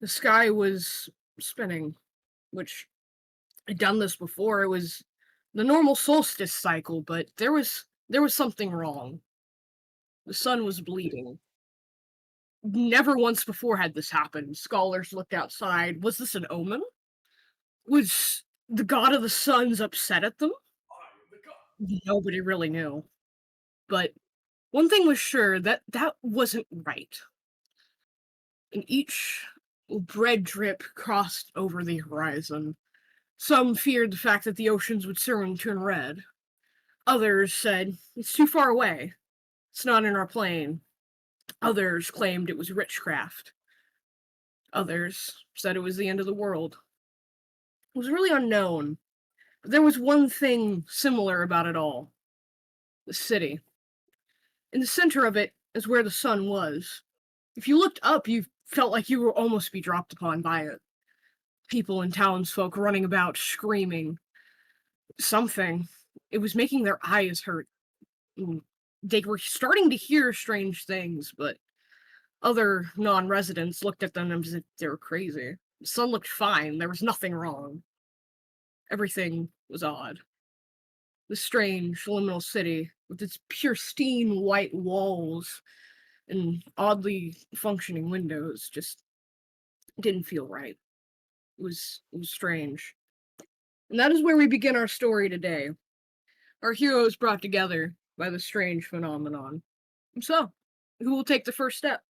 The sky was spinning, which I'd done this before. It was the normal solstice cycle, but there was something wrong. The sun was bleeding. Never once before had this happened. Scholars looked outside. Was this an omen? Was the god of the suns upset at them? Nobody really knew. But one thing was sure, that wasn't right. And each bread drip crossed over the horizon. Some feared the fact that the oceans would soon turn red. Others said, it's too far away. It's not in our plane. Others claimed it was witchcraft. Others said it was the end of the world. It was really unknown. But there was one thing similar about it all: the city. In the center of it is where the sun was. If you looked up, you felt like you would almost be dropped upon by it. People and townsfolk running about, screaming. Something. It was making their eyes hurt. They were starting to hear strange things, but other non-residents looked at them as if they were crazy. The sun looked fine. There was nothing wrong. Everything was odd. The strange liminal city with its pristine white walls and oddly functioning windows just didn't feel right. It was strange. And that is where we begin our story today. Our heroes brought together by the strange phenomenon. So, who will take the first step?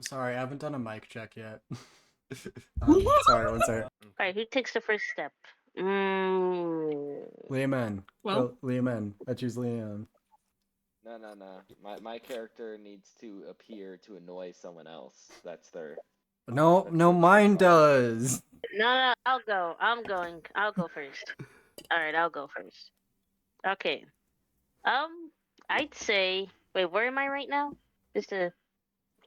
Sorry, I haven't done a mic check yet. Sorry, one second. Alright, who takes the first step? Liam. Well, Liam. I choose Liam. No. My character needs to appear to annoy someone else. That's their. No, mine does. No, I'll go. I'll go first. Alright, I'll go first. Okay. I'd say. Wait, where am I right now? Just a.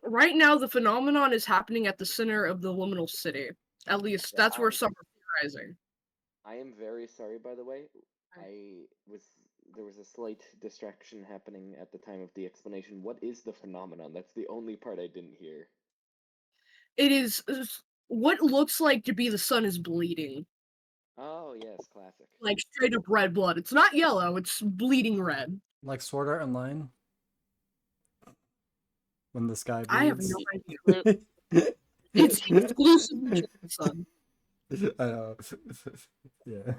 right now the phenomenon is happening at the center of the liminal city. At least that's where some are theorizing. I am very sorry, by the way. There was a slight distraction happening at the time of the explanation. What is the phenomenon? That's the only part I didn't hear. It is what looks like to be the sun is bleeding. Oh yes, classic. Like straight up red blood. It's not yellow, it's bleeding red. Like Sword Art Online? When the sky bleeds? I have no idea. It's exclusively just the sun. I know. Yeah.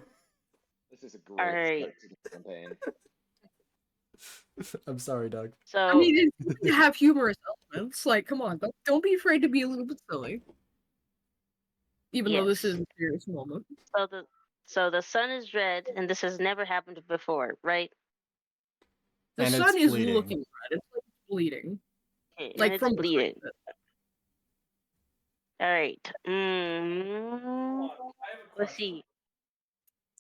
This is a great Alright. start to the campaign. I'm sorry, Doug. So. I mean, it's good to have humorous elements. Like, come on, don't be afraid to be a little bit silly. Even though this Yes. is a serious moment. So the sun is red, and this has never happened before, right? The And sun it's is bleeding. looking red. It's like bleeding. Okay, Like and it's from bleeding. behind it. Alright. Let's see.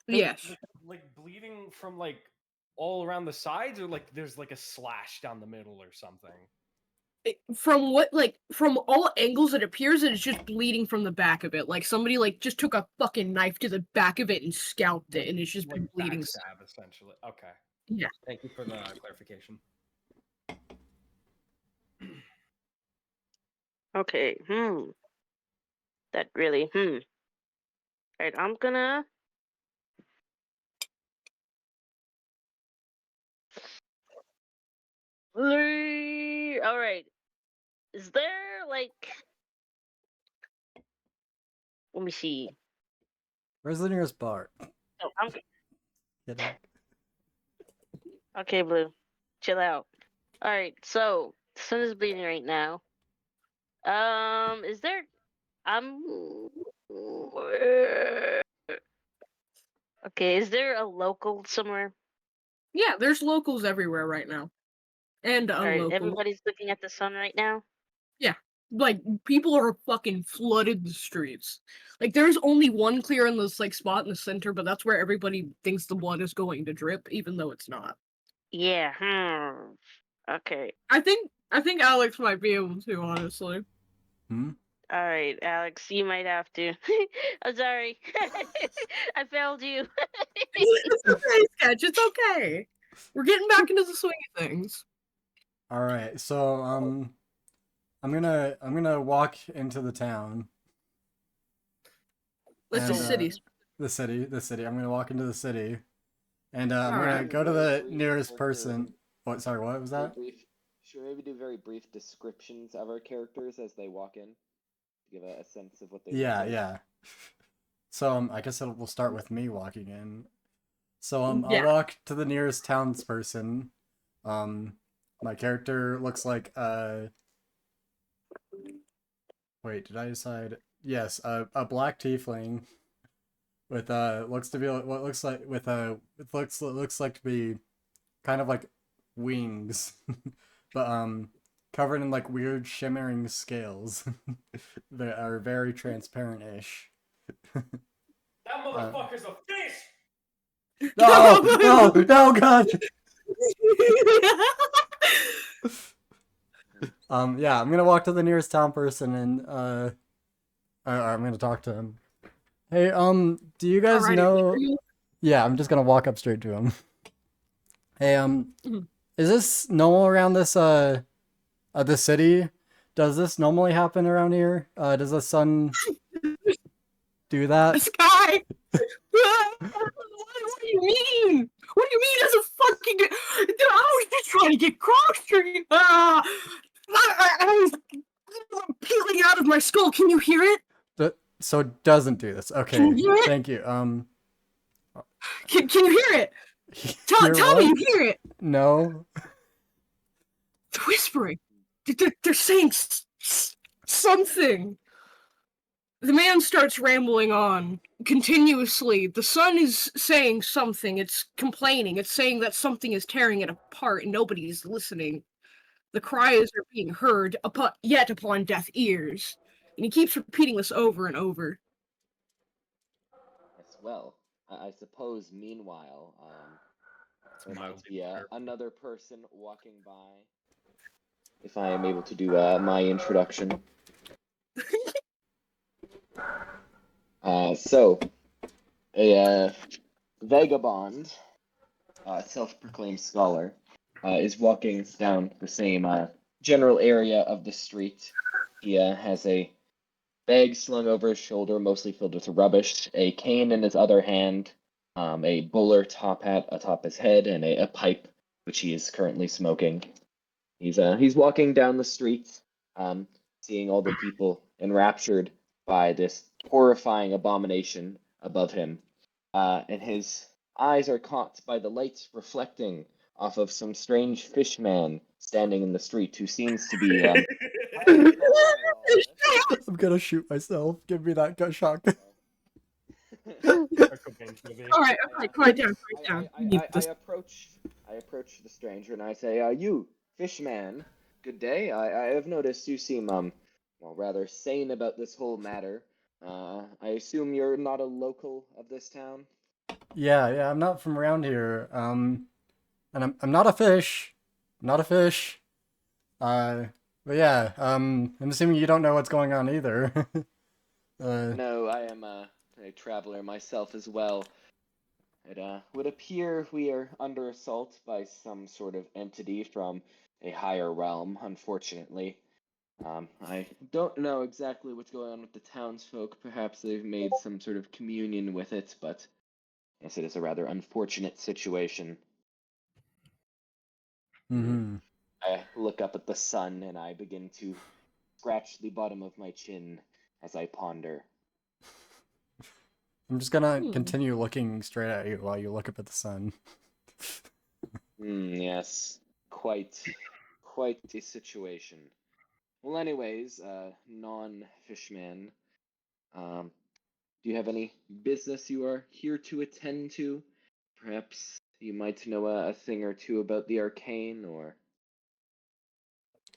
Yes. Like bleeding from like all around the sides, or like there's like a slash down the middle or something. From all angles it appears that it's just bleeding from the back of it. Like somebody like just took a fucking knife to the back of it and scalped it, and it's just been Like bleeding. backstab, essentially. Okay. Yeah. Thank you for the clarification. Okay. That really. Alright, I'm gonna. Alright. Is there like. Let me see. Where's the nearest bar? Oh, Yeah, Doug. Okay, Blue. Chill out. Alright, so the sun is bleeding right now. Is there okay, is there a local somewhere? Yeah, there's locals everywhere right now. And Alright, unlocals. everybody's looking at the sun right now? Yeah. Like people are fucking flooded the streets. Like there's only one clear in this like spot in the center, but that's where everybody thinks the blood is going to drip, even though it's not. Yeah, okay. I think Alex might be able to, honestly. Alright, Alex, you might have to. I'm sorry. I failed you. It's okay, Sketch, it's okay. We're getting back into the swing of things. Alright, so, I'm gonna walk into the town. Let's And do cities. the city. I'm gonna walk into the city, and I'm All gonna right. go to Very the brief nearest character- person. What? Sorry, what was very that? brief. Should we maybe do very brief descriptions of our characters as they walk in? To give a sense of what they look Yeah, like. yeah. So I guess we'll start with me walking in. So I'll Yeah. walk to the nearest townsperson. My character looks like wait, did I decide? Yes, a black tiefling with looks to be what looks like with it looks like to be kind of like wings, but covered in like weird shimmering scales that are very transparent-ish. That motherfucker's a fish. No, no, no, God. Yeah, I'm gonna walk to the nearest town person and I'm gonna talk to him. Hey, do you guys Alrighty, know? are you- Yeah, I'm just gonna walk up straight to him. Hey, Mhm. is this normal around this city? Does this normally happen around here? Does the sun do that? This guy. What do you mean? What do you mean? As a fucking. I was just trying to get cross street. I was peeling out of my skull. Can you hear it? So it doesn't do this. Okay, Can you hear it? thank you. Can you hear it? Hear Tell me what? you hear it. No. They're whispering. They're saying something. The man starts rambling on continuously. The sun is saying something. It's complaining. It's saying that something is tearing it apart and nobody's listening. The cries are being heard yet upon deaf ears. And he keeps repeating this over and over. As well, I suppose. Meanwhile, there might mildly be disturbing. another person walking by. If I am able to do my introduction. So a vagabond, self-proclaimed scholar, is walking down the same general area of the street. He has a bag slung over his shoulder, mostly filled with rubbish, a cane in his other hand, a bowler top hat atop his head, and a pipe, which he is currently smoking. He's walking down the street, seeing all the people enraptured by this horrifying abomination above him, and his eyes are caught by the light reflecting off of some strange fish man standing in the street who seems to be I'm gonna shoot myself. Give me that gunshot. A cocaine movie. Alright, quiet down, quiet down. We need I this. approach the stranger and I say, you, fishman, good day. I have noticed you seem well, rather sane about this whole matter. I assume you're not a local of this town? Yeah, I'm not from around here. And I'm not a fish. I'm not a fish. But yeah, I'm assuming you don't know what's going on either. No, I am a traveler myself as well. It would appear we are under assault by some sort of entity from a higher realm, unfortunately. I don't know exactly what's going on with the townsfolk. Perhaps they've made some sort of communion with it, but yes, it is a rather unfortunate situation. Mm-hmm. I look up at the sun and I begin to scratch the bottom of my chin as I ponder. I'm just gonna Hmm. continue looking straight at you while you look up at the sun. Yes, quite a situation. Well, anyways, non-fishman, do you have any business you are here to attend to? Perhaps you might know a thing or two about the arcane, or...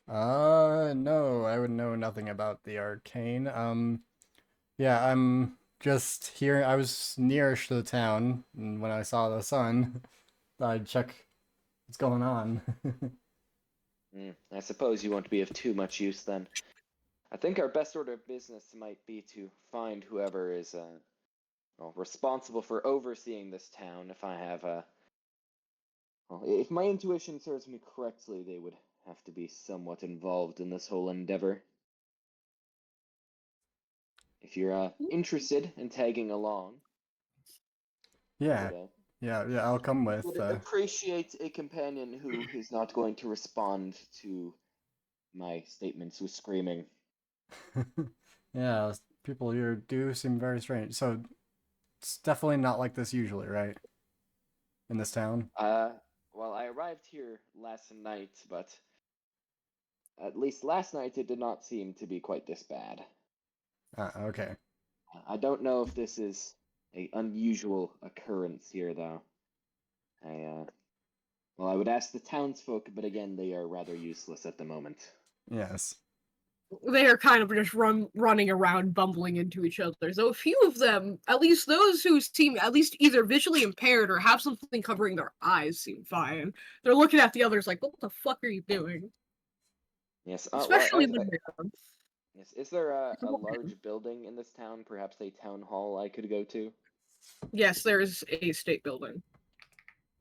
No, I would know nothing about the arcane. Yeah, I'm just here. I was nearish to the town, and when I saw the sun, thought I'd check what's going on. I suppose you won't be of too much use then. I think our best order of business might be to find whoever is well, responsible for overseeing this town. If I have well, if my intuition serves me correctly, they would have to be somewhat involved in this whole endeavor. If you're interested in tagging along, Yeah, would, yeah. I'll come with. would appreciate a companion who is not going to respond to my statements with screaming. Yeah, people here do seem very strange. So it's definitely not like this usually, right? In this town. Well, I arrived here last night, but at least last night it did not seem to be quite this bad. Okay. I don't know if this is a unusual occurrence here, though. Well, I would ask the townsfolk, but again, they are rather useless at the moment. Yes. They are kind of just running around, bumbling into each other. So a few of them, at least those who seem at least either visually impaired or have something covering their eyes, seem fine. They're looking at the others like, "What the fuck are you doing?" Yes. Especially the yes. Is there a large building in this town? Perhaps a town hall I could go to? Yes, there's a state building.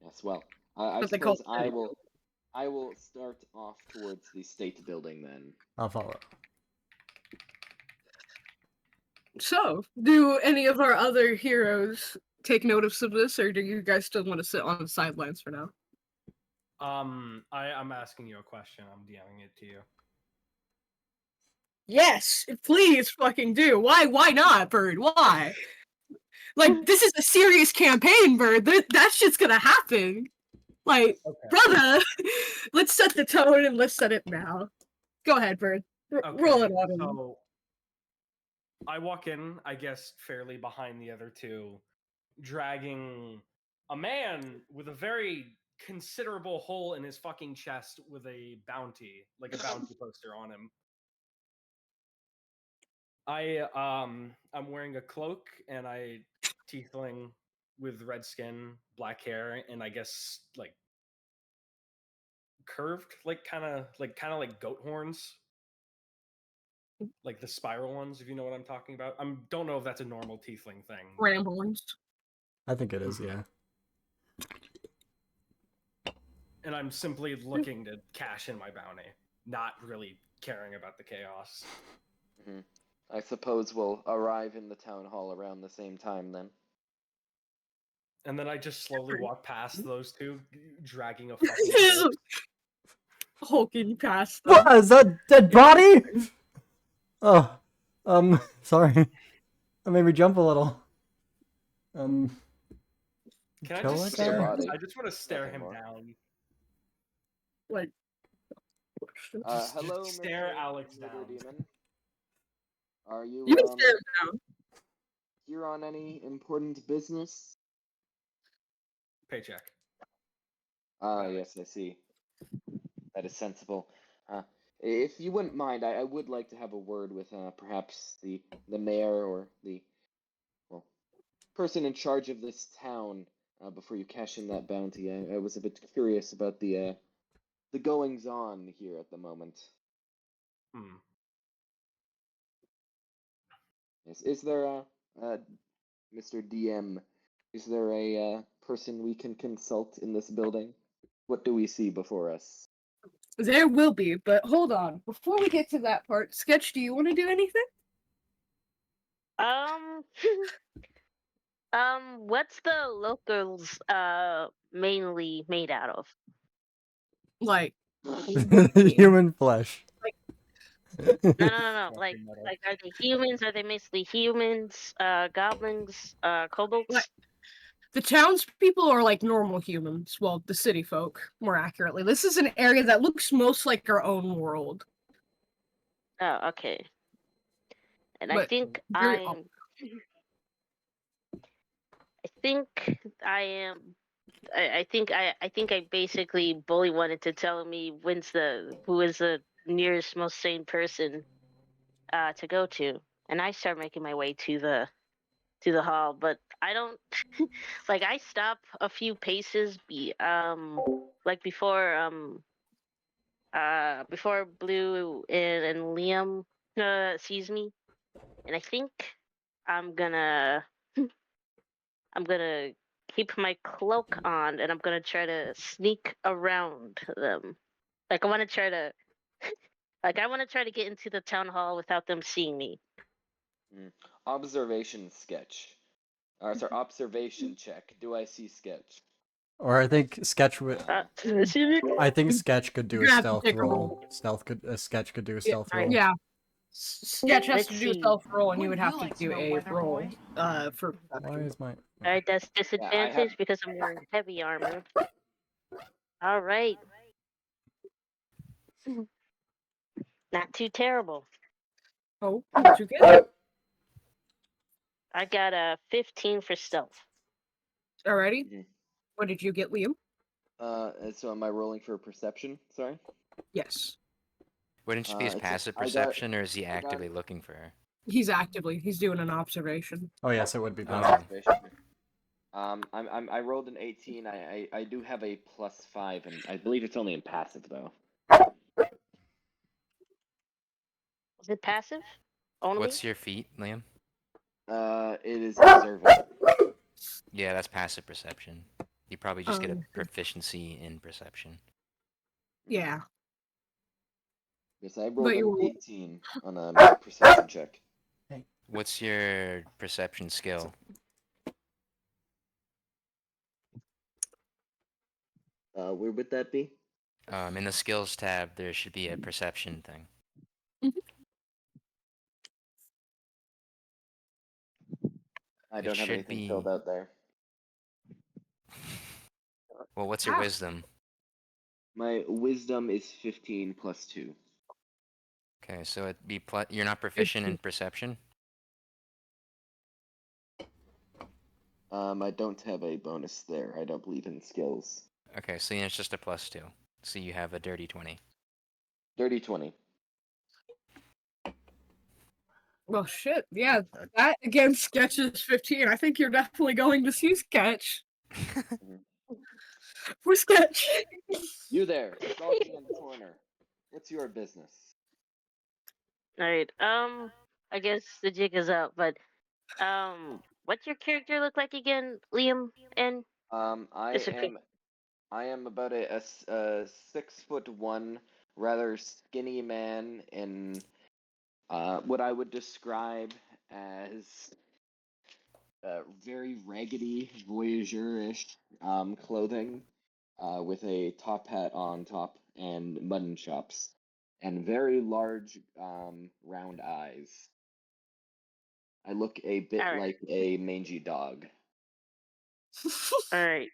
Yes. Well, I But they call suppose it I will start off towards the state building then. I'll follow. So, do any of our other heroes take notice of this, or do you guys still want to sit on the sidelines for now? I'm asking you a question. I'm DMing it to you. Yes, please fucking do. Why not, Bird? Why? Like, this is a serious campaign, Bird. That shit's gonna happen. Like, Okay. brother, let's set the tone and let's set it now. Go ahead, Bird. Roll it on him. So I walk in, I guess, fairly behind the other two, dragging a man with a very considerable hole in his fucking chest with a bounty, like a bounty poster on him. I'm wearing a cloak and tiefling with red skin, black hair, and I guess like curved, like kind of like goat horns, like the spiral ones, if you know what I'm talking about. I don't know if that's a normal tiefling thing. Ramblings. I think it is. Yeah. And I'm simply looking to cash in my bounty, not really caring about the chaos. Mm-hmm. I suppose we'll arrive in the town hall around the same time then. And then I just slowly walk past those two, dragging a fucking corpse. Hulking past them. What is that dead body? Oh, sorry. That made me jump a little. Can I kill just that guy? stare? I just want to stare him down. Like, Hello, just stare Mr. Alex Murder down. Demon. Are you you can stare him down. here on any important business? Paycheck. Yes, I see. That is sensible. If you wouldn't mind, I would like to have a word with perhaps the mayor or the person in charge of this town before you cash in that bounty. I was a bit curious about the goings on here at the moment. Yes, is there Mr. DM? Is there a person we can consult in this building? What do we see before us? There will be, but hold on. Before we get to that part, Sketch, do you want to do anything? What's the locals mainly made out of? Like, Human flesh. No. Like, are they humans? Are they mostly humans? Goblins? Kobolds? What? The townspeople are like normal humans. Well, the city folk, more accurately. This is an area that looks most like our own world. Oh, okay. And But I think very I am. I think I basically bully wanted to tell me who is the nearest most sane person to go to, and I start making my way to the hall, but I don't like I stop a few paces like before Blue and Liam sees me, and I think I'm gonna I'm gonna keep my cloak on and I'm gonna try to sneak around them. Like I want to try to, like I want to try to get into the town hall without them seeing me. Observation sketch. Sorry, observation check. Do I see sketch? Or I think Sketch would. I think Sketch could do You're a gonna have to stealth take a roll. Sketch could do a Yeah, stealth roll. Yeah. Sketch has Let's to do a see. stealth roll, and you would Would have you to like to do know a weather, roll boy? for Why perception. is my? All right, that's I disadvantage have. because I'm wearing heavy armor. All right, not too terrible. Oh, what you get? I got a 15 for stealth. Alrighty. Mhm. What did you get, Liam? So am I rolling for perception? Sorry. Yes. Wouldn't it be his It's- passive I got- perception, or is he I got- actively looking for her? He's doing an observation. Oh yes, it would be Oh. passive. Observation. I rolled an 18. I do have a +5, and I believe it's only in passive though. Is it passive? Only? What's your feat, Liam? It is observant. Yeah, that's passive perception. You probably just get a Um, proficiency in perception. Yeah. Yes, I rolled But an you- 18 on a perception check. What's your perception skill? Where would that be? In the skills tab, there should be a perception thing. I It don't have should anything be- filled out there. Well, what's your Ah. wisdom? My wisdom is 15 + 2. Okay, so it'd be you're not proficient in perception? I don't have a bonus there. I don't believe in skills. Okay, so it's just a +2. So you have a dirty 20. Dirty 20. Well, shit. Yeah, that against Sketch's 15. I think you're definitely going to see Sketch. For Sketch. You there, skulking in the corner. What's your business? All right. I guess the jig is up, but what's your character look like again, Liam? And I It's okay. am about a 6'1", rather skinny man in what I would describe as very raggedy, voyageur-ish clothing, with a top hat on top and mutton chops, and very large round eyes. I look a bit Alright. like a mangy dog. all right.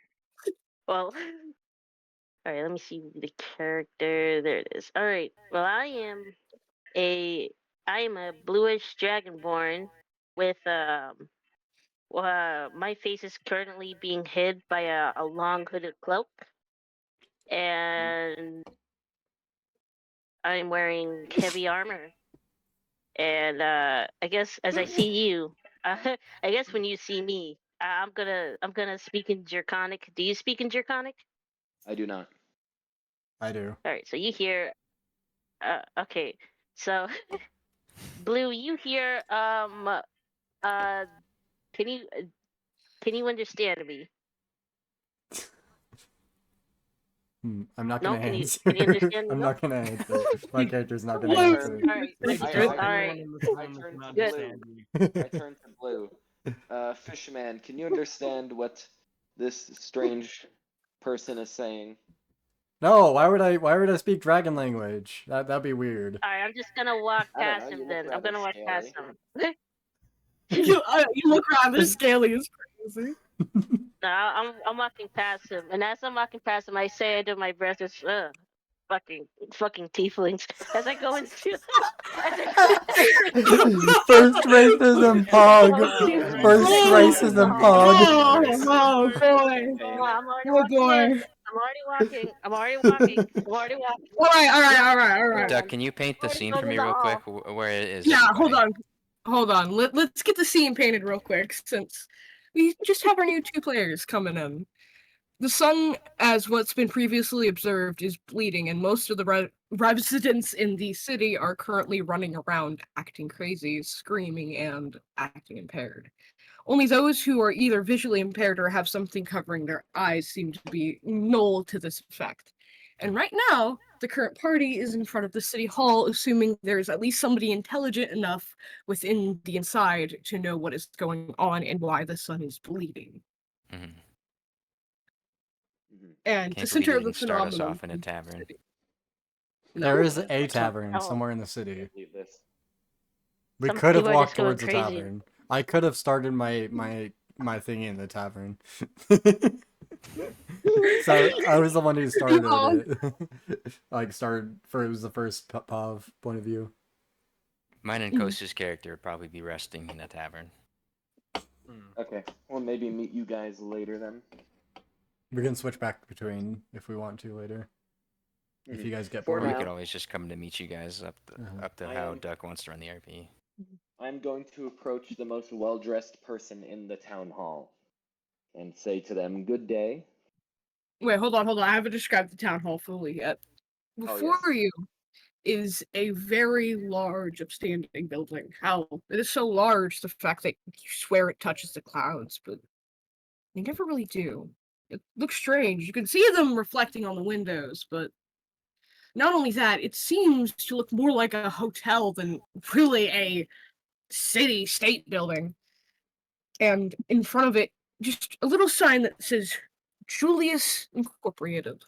Well, all right. Let me see the character. There it is. All right. Well, I am a bluish dragonborn with my face is currently being hid by a long hooded cloak, and I'm wearing heavy armor. And I guess as I see you, I guess when you see me, I'm gonna speak in Draconic. Do you speak in Draconic? I do not. I do. All right, so you hear. Okay, so Blue, you hear. Can you understand me? I'm not No, gonna can you- answer. can you understand me? I'm No? not gonna answer. My character's not gonna Blue. answer. All right, Thank good, you. all If right. anyone in this I room turned can to understand me. I turn to Blue. Fishman, can you understand what this strange person is saying? No, why would I speak dragon language? That'd be weird. All right, I'm just gonna walk I don't past know, you him look then. I'm rather gonna walk past scaly. him. You look rather scaly as crazy. No, I'm walking past him, and as I'm walking past him, I say under my breath, "It's fucking tieflings." As I go into, First racism, pog. First Oh, racism, Oh, pog. oh boy. I'm already Oh walking boy. in. I'm already walking. All right. Duck, can you paint the Already scene go for to me the real quick? hall. Where it is? Yeah, hold everybody? on. Let's get the scene painted real quick since we just have our new 2 players coming in. The sun, as what's been previously observed, is bleeding, and most of the residents in the city are currently running around acting crazy, screaming, and acting impaired. Only those who are either visually impaired or have something covering their eyes seem to be null to this effect. And right now, the current party is in front of the city hall, assuming there's at least somebody intelligent enough within the inside to know what is going on and why the sun is bleeding. Mhm. And the Can't believe center you of the didn't start us phenomenon. off in a tavern. There is Yeah, a that's not tavern how- somewhere in the city. Believe this. We Some could have people are walked just going towards the crazy. tavern. I could have started my thing in the tavern. So I was the one who started it. Like started for it was the first Pav point of view. Mine and Kosu's character would probably be resting in a tavern. Okay, we'll maybe meet you guys later then. We can switch back between if we want to later. If you guys get For Or we bored. now- could always just come to meet you guys up to I how am- Duck wants to run the RP. I'm going to approach the most well-dressed person in the town hall and say to them, "Good day." Wait, hold on. I haven't described the town hall fully yet. Oh, Before yes. you is a very large, upstanding building. How it is so large, the fact that you swear it touches the clouds, but they never really do. It looks strange. You can see them reflecting on the windows, but not only that, it seems to look more like a hotel than really a city-state building. And in front of it, just a little sign that says Julius Incorporated.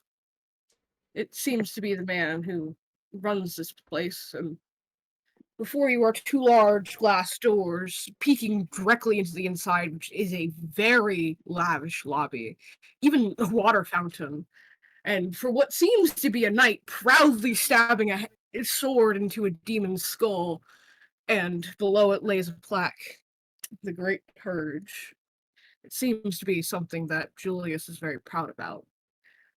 It seems to be the man who runs this place, and before you are two large glass doors peeking directly into the inside, which is a very lavish lobby, even a water fountain. And for what seems to be a knight proudly stabbing his sword into a demon's skull, and below it lays a plaque, the Great Purge. It seems to be something that Julius is very proud about.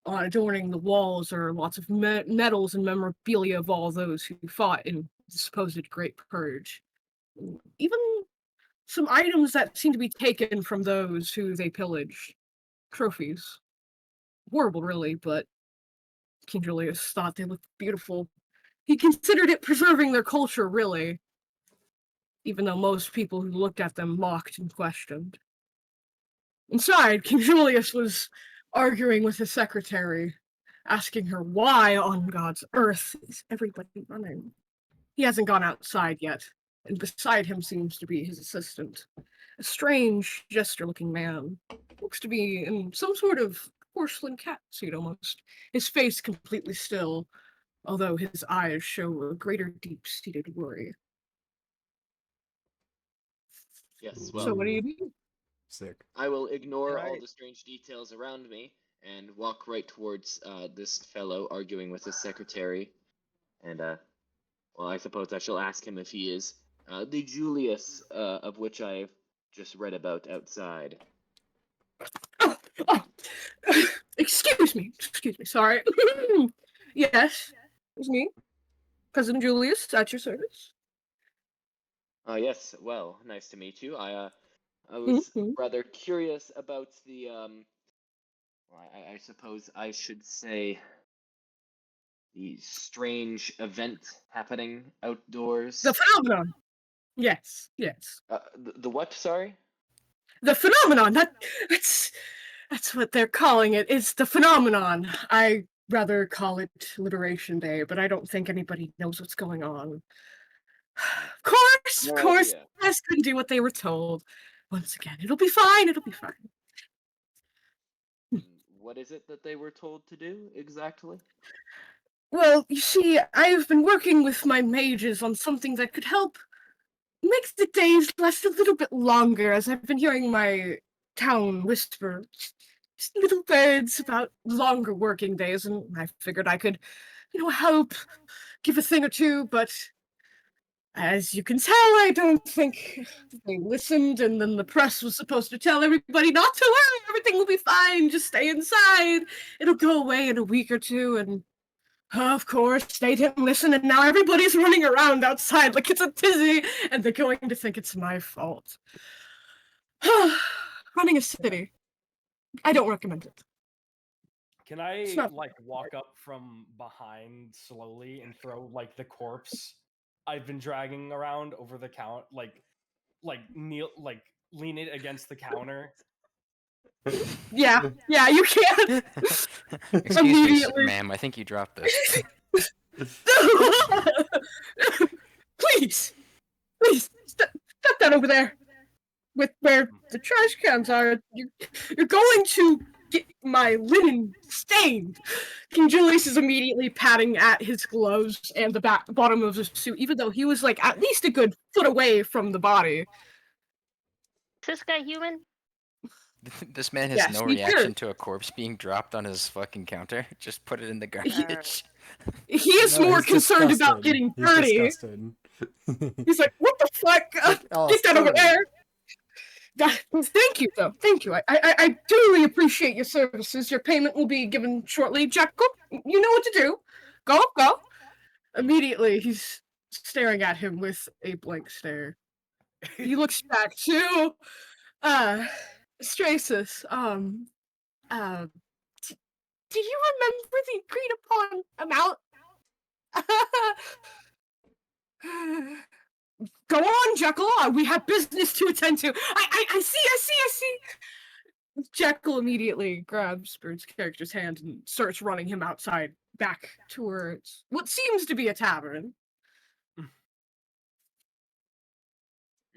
Adorning the walls are lots of medals and memorabilia of all those who fought in the supposed Great Purge. Even some items that seem to be taken from those who they pillaged. Trophies. Horrible, really, but King Julius thought they looked beautiful. He considered it preserving their culture, really, even though most people who looked at them mocked and questioned. Inside, King Julius was arguing with his secretary, asking her why on God's earth is everybody running. He hasn't gone outside yet, and beside him seems to be his assistant, a strange, jester-looking man. Looks to be in some sort of porcelain cat suit almost, his face completely still, although his eyes show a greater deep-seated worry. Yes, So well, what do you do? Sick. I will ignore all Right. the strange details around me and walk right towards this fellow arguing with his secretary. And, well, I suppose I shall ask him if he is the Julius of which I've just read about outside. Oh, oh. Excuse me, sorry. Yes, it's me, Cousin Julius, at your service. Yes, well, nice to meet you. I was Mhm. rather curious about the, well, I suppose I should say the strange event happening outdoors. The phenomenon. Yes. The what, sorry? The phenomenon. That's what they're calling it. It's the phenomenon. I rather call it Liberation Day, but I don't think anybody knows what's going on. Of No course, idea. you guys couldn't do what they were told. Once again, it'll be fine. What is it that they were told to do exactly? Well, you see, I've been working with my mages on something that could help make the days last a little bit longer, as I've been hearing my town whisper just little birds about longer working days, and I figured I could, help, give a thing or two, but as you can tell, I don't think they listened, and then the press was supposed to tell everybody not to worry, everything will be fine, just stay inside, it'll go away in a week or two, and of course, they didn't listen, and now everybody's running around outside like it's a tizzy, and they're going to think it's my fault. Running a city. I don't recommend it. Can It's I not walk up from behind slowly and throw the corpse I've been dragging around over the count, kneel, lean it against the counter? Yeah, you can. Excuse me, Immediately. ma'am. I think you dropped this. Please, step that over there, with where the trash cans are. You're going to get my linen stained. King Julius is immediately patting at his gloves and the bottom of his suit, even though he was like at least a good foot away from the body. Is this guy human? This man has Yes, no he reaction did. to a corpse being dropped on his fucking counter. Just put it in the garbage. He is No, more he's concerned about disgusted. getting He's dirty. disgusted. He's like, "What the fuck? Like, oh, Get that over dirty. there." Thank you, though. Thank you. I duly appreciate your services. Your payment will be given shortly. Jekyll, you know what to do. Go. Immediately, he's staring at him with a blank stare. He looks back to, Strasus. Do you remember the agreed upon amount? Go on, Jekyll. We have business to attend to. I see. Jekyll immediately grabs Bird's character's hand and starts running him outside, back towards what seems to be a tavern.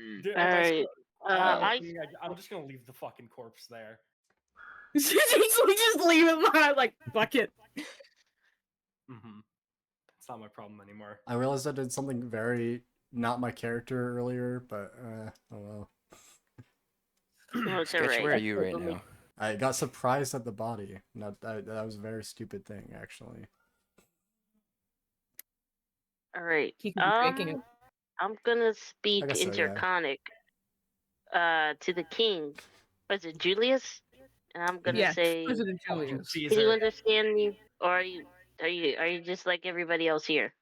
Mm. Alright. I'm just gonna leave the fucking corpse there. just leave it behind, like, fuck it. Mm-hmm. It's not my problem anymore. I realized I did something very not my character earlier, but oh well. No, it's Sketch, alright. where are you right now? I got surprised at the body. That was a very stupid thing, actually. Alright. He could be faking it. I'm gonna speak guess so, yeah. Interconic to the king. Was it Julius? And I'm gonna Yes, say, President Julius. can you Caesar. understand me, or are you just like everybody else here?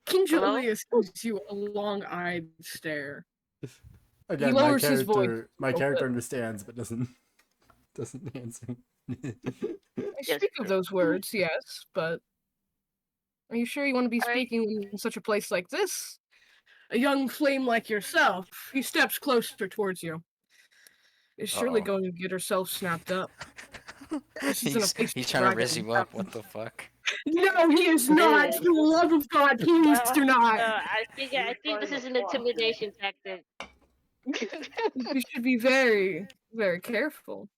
King Hello? Julius gives you a long-eyed stare. Again, lowers his voice my a character bit. understands, but doesn't answer. I Yes, speak of those words, yes, but are you sure you want to be Alright. speaking in such a place like this? A young flame like yourself, he steps closer towards you. Is surely Uh-oh. going to get herself snapped up. This isn't a He's place he's to trying to drag rizz him. you up. What the fuck? No, he is not. For the love of God, please do not. I think this is an intimidation tactic. You should be very, very careful.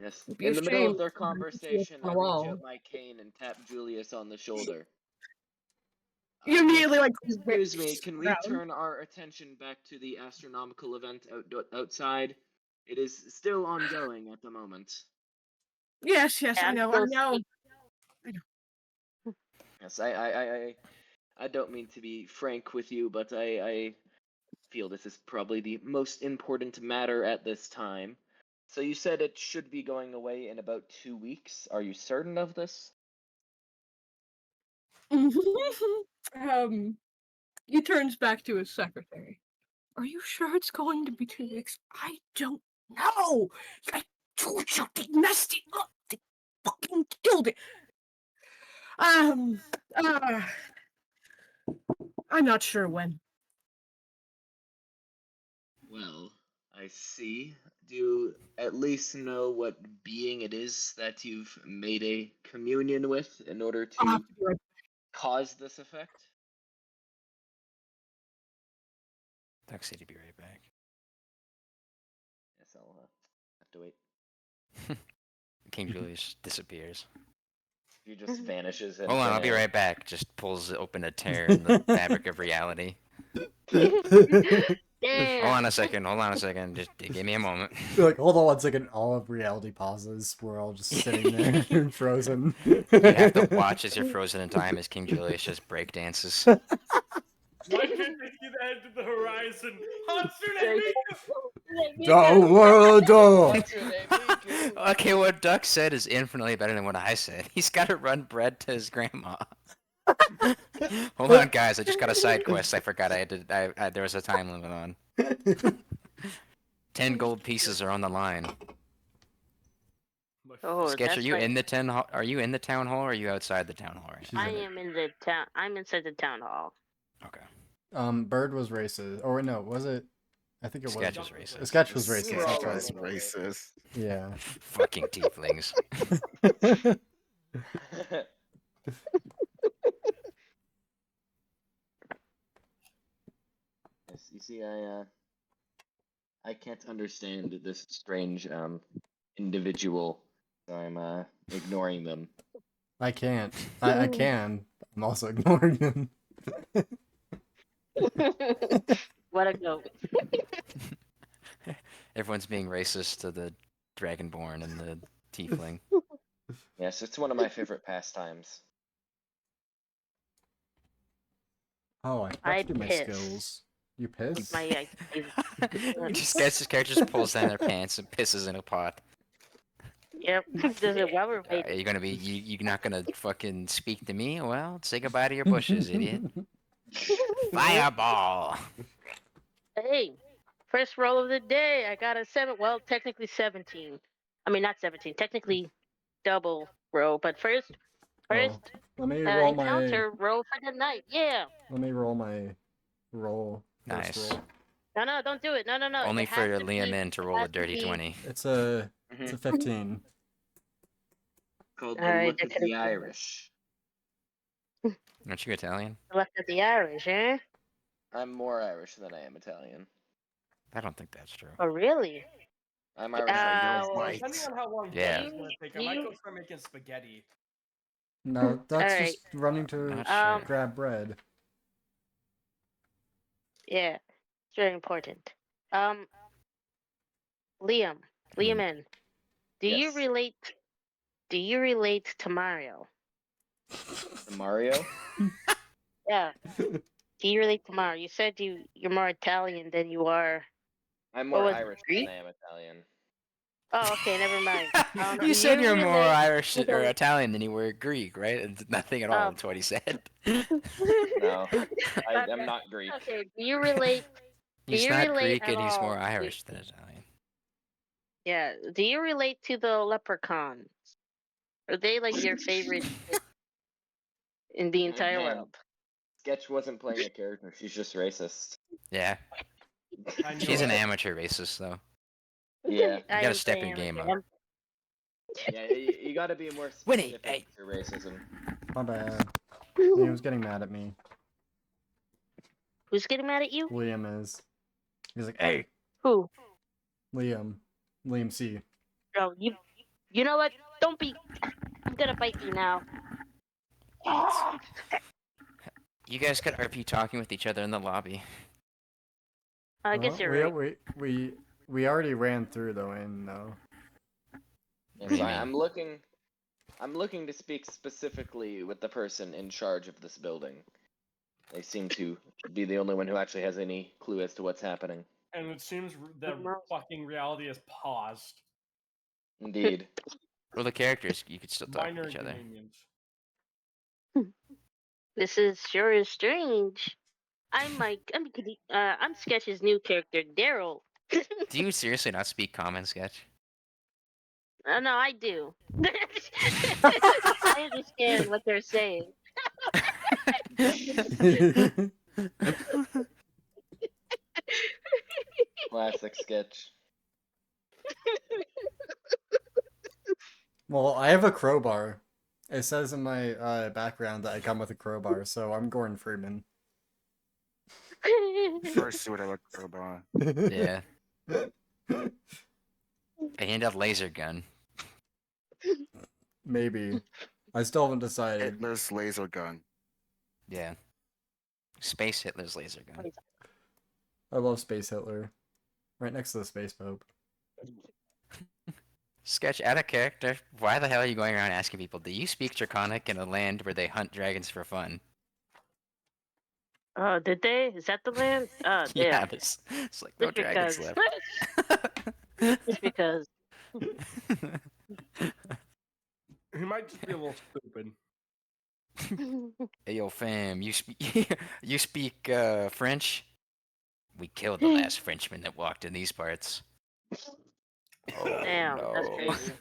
Yes. It'd be In a the middle of shame their for him to see us conversation, on I a reach wall. out my cane and tap Julius on the shoulder. You immediately, like, Excuse me, can we around. turn our attention back to the astronomical event outside? It is still ongoing at the moment. Yes, I I'm know. still Yes, I don't mean to be frank with you, but I feel this is probably the most important matter at this time. So you said it should be going away in about 2 weeks. Are you certain of this? He turns back to his secretary. Are you sure it's going to be 2 weeks? I don't know. I told you they messed it up. They fucking killed it. I'm not sure when. Well, I see. Do you at least know what being it is that you've made a communion with in order I'll to have to be right cause this effect? Tuxie to be right back. Yes, I'll have to wait. King Julius disappears. He just vanishes. in Hold on, thin I'll be air. right back. Just pulls open a tear in the fabric of reality. Damn. Hold on a second. Just give me a moment. You're like, hold on 1 second. All of reality pauses. We're all just sitting there frozen. You have to watch as you're frozen in time as King Julius just break dances. Why can't I see the end of the horizon? Hatsune Miku! The world door. Okay, what Duck said is infinitely better than what I said. He's got to run bread to his grandma. Hold on, guys. I just got a side quest. I forgot there was a time limit on. 10 gold pieces are on the line. Oh, Sketch, that's are you like, in the town hall? Are you in the town hall, or are you outside the town hall right now? I am in the town. I'm inside the town hall. Okay. Bird was racist. Or no, was it? I think it was. Sketch was racist. Sketch was racist. Sketch That's was right. racist. Yeah. Fucking tieflings. Yes, you see, I can't understand this strange individual, so I'm ignoring them. I can't. I can. I'm also ignoring him. What a goat. Everyone's being racist to the Dragonborn and the Tiefling. Yes, it's one of my favorite pastimes. Oh, I forgot I to do my piss. skills. You piss? My Just Sketch's character just pulls down their pants and pisses in a pot. yep. Does it while we're Are waiting? you gonna be you not gonna fucking speak to me? Well, say goodbye to your bushes, idiot. Fireball. Hey, first roll of the day. I got a 7. Well, technically 17. I mean, not 17. Technically double roll. But first Oh, let me roll my. encounter roll for the night. Yeah. Let me roll my roll. First Nice. roll. No, don't do it. No. Only It for has to Liam be. in to It roll a has to dirty be. 20. It's a 15. Called All the right, Look that of could've the been- Irish. Aren't you Italian? Left of the Irish, eh? I'm more Irish than I am Italian. I don't think that's true. Oh, really? I'm Irish. well, Depending on how long Yeah. Doug is gonna take, I might go start making spaghetti. No, that's Alright. just running to Not sure. grab bread. Yeah, it's very important. Liam, Hmm. in. Do you Yes. relate? Do you relate to Mario? Mario. Yeah. Do you relate to Mario? You said you're more Italian than you are. I'm What more was it, Irish Greek? than I am Italian. Oh, okay, never mind. You Do said you you're more relate Irish to or the- Italian than you were Greek, right? And nothing at all. Oh. That's what he said. No, I'm Okay. not Greek. Okay. Do you relate? Do He's you not relate Greek at and he's more all? Irish than Italian. Yeah. Do you relate to the leprechauns? Are they like your favorite in the entire Again, world? Sketch wasn't playing a character. She's just racist. Yeah. I She's know an it. amateur racist, though. Yeah. I gotta am step saying your game amateur. up. Yeah, you gotta be more Winnie, specific hey. with your racism. My bad. Liam's getting mad at me. Who's getting mad at you? Liam is. He's like, hey, Who? Liam. Liam C. Oh, you. You know what? Don't be. I'm gonna bite you now. You guys could RP talking with each other in the lobby. I guess you're right. We already ran through the inn though. Yes, What do you I'm looking. I'm looking to speak specifically with the person in charge of this building. They seem to be the only one who actually has any clue as to what's happening. And it seems the No. fucking reality is paused. Indeed. Well, the characters, you could still talk Minor to each other. inconvenience. This is sure is strange. I'm Sketch's new character, Daryl. Do you seriously not speak common, Sketch? No, I do. I understand what they're saying. Classic Sketch. Well, I have a crowbar. It says in my background that I come with a crowbar, so I'm Gordon Freeman. First, see what I look for about. Yeah. I hand out laser gun. Maybe. I still haven't decided. Hitler's laser gun. Yeah. Space Hitler's laser gun. I love Space Hitler. Right next to the Space Pope. Sketch, out of character, why the hell are you going around asking people, do you speak Draconic in a land where they hunt dragons for fun? Oh, did they? Is that the land? Oh, Yeah, damn. it's like no Just dragons because. left. Just because. He might just be a little stupid. Hey, yo, fam, you speak you speak French? We killed the last Frenchman that walked in these parts. Oh, Damn, that's no. crazy.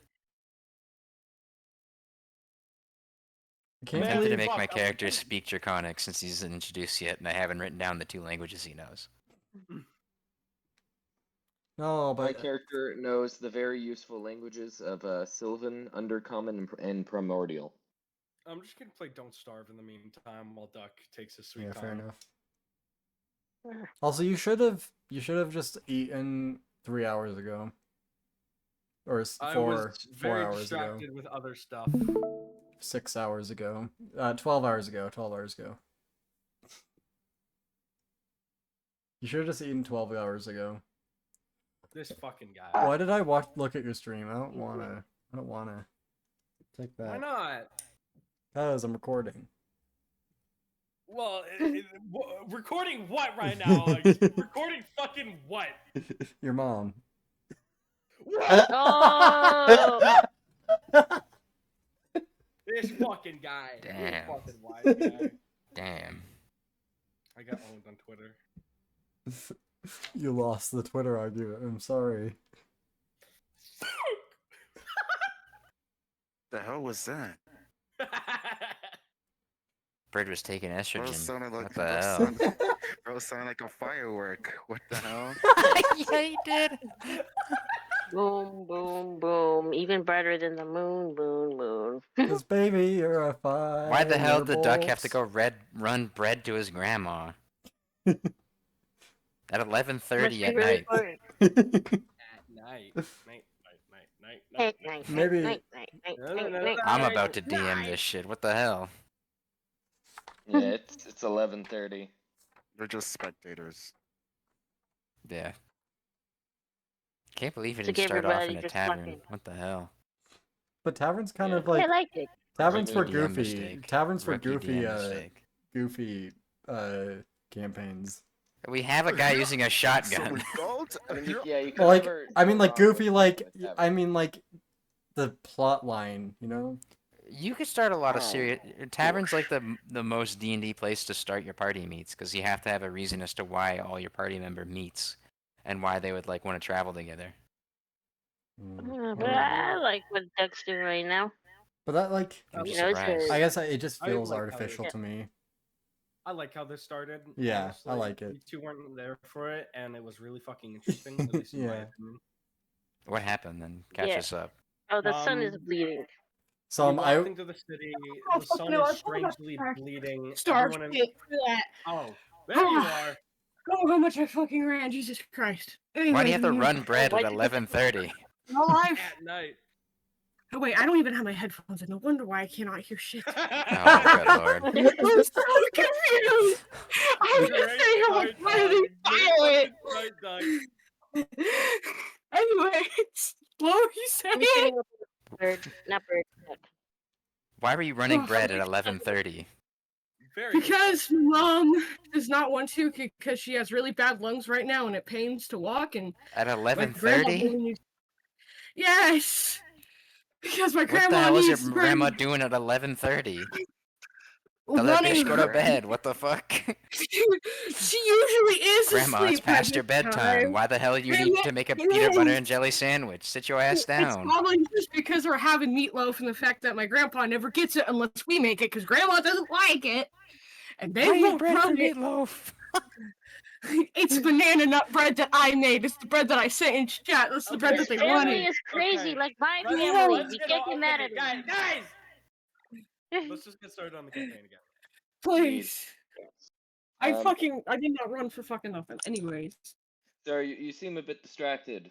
I I'm can't tempted to believe make fuck, my I was character thinking- speak Draconic since he's introduced yet, and I haven't written down the 2 languages he knows. No, My but character knows the very useful languages of Sylvan, Undercommon, and Primordial. I'm just gonna play Don't Starve in the meantime while Duck takes his sweet Yeah, time. fair enough. Also, you should have just eaten 3 hours ago, or I 4 was very hours ago, distracted with other stuff. 6 hours ago, 12 hours ago, 12 hours ago. You should have just eaten 12 hours ago. This fucking guy. Why did I look at your stream? I don't wanna. I don't wanna. Take that. Why not? Because I'm recording. Well, recording what right now? Like, recording fucking what? Your mom. Oh, This fucking guy. This Damn. fucking white guy. Damn. I got owned on Twitter. You lost the Twitter argument. I'm sorry. The hell was that? Bird was taking Bro estrogen. sounded like What the hell? bro sounded like a firework. What the hell? Yeah, he did. boom, boom, boom. Even brighter than the moon, moon, moon. Cause baby, you're a fire. Why the hell did Duck have to go run bread to his grandma? At 11:30 at night. At night. Night. Maybe- I'm about to DM this shit. What the hell? Yeah, it's 11:30. They're just spectators. Yeah. Can't believe he To didn't get start off everybody in a just tavern. fucking- What the hell? But taverns kind of I like like it. taverns for Rookie DM goofy. mistake. Taverns for Rookie goofy. DM mistake. Goofy. Campaigns. We have a guy using a shotgun. Result? I mean, you could Well, like never I mean, go like wrong goofy. with Like a tavern. I mean, like the plot line. You know. You could start a lot of Oh, serious taverns, like the most D&D place to start your party meets, because you have to have a reason as to why all your party member meets, and why they would like want to travel together. But I like what Duck's doing right now. But that like, I'm You just know, it's surprised. I guess it just I feels like how artificial it- to me. I like how this started. Yeah, honestly. I like it. You two weren't there for it, and it was really fucking interesting, at least in my Yeah. opinion. What happened then? Catch Yeah. us up. Oh, the sun is Um, bleeding. So We walked I into the city. Oh, The fuck sun no, is I forgot about strangely Star- bleeding. Star Everyone in... shit for that. Oh, there you are. Oh, how much I fucking ran, Jesus Christ. Why do you have to Anyways, run bread at why'd you- 11:30? I'm alive. At night. Oh wait, I don't even have my headphones in. No wonder why I cannot hear shit. Oh, good lord. I'm so confused. I'm just Great saying, I'm start, like, why are Doug. they Great silent? fucking start, Doug. Anyways, what were you saying? Everything with bird, not bird. Duck. Why were you running Oh, bread at 11:30? Very good Because mom does not want to, because she has really bad lungs right now and it pains to walk. And At my grandma 11:30? really needs- Yes, because my What the grandma hell is your needs grandma doing at 11:30? Tell that running bitch go to her- bed. What the fuck? She usually is Grandma, it's asleep by past your this bedtime. time. Why the hell you Grandma, need to make a it peanut butter is. and jelly sandwich? Sit your ass It's down. probably just because we're having meatloaf and the fact that my grandpa never gets it unless we make it because grandma doesn't like it. And they Why eat won't bread for run it. meatloaf? It's banana nut bread that I made. It's the bread that I sent in chat. That's the bread Okay, that they Family wanted. is crazy, Okay. like my Let's- family. let's We get can't on- get mad okay, at it. guys! Let's just get started on the campaign again. Please. I Um, I did not run for fucking nothing. Anyways. Sir, you seem a bit distracted.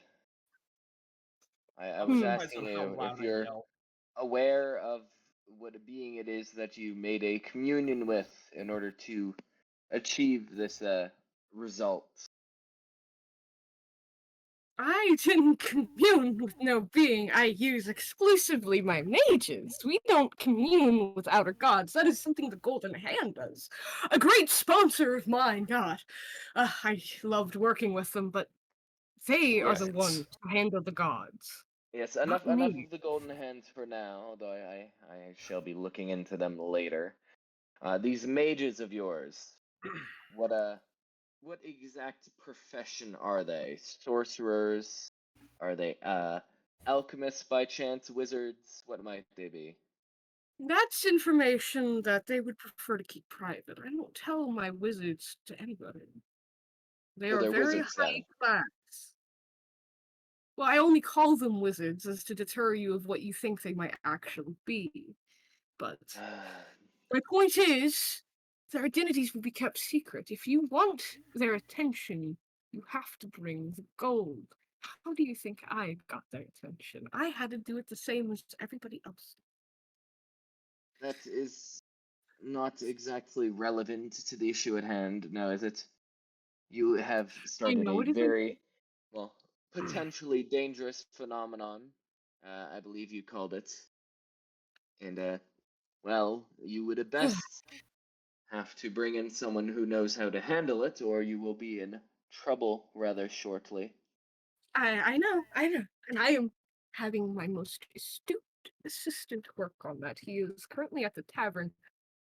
I was Hmm. Depends asking on how you loud if I you're yell. aware of what a being it is that you made a communion with in order to achieve this result. I didn't commune with no being. I use exclusively my mages. We don't commune with outer gods. That is something the Golden Hand does. A great sponsor of mine, God. I loved working with them, but they are the Yes. ones who handle the gods. Yes, Not enough me. of the golden hands for now, although I shall be looking into them later. These mages of yours, what exact profession are they? Sorcerers? Are they alchemists by chance? Wizards? What might they be? That's information that they would prefer to keep private. I don't tell my wizards to anybody. They So are they're very wizards, high then. class. Well, I only call them wizards as to deter you of what you think they might actually be. But my point is, their identities will be kept secret. If you want their attention, you have to bring the gold. How do you think I got their attention? I had to do it the same as everybody else. That is not exactly relevant to the issue at hand, now is it? You have I started know a it isn't. very, well, potentially dangerous phenomenon, I believe you called it. And, well, you would at best have to bring in someone who knows how to handle it, or you will be in trouble rather shortly. I know, and I am having my most astute assistant work on that. He is currently at the tavern,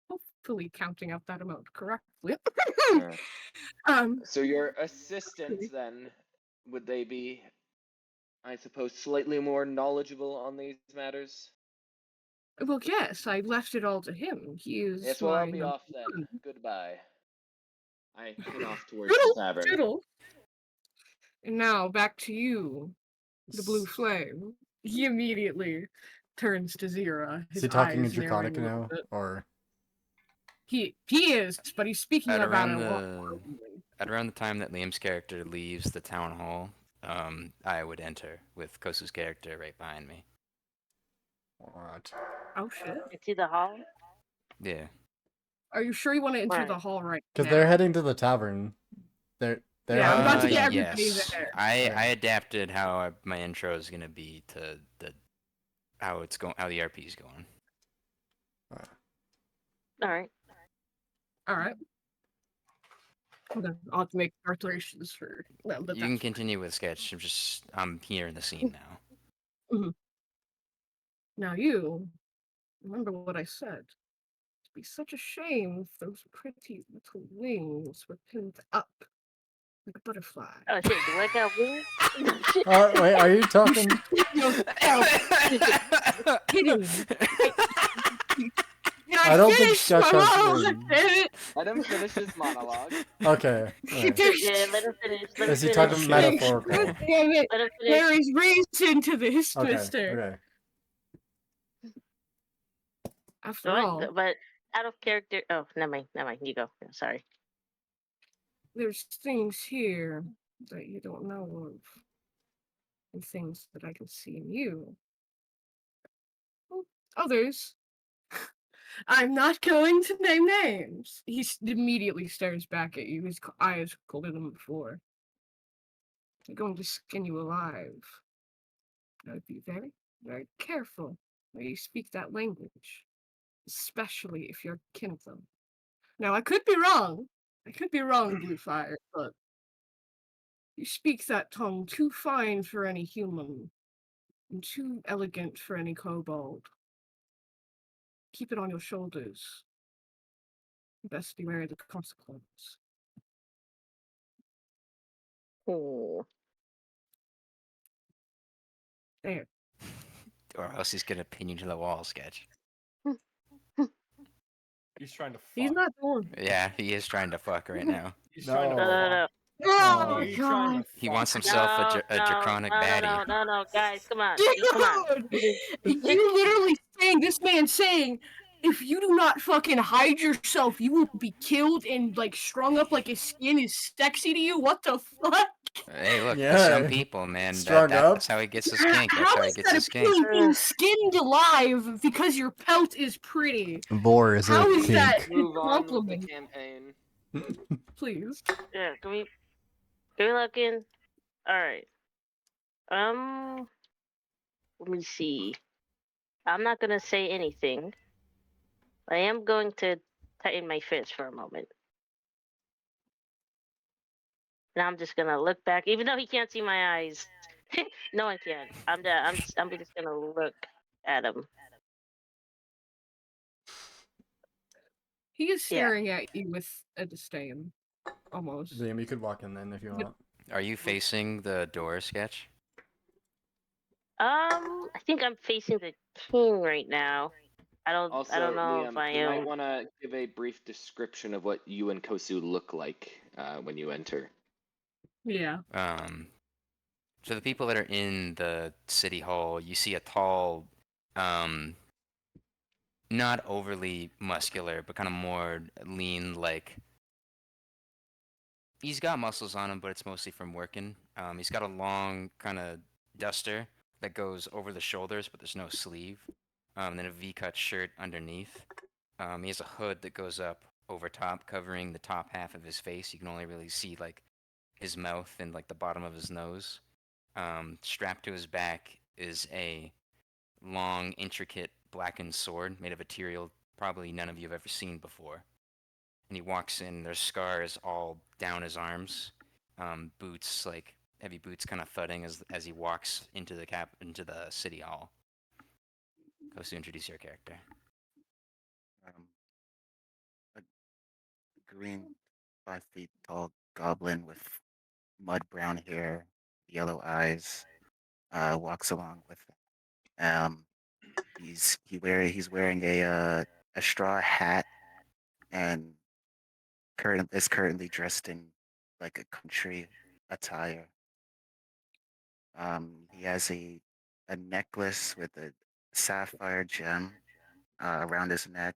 hopefully counting out that amount correctly. Uh, um, so your assistant, then, would they be, I suppose, slightly more knowledgeable on these matters? well, yes, I left it all to him. He is Yes, well, I'll my be number off then. one. Goodbye. I head off towards the Doodle, tavern. doodle. And now back to you, the blue flame. He immediately turns to Zira, Is his he talking in eyes narrowing Draconic a little now, bit. or He is, but he's speaking At about around it a lot the more openly. at around the time that Liam's character leaves the town hall, I would enter with Kosu's character right behind me. what? Oh shit! Into the hall. Yeah. Are you sure you want to enter the Right. hall right Because now? they're heading to the tavern. They're Yeah, I'm about to heading get to the- everybody yes. there. I Right. adapted how my intro is gonna be to how it's going, how the RP is going. All right. All right. I'll have to make alterations for well, but You can that's continue with sketch. I'm here in the scene now. now you remember what I said. It'd be such a shame if those pretty little wings were pinned up like a butterfly. Oh shit! Do I got wings? Wait, are you talking? Kidding. Can I don't think finish Sketch my has monologue, wings. damn it? Let him finish his monologue. Okay. Right. Yeah, let him finish. Let him Is he finish. talking God metaphorical? damn it. Let him finish. There is reason to this, Okay. mister. Okay. After What? all, But out of character. Oh, never mind. Never mind. You go. Sorry. there's things here that you don't know of, and things that I can see in you. Well, others. I'm not going to name names. He immediately stares back at you, his eyes colder than before. I'm going to skin you alive. Now be very, very careful when you speak that language, especially if you're kin of them. Now, I could be wrong. I could be wrong, Bluefire, but you speak that tongue too fine for any human, and too elegant for any kobold. Keep it on your shoulders. Best beware the consequence. Oh. There. Or else he's gonna pin you to the wall, sketch. He's trying to fuck. He's not doing. Yeah, he is trying to fuck right now. He's trying to No. No, no, fuck. no. Oh, He's trying God. to He fuck. wants himself No, a draconic baddie. no, guys, come on, come on. Dude, you literally saying this man saying, if you do not fucking hide yourself, you will be killed and like strung up like his skin is sexy to you. What the fuck? Hey, look, to some Yeah. people, man, Strung that's up? how he gets his kink. That's How how he is gets that his kink. appealing being skinned alive because your pelt is pretty? Vor is How is that a Move on with the compliment? campaign. Please. Yeah, can we look in? All right. Let me see. I'm not gonna say anything. I am going to tighten my fist for a moment. And I'm just gonna look back, even though he can't see my eyes. No one can. I'm just gonna look at him. He is Yeah. staring at you with a disdain. Almost. Liam, you could walk in then if you want. Are you facing the door, sketch? I think I'm facing the king right now. I don't Also, know if Liam, I you might am. want to give a brief description of what you and Kosu look like when you enter. Yeah. So the people that are in the city hall, you see a tall, not overly muscular, but kind of more lean. Like he's got muscles on him, but it's mostly from working. He's got a long kind of duster that goes over the shoulders, but there's no sleeve. Then a V-cut shirt underneath. He has a hood that goes up over top, covering the top half of his face. You can only really see like his mouth and like the bottom of his nose. Strapped to his back is a long, intricate blackened sword made of material probably none of you have ever seen before. And he walks in, there's scars all down his arms, boots, like heavy boots kind of thudding as he walks into the city hall. Goes to introduce your character. Um, a green, 5 feet tall goblin with mud brown hair, yellow eyes, walks along with him. He's wearing a straw hat and is currently dressed in like a country attire. He has a necklace with a sapphire gem around his neck.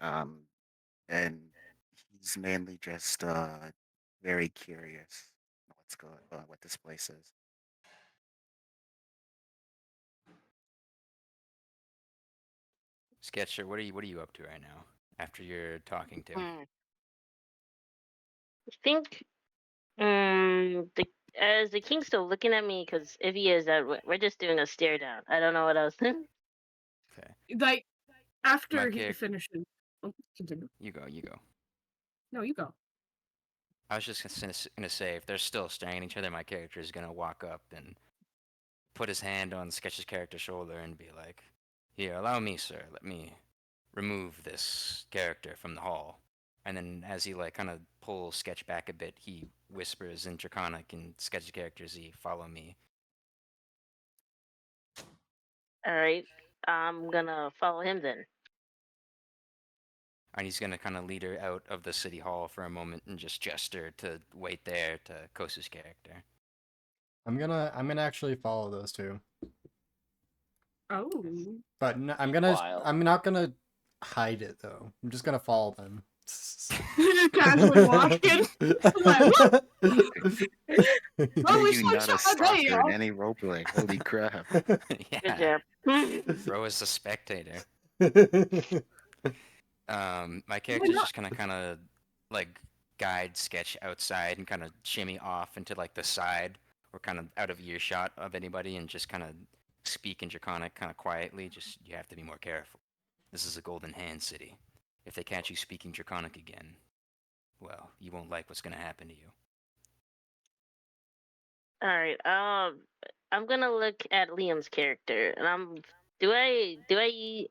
Um, and he's mainly just very curious what's going on, what this place is. Sketcher, what are you up to right now? After you're talking to him? I think the is the king still looking at me? Because if he is, we're just doing a stare down. I don't know what else. Okay, Like after My he character- finishes. Oh, continue. you go. No, you go. I was just gonna say, if they're still staring at each other, my character is gonna walk up and put his hand on Sketch's character's shoulder and be like, "Here, allow me, sir. Let me remove this character from the hall." And then as he like kind of pulls Sketch back a bit, he whispers in Draconic and Sketch's character Z, "Follow me." All right, I'm gonna follow him then. And he's gonna kind of lead her out of the city hall for a moment and just gesture to wait there to Kosu's character. I'm gonna actually follow those two, Oh. but I'm not gonna hide it though. I'm just gonna follow them. Casually walking. Like, what? Oh, we You saw not a each other. stalker Hey, in y'all. any roleplay. Holy crap. Good Yeah, job. Bro is a spectator. My Why character's not? just gonna kind of like guide Sketch outside and kind of shimmy off into like the side or kind of out of earshot of anybody and just kind of speak in Draconic kind of quietly. Just you have to be more careful. This is a Golden Hand city. If they catch you speaking Draconic again, well, you won't like what's gonna happen to you. All right. I'm gonna look at Liam's character, and do I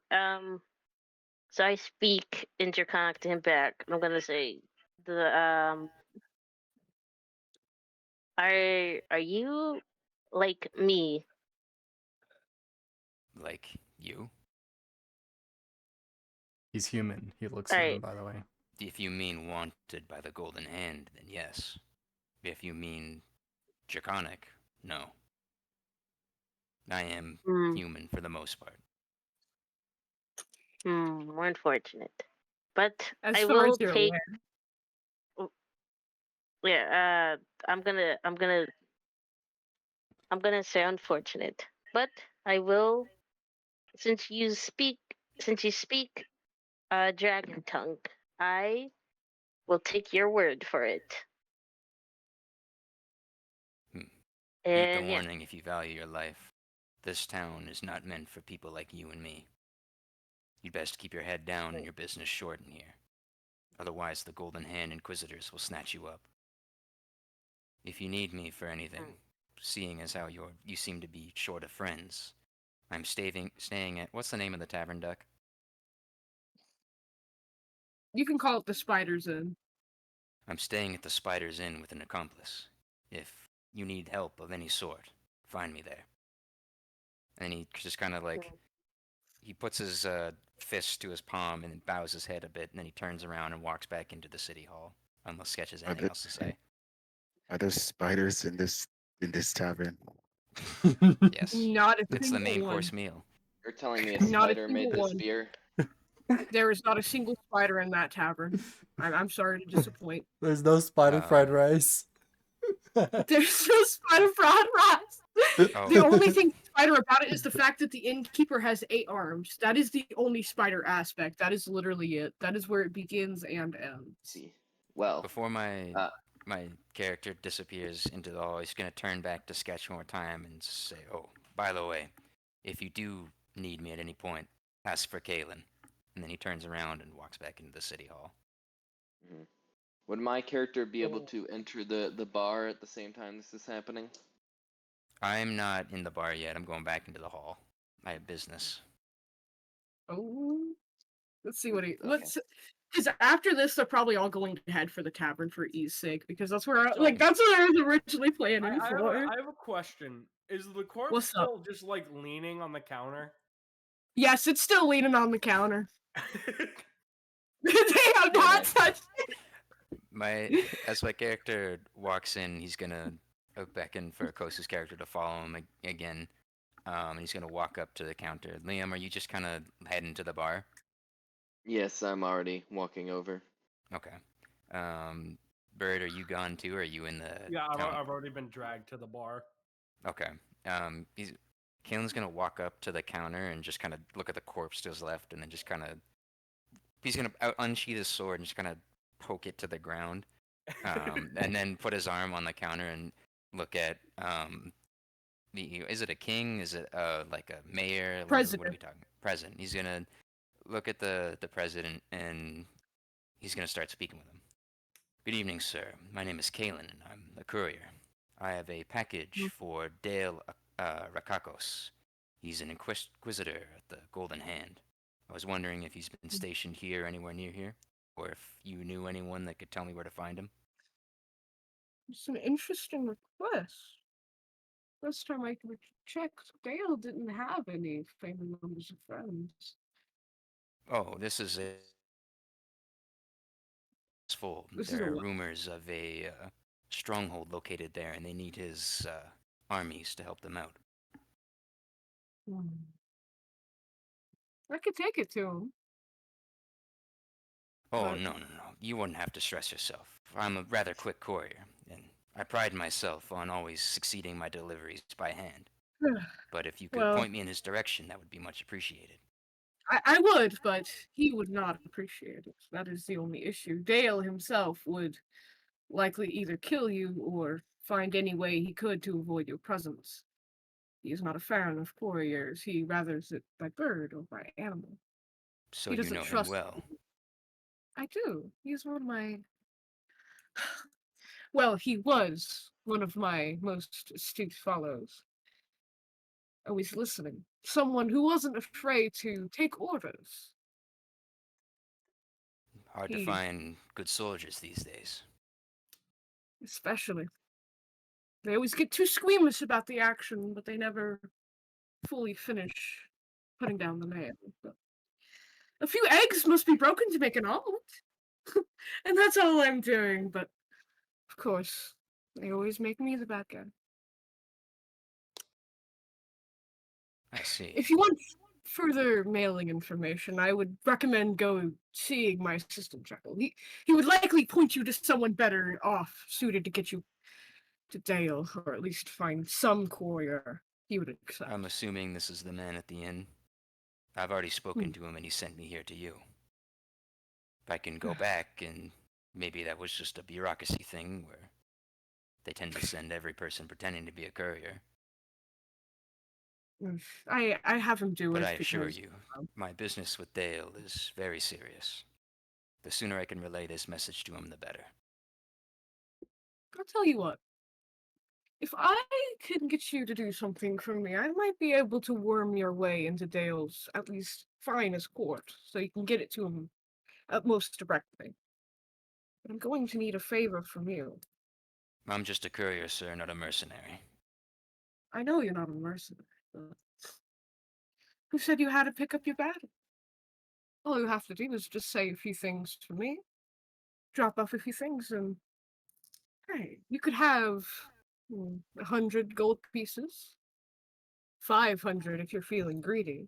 so I speak in Draconic to him back. I'm gonna say the are you like me? Like you? He's human. He looks All human, right. by the way. If you mean wanted by the Golden Hand, then yes. If you mean Draconic, no. I am Hmm. human for the most part. More unfortunate. But As I far as will you're take. aware. Yeah. I'm gonna say unfortunate, but I will since you speak dragon tongue, I will take your word for it. Heed the And yeah, warning if you value your life. This town is not meant for people like you and me. You'd best keep your head down and your business short in here. Otherwise, the Golden Hand Inquisitors will snatch you up. If you need me for anything, seeing as how you seem to be short of friends, I'm staying at what's the name of the tavern, Duck? You can call it the Spider's Inn. I'm staying at the Spider's Inn with an accomplice. If you need help of any sort, find me there. And he just kind of like he puts his fist to his palm and bows his head a bit, and then he turns around and walks back into the city hall. Unless Sketch has Are anything there, else to say. are there spiders in this tavern? Yes, Not a it's the single main one. course meal. You're telling me a Not a spider made single this one. beer? There is not a single spider in that tavern. I'm sorry to disappoint. There's no spider fried rice. There's no spider fried rice. Oh. The only thing spider about it is the fact that the innkeeper has 8 arms. That is the only spider aspect. That is literally it. That is where it begins and ends. See. Well, Before my uh, my character disappears into the hall, he's gonna turn back to sketch one more time and say, "Oh, by the way, if you do need me at any point, ask for Kalen." And then he turns around and walks back into the city hall. would my character be able Oh. to enter the bar at the same time this is happening? I'm not in the bar yet. I'm going back into the hall. I have business. Oh. Let's see what he. Okay. Let's. Because after this, they're probably all going to head for the tavern for ease sake, because that's where So- that's what I was originally planning I have, for. I have a question. Is the corpse What's up? still just like leaning on the counter? Yes, it's still leaning on the counter. They have Yeah, not nice. touched. As my character walks in, he's gonna beckon for Kosu's character to follow him again. And he's gonna walk up to the counter. Liam, are you just kind of heading to the bar? Yes, I'm already walking over. Okay. Bird, are you gone too? Or are you in the Yeah, town? I've already been dragged to the bar. Okay. Kalen's gonna walk up to the counter and just kind of look at the corpse to his left, and then just kind of he's gonna unsheath his sword and just kind of poke it to the ground, and then put his arm on the counter and look at is it a king? Is it like a mayor? What are President. we talking? President. He's gonna look at the president and he's gonna start speaking with him. Good evening, sir. My name is Kalen, and I'm a courier. I have a package for Dale Rakakos. He's an inquisitor at the Golden Hand. I was wondering if he's been stationed here, anywhere near here, or if you knew anyone that could tell me where to find him. It's an interesting request. Last time I checked, Dale didn't have any family members or friends. Oh, this is a it's full. This is There a are what? rumors of a stronghold located there, and they need his armies to help them out. I could take it to him. Oh, But- no. You wouldn't have to stress yourself. I'm a rather quick courier, and I pride myself on always succeeding my deliveries by hand. But if you could Well- point me in his direction, that would be much appreciated. I would, but he would not appreciate it. That is the only issue. Dale himself would likely either kill you or find any way he could to avoid your presence. He is not a fan of couriers. He rathers it by bird or by animal. So He you doesn't know him trust well. I do. He's one of my. Well, he was one of my most astute follows. Always listening. Someone who wasn't afraid to take orders. Hard to He- find good soldiers these days. Especially. They always get too squeamish about the action, but they never fully finish putting down the nail. But a few eggs must be broken to make an omelet. And that's all I'm doing, but of course, they always make me the bad guy. I see. If you want further mailing information, I would recommend go seeing my assistant Jekyll. He would likely point you to someone better off suited to get you to Dale, or at least find some courier he would accept. I'm assuming this is the man at the inn. I've already spoken to him and he sent me here to you. If I can go back and maybe that was just a bureaucracy thing where they tend to send every person pretending to be a courier. I have him do But it. I assure because, you, my business with Dale is very serious. The sooner I can relay this message to him, the better. I'll tell you what. If I can get you to do something for me, I might be able to worm your way into Dale's at least finest court, so you can get it to him at most directly. But I'm going to need a favor from you. I'm just a courier, sir, not a mercenary. I know you're not a mercenary, but who said you had to pick up your battle? All you have to do is just say a few things to me, drop off a few things, and hey, you could have 100 gold pieces, 500 if you're feeling greedy.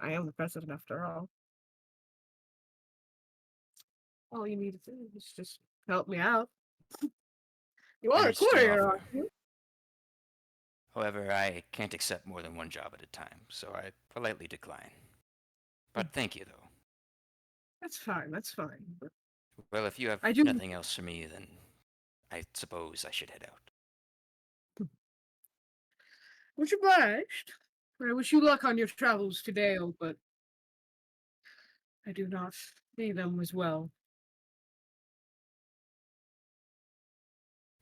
I am the president after all. All you need to do is just help me out. You are a Managed to courier, offer. aren't you? However, I can't accept more than one job at a time, so I politely decline. But thank you, though. That's fine. That's fine. But Well, if you have I do. nothing else for me, then I suppose I should head out. Much obliged. I wish you luck on your travels to Dale, but I do not see them as well.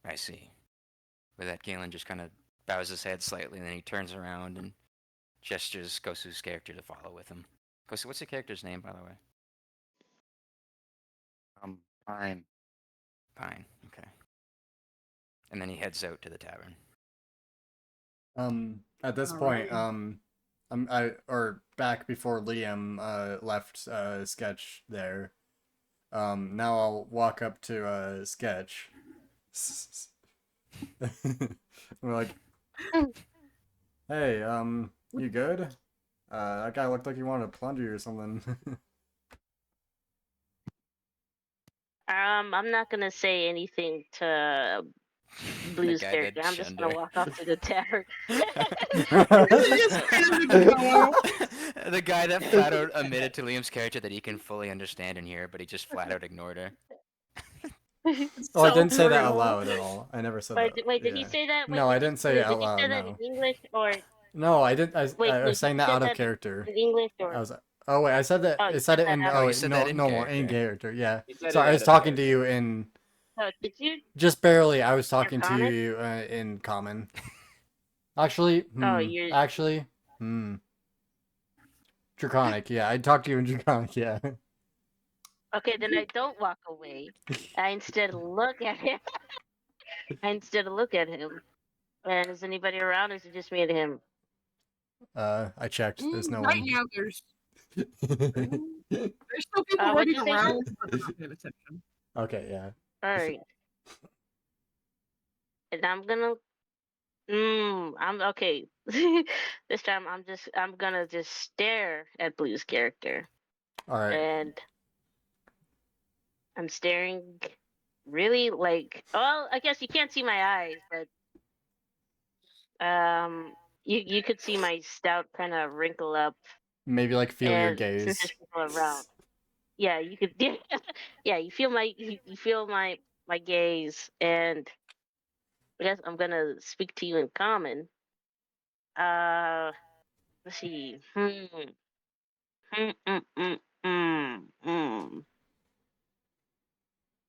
I see. With that, Galen just kind of bows his head slightly, and then he turns around and gestures Kosu's character to follow with him. Kosu, what's your character's name, by the way? Fine. Pine. Okay. And then he heads out to the tavern. At this point, or back before Liam left Sketch there. Now I'll walk up to Sketch. We're like, hey, you good? That guy looked like he wanted to plunge you or something. I'm not gonna say anything to The Blue's guy character. that I'm just gonna Chunder. walk up to the tavern. The guy that flat out admitted to Liam's character that he can fully understand and hear, but he just flat out ignored her. Oh, I didn't say that out brutal. loud at all. I never said that. Wait, did he Yeah. say that? No, I didn't say it out Did you say loud. that No. in English or No, I didn't. I wait? was Did saying you that say out of that character. in English I or? was. Oh wait, I said that. Oh, I you said it that in. out Oh, Oh you wait, said no, that in no more in character. character. Yeah. He said Sorry, it I was out of talking to character. you in. Oh, did you? Just barely. I was talking to comic? you in common. Actually, Oh, you're. Draconic. Yeah, I talked to you in Draconic. Yeah. Okay, then I don't walk away. I instead look at him. And is anybody around, or is it just me and him? I checked. There's no Right one. now, there's still people What'd running you say, Jen? around, but they're not paying attention. Okay. Yeah. All right. And I'm gonna. I'm okay. This time I'm gonna just stare at Blue's character, All right. and I'm staring really like. Well, I guess you can't see my eyes, but you could see my stout kind of wrinkle up, Maybe like feel your and since gaze. there's people around, yeah, you could. Yeah, you feel you feel my gaze, and I guess I'm gonna speak to you in common. Uh, let's see. Hmm, mm, mm, mm.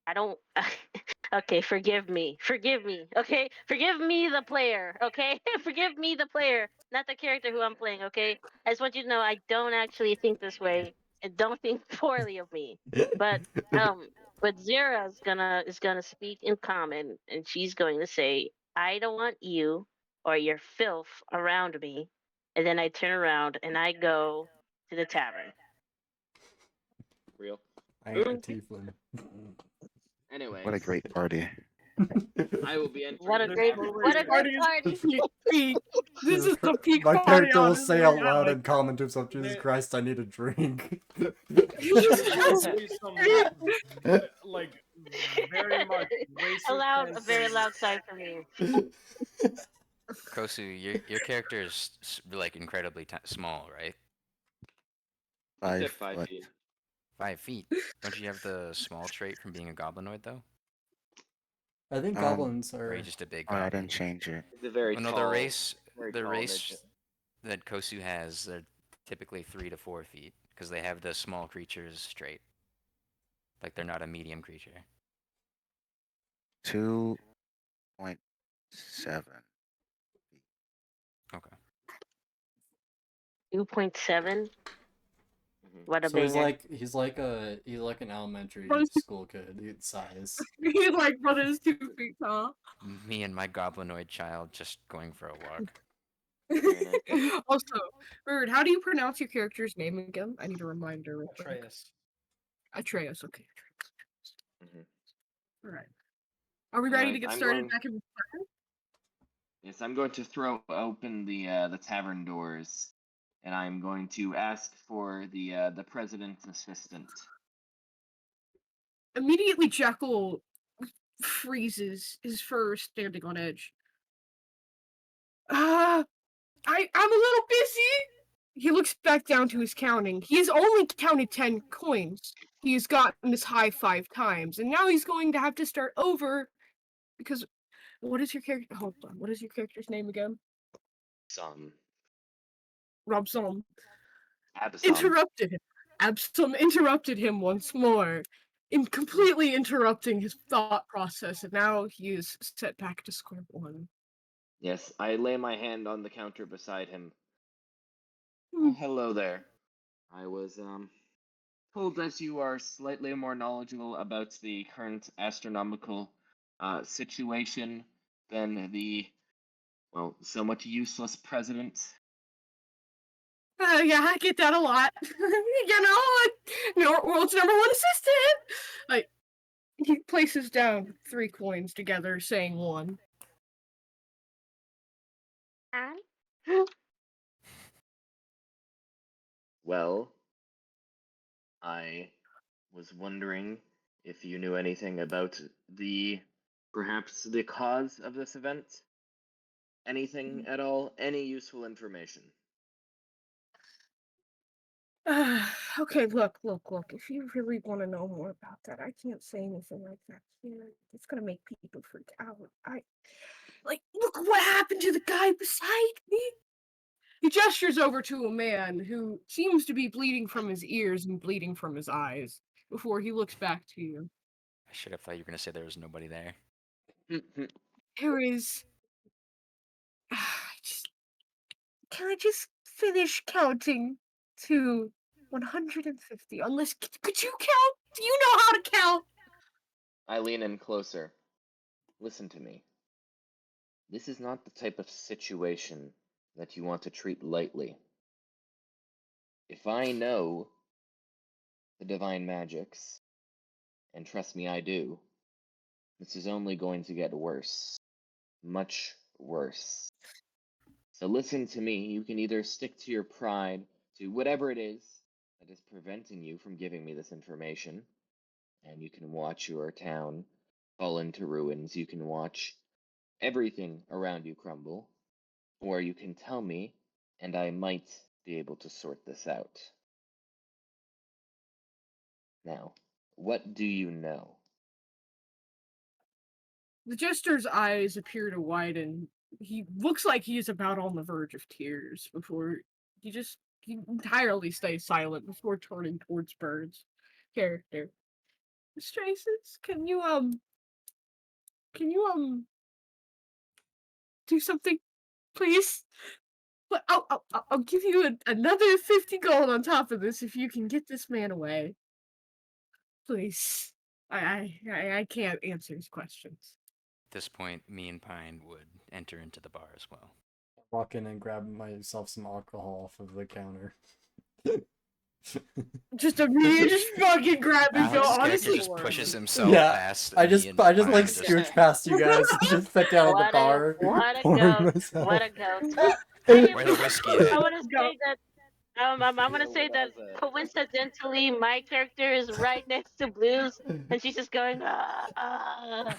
I don't. Okay, forgive me. Forgive me. Okay, forgive me, the player. Okay, forgive me, the player, not the character who I'm playing. Okay, I just want you to know I don't actually think this way, and don't think poorly of me. But um, but Zira is gonna speak in common, and she's going to say, "I don't want you or your filth around me." And then I turn around and I go to the tavern. Real. I ain't a tiefling. Anyways, What a great party. I will be entering. What a the great, tavern. what a great Party party! is peak. This is the peak My party, character will honestly. say out I loud like and comment to himself, Jesus There- Christ, I need a drink. There's be some like very much racial A very tension. loud sigh for me. Kosu, your character is like incredibly small, right? He said 5 5 foot. feet. 5 feet. Don't you have the small trait from being a goblinoid though? I think Um, goblins Or are are. you just a big Oh, I goblin? didn't change it. He's a very Oh, no, tall. the race very tall race midget. that Kosu has, they're typically 3 to 4 feet because they have the small creatures trait. Like they're not a medium creature. 2.7. Okay. 2.7. Mhm. What a So he's banger. he's like an elementary school kid size. He's like, but it's 2 feet tall. Me and my goblinoid child just going for a walk. Very nice. Also, Bird, how do you pronounce your character's name again? I need a reminder real quick. Atreus. Atreus, okay. Mhm. Alright. Are we ready to Alright, get I'm started going- back in the tavern? Yes, I'm going to throw open the tavern doors and I'm going to ask for the president's assistant. Immediately, Jekyll freezes, his fur standing on edge. I'm a little busy. He looks back down to his counting. He has only counted 10 coins. He has gotten this high 5 times, and now he's going to have to start over because what is your character? Hold on. What is your character's name again? Some Robson Absom. interrupted him. Absom interrupted him once more, completely interrupting his thought process, and now he is set back to square one. Yes, I lay my hand on the counter beside him. Hmm. Hello there. I was told that you are slightly more knowledgeable about the current astronomical situation than the, well, somewhat useless president. Yeah, I get that a lot. World's number one assistant. Like, he places down 3 coins together, saying 1. And Well, I was wondering if you knew anything about perhaps the cause of this event? Anything at all? Any useful information? Okay, look. If you really want to know more about that, I can't say anything like that here. It's gonna make people freak out. Look what happened to the guy beside me. He gestures over to a man who seems to be bleeding from his ears and bleeding from his eyes before he looks back to you. I should have thought you were gonna say there was nobody there. There is. Can I just finish counting to 150? Unless, could you count? Do you know how to count? I lean in closer. Listen to me. This is not the type of situation that you want to treat lightly. If I know the divine magics, and trust me, I do, this is only going to get worse. Much worse. So listen to me. You can either stick to your pride, to whatever it is that is preventing you from giving me this information, and you can watch your town fall into ruins. You can watch everything around you crumble, or you can tell me, and I might be able to sort this out. Now, what do you know? The jester's eyes appear to widen. He looks like he is about on the verge of tears before he entirely stays silent before turning towards Bird's character. Miss Traces, can you do something, please? But I'll give you another 50 gold on top of this if you can get this man away. Please. I can't answer his questions. At this point, me and Pine would enter into the bar as well. Walk in and grab myself some alcohol off of the counter. Just immediately just fucking grab and go. Alex's character Honestly, just pushes himself Yeah, past. I me just and like Pine and scooch past you guys and just sit down at the bar. what a pouring goat! myself. What a goat! Where the whiskey I at? want to say that. I'm gonna say that coincidentally, my character is right next to Blue's, and she's just going. I'd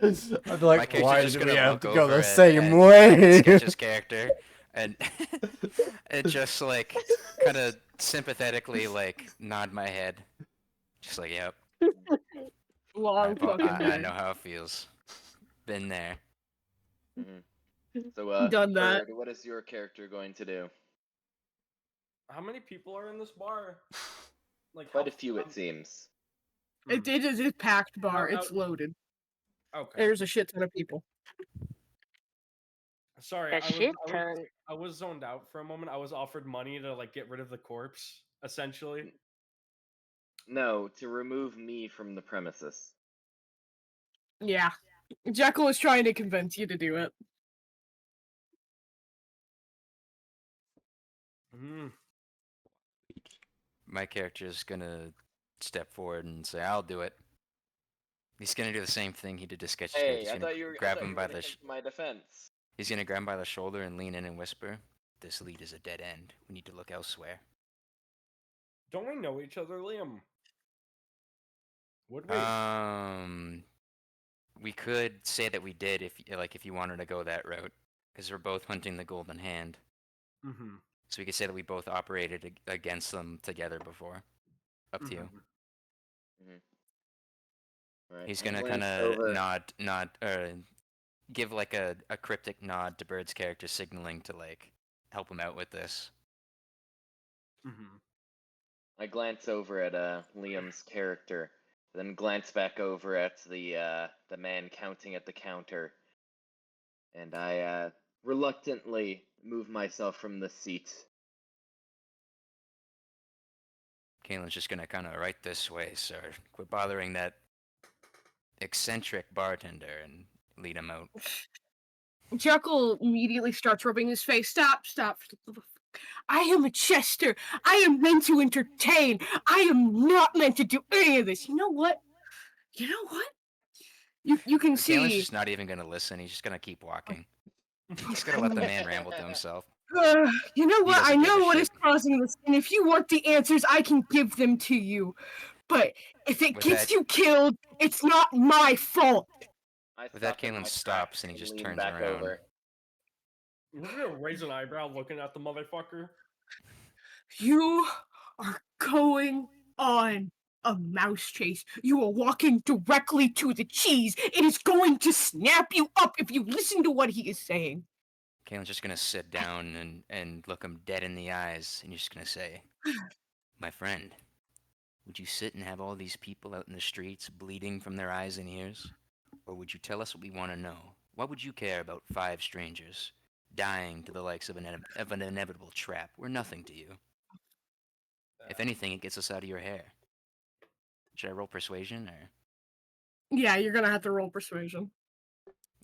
be My like, character's why just do we gonna have look to go over the at same way? Sketch's character, and and just like kind of sympathetically like nod my head, just like, yep, long fucking I day. know how it feels. Been there. So, Done that. Bird, what is your character going to do? How many people are in this bar? Like Quite a few, it seems. It is a packed bar. How- It's loaded. Okay. There's a shit ton of people. Sorry, A shit ton. I was zoned out for a moment. I was offered money to like get rid of the corpse, essentially. No, to remove me from the premises. Yeah. Jekyll is trying to convince you to do it. Mm. My character's gonna step forward and say, "I'll do it." He's gonna do the same thing he did to Sketch's character. Hey, He's I gonna thought you were grab gonna him by come the to my defense. he's gonna grab him by the shoulder and lean in and whisper, this lead is a dead end. We need to look elsewhere. Don't we know each other, Liam? Would we? We could say that we did if you wanted to go that route, because we're both hunting the golden hand. Mm-hmm. So we could say that we both operated against them together before. Up to you. Right, He's I gonna kind glance of over. give like a cryptic nod to Bird's character, signaling to like help him out with this. Mm-hmm. I glance over at Liam's character, then glance back over at the man counting at the counter, and I reluctantly move myself from the seat. Caitlin's just gonna kind of right this way, sir. Quit bothering that eccentric bartender and lead him out. Jekyll immediately starts rubbing his face. Stop. I am a jester. I am meant to entertain. I am not meant to do any of this. You know what? You can Caitlin's see. just not even gonna listen. He's just gonna keep walking. He's gonna let the man ramble to himself. You know He what? I doesn't give know a what is shit. causing this, and if you want the answers, I can give them to you. But if it With gets that- you killed, it's not my fault. I With that, stop in Caitlin my stops tracks and he just lean turns back around. over. We're gonna raise an eyebrow looking at the motherfucker. You are going on a mouse chase. You are walking directly to the cheese. It is going to snap you up if you listen to what he is saying. Caitlin's just gonna sit down and look him dead in the eyes, and you're just gonna say, "My friend, would you sit and have all these people out in the streets bleeding from their eyes and ears? Or would you tell us what we want to know? What would you care about 5 strangers dying to the likes of an inevitable trap? We're nothing to you. If anything, it gets us out of your hair. Should I roll persuasion or Yeah, you're gonna have to roll persuasion.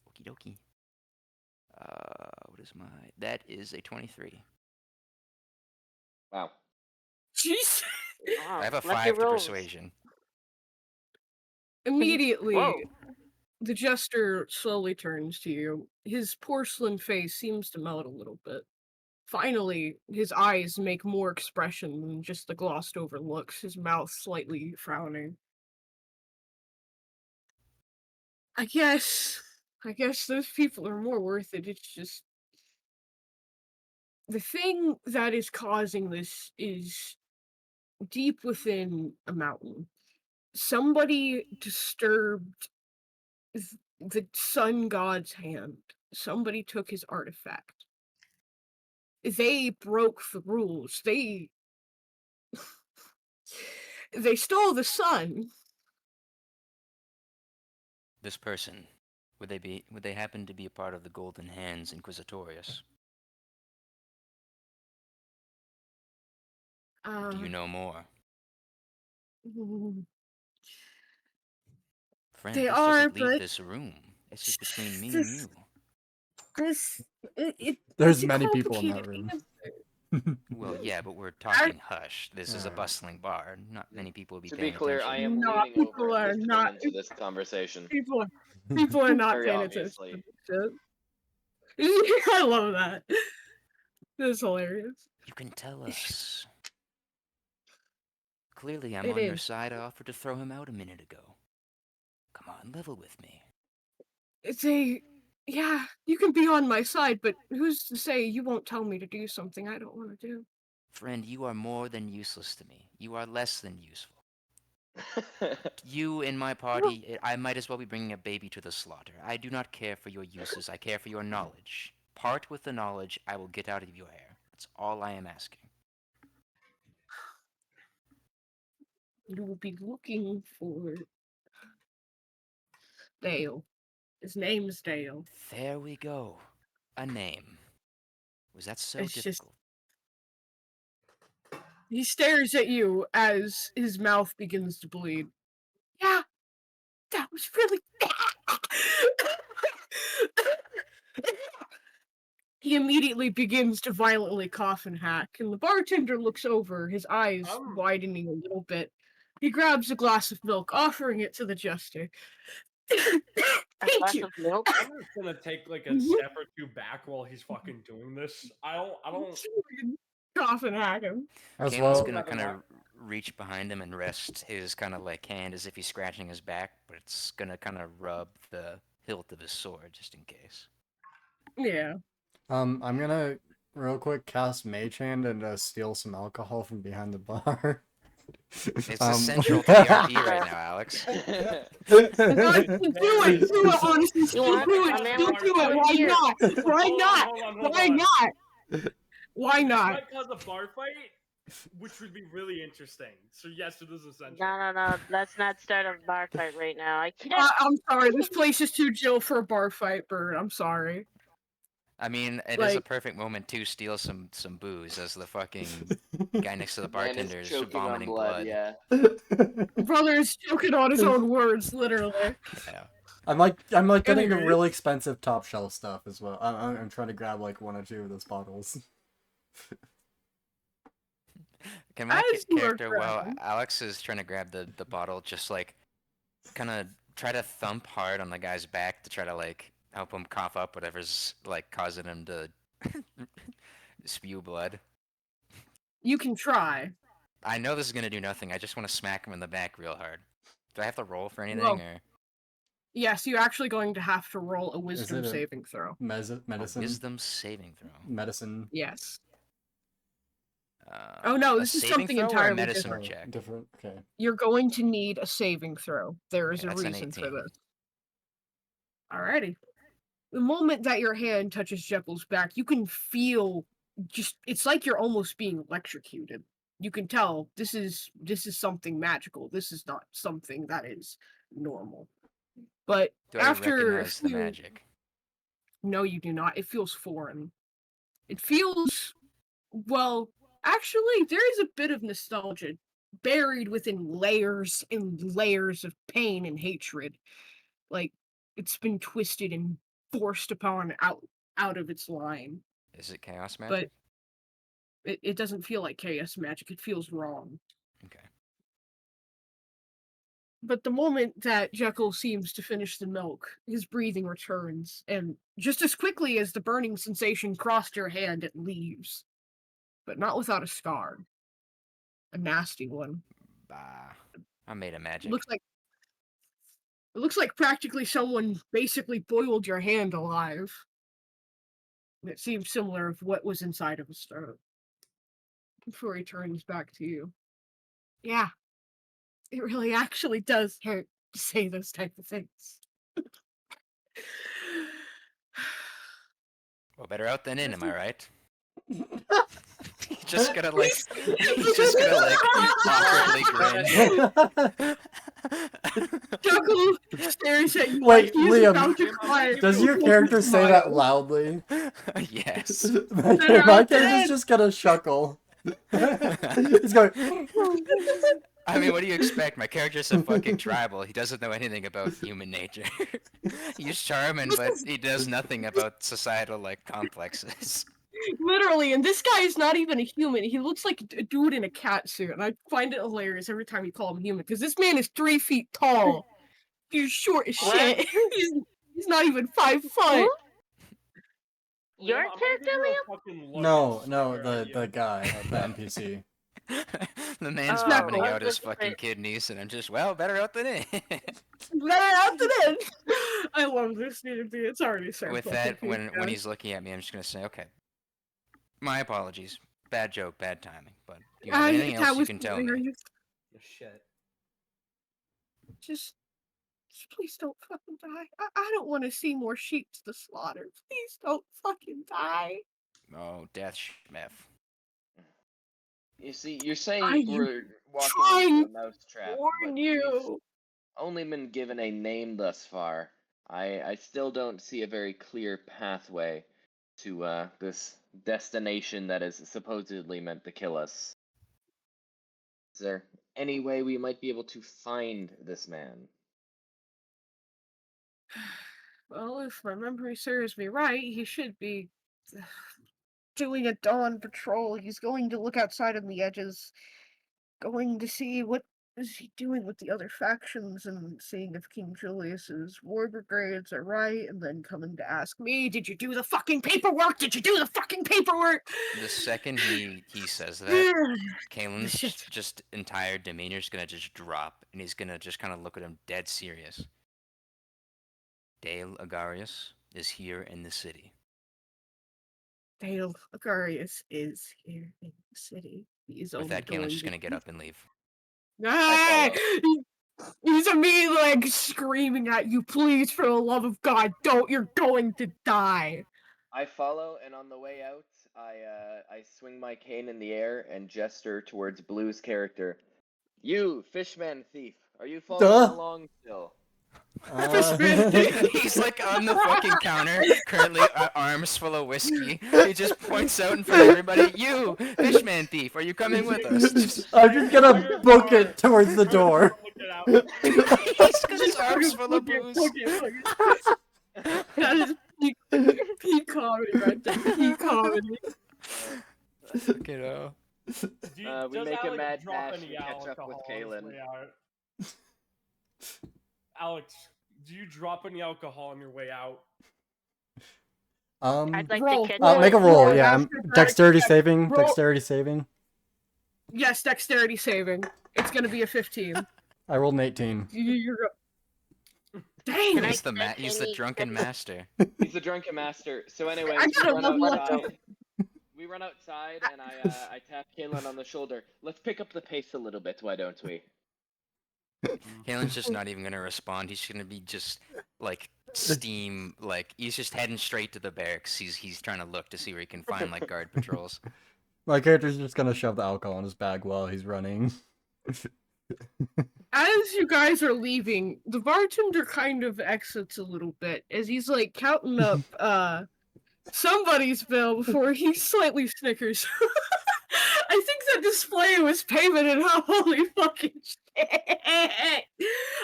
okie dokie? What is my? That is a 23. Wow. Jeez. Wow, I have a lucky 5 to rolls. persuasion. Immediately, Whoa. the jester slowly turns to you. His porcelain face seems to melt a little bit. Finally, his eyes make more expression than just the glossed over looks, his mouth slightly frowning. I guess those people are more worth it. It's just the thing that is causing this is deep within a mountain. Somebody disturbed the sun god's hand. Somebody took his artifact. They broke the rules. They stole the sun. This person, would they happen to be a part of the Golden Hands Inquisitorius? Do you know more? Friend, They this are, doesn't leave but this room. This is between me and you. There's There's many people in that room. Well, yeah, but we're talking hush. This is a bustling bar. Not many people will be To paying be clear, attention. I am No, leaning people over are and listening not- into this conversation. people are not Very paying obviously. attention to this shit. I love that. That's hilarious. You can tell us. Clearly, I'm It on your is. side. I offered to throw him out a minute ago. Come on, level with me. Yeah, you can be on my side, but who's to say you won't tell me to do something I don't want to do? Friend, you are more than useless to me. You are less than useful. You in my party, I might as well be bringing a baby to the slaughter. I do not care for your uses. I care for your knowledge. Part with the knowledge I will get out of your hair. That's all I am asking. You will be looking for Dale. His name's Dale. There we go. A name. Was that so It's just- difficult? He stares at you as his mouth begins to bleed. Yeah, that was really He immediately begins to violently cough and hack, and the bartender looks over, his eyes widening a little bit. He grabs a glass of milk, offering it to the jester. Thank glass you. of milk. I'm just gonna take like a step or two back while he's fucking doing this. I don't. Cough and hack him. As Kalen's well, gonna Rather kind of not- reach behind him and rest his kind of like hand as if he's scratching his back, but it's gonna kind of rub the hilt of his sword just in case. Yeah. I'm gonna real quick cast Mage Hand and steal some alcohol from behind the bar. It's essential to the RP right now, Alex. Do it. Do it, honestly. You Still want do a it. man Still with do it. one Why ear? not? Why Hold on, not? hold on, hold Why on. not? Why not? Might cause a bar fight, which would be really interesting. So yes, it is essential. No. Let's not start a bar fight right now. I can't. I'm sorry. This place is too chill for a bar fight, Bird. I'm sorry. I mean, it is a Like- perfect moment to steal some booze as the fucking guy next to the Man is bartender is choking on vomiting blood. blood. Yeah. Brother is choking on his own words, literally. Yeah. I'm getting the Anyway. really expensive top shelf stuff as well. I'm trying to grab like 1 or 2 of those bottles. Can my As you are character, while grabbing- Alex is trying to grab the bottle, just like kind of try to thump hard on the guy's back to try to like help him cough up whatever's like causing him to spew blood? You can try. I know this is gonna do nothing. I just want to smack him in the back real hard. Do I have to roll for anything, Well, or Yes, you're actually going to have to roll a wisdom it a- saving throw. a Medicine. wisdom saving throw? Medicine. Yes. Oh, no, a this is saving something throw or a entirely medicine different. check. Different. Okay. You're going to need a saving throw. There is Okay, a that's an reason for 18. this. Alrighty. The moment that your hand touches Jekyll's back, you can feel it's like you're almost being electrocuted. You can tell this is something magical. This is not something that is normal. But Do I after a recognize the few- magic? No, you do not. It feels foreign. It feels, well, actually, there is a bit of nostalgia buried within layers and layers of pain and hatred. Like, it's been twisted and forced upon out of its line. Is it chaos magic? It doesn't feel like chaos magic. It feels wrong. Okay. But the moment that Jekyll seems to finish the milk, his breathing returns, and just as quickly as the burning sensation crossed your hand, it leaves. But not without a scar. A nasty one. Bah. I made a magic. It looks like practically someone basically boiled your hand alive. It seems similar of what was inside of his throat. Before he turns back to you. Yeah. It really actually does hurt to say those type of things. Well, better out than in, am I right? He's just gonna like, he's just gonna like awkwardly grin. Jekyll stares at you Wait, like he's Liam, about to cry. Does your character say that loudly? Yes. My character's just gonna chuckle. He's going. I mean, what do you expect? My character's a fucking tribal. He doesn't know anything about human nature. He's charming, but he does nothing about societal like complexes. Literally, and this guy is not even a human. He looks like a dude in a cat suit, and I find it hilarious every time you call him human, because this man is 3 feet tall. He's short as What? shit. He's not even 5 foot. Your I'm gonna character, give you a Liam? fucking look No, and no, stare at the you. guy, the NPC. The man's Oh, vomiting I out was his gonna fucking say- kidneys, and I'm just, well, better out than in. After that, I love this dude. It's already so With fucking that, cute, when guys. he's looking at me, I'm just gonna say, okay. My apologies. Bad joke, bad timing. But do you have anything that else you was can tell me? hilarious. Oh, shit. Just please don't fucking die. I don't want to see more sheep to the slaughter. Please don't fucking die. Oh, death schmef. You see, you're saying I we're walking trying into a mousetrap, Warn but we've you. only been given a name thus far. I still don't see a very clear pathway to this destination that is supposedly meant to kill us. Is there any way we might be able to find this man? Well, if my memory serves me right, he should be doing a dawn patrol. He's going to look outside on the edges, going to see what is he doing with the other factions and seeing if King Julius's war brigades are right, and then coming to ask me, "Did you do the fucking paperwork? Did you do the fucking paperwork?" The second he says that, Kalen's Shit. just entire demeanor's gonna just drop, and he's gonna just kind of look at him dead serious. Dale Agarius is here in the city. Dale Agarius is here in the city. He is With only that, going Kalen's just to gonna get up and leave. Ah! He's a me like screaming at you, please, for the love of God, don't, you're going to die. I follow, and on the way out, I swing my cane in the air and gesture towards Blue's character. You, fishman thief, are you following along still? He's like on the fucking counter, currently arms full of whiskey. He just points out in front of everybody, "You, fishman thief, are you coming with us?" I'm just gonna book it towards the door. He's got his arms full of booze. That is peak comedy right there. Peak comedy. You know. We Does make a Alex mad drop dash any and catch up with alcohol on his Kalen. way out? Alex, do you drop any alcohol on your way out? I'd like Roll, to catch roll, make a up. roll. roll, Yeah, after that, dexterity saving. roll. Dexterity saving. Yes, dexterity saving. It's gonna be a 15. I rolled an 18. You're Dang! He's the catch he's the any- drunken master. He's the drunken master. So anyways, I gotta we run level up outside. We run outside, and I tap Kalen on the shoulder. Let's pick up the pace a little bit, why don't we? Kalen's just not even gonna respond. He's gonna be just like steam. Like he's just heading straight to the barracks. He's trying to look to see where he can find like guard patrols. My character's just gonna shove the alcohol in his bag while he's running. As you guys are leaving, the bartender kind of exits a little bit as he's like counting up somebody's bill before he slightly snickers. I think the display was payment and holy fucking shit.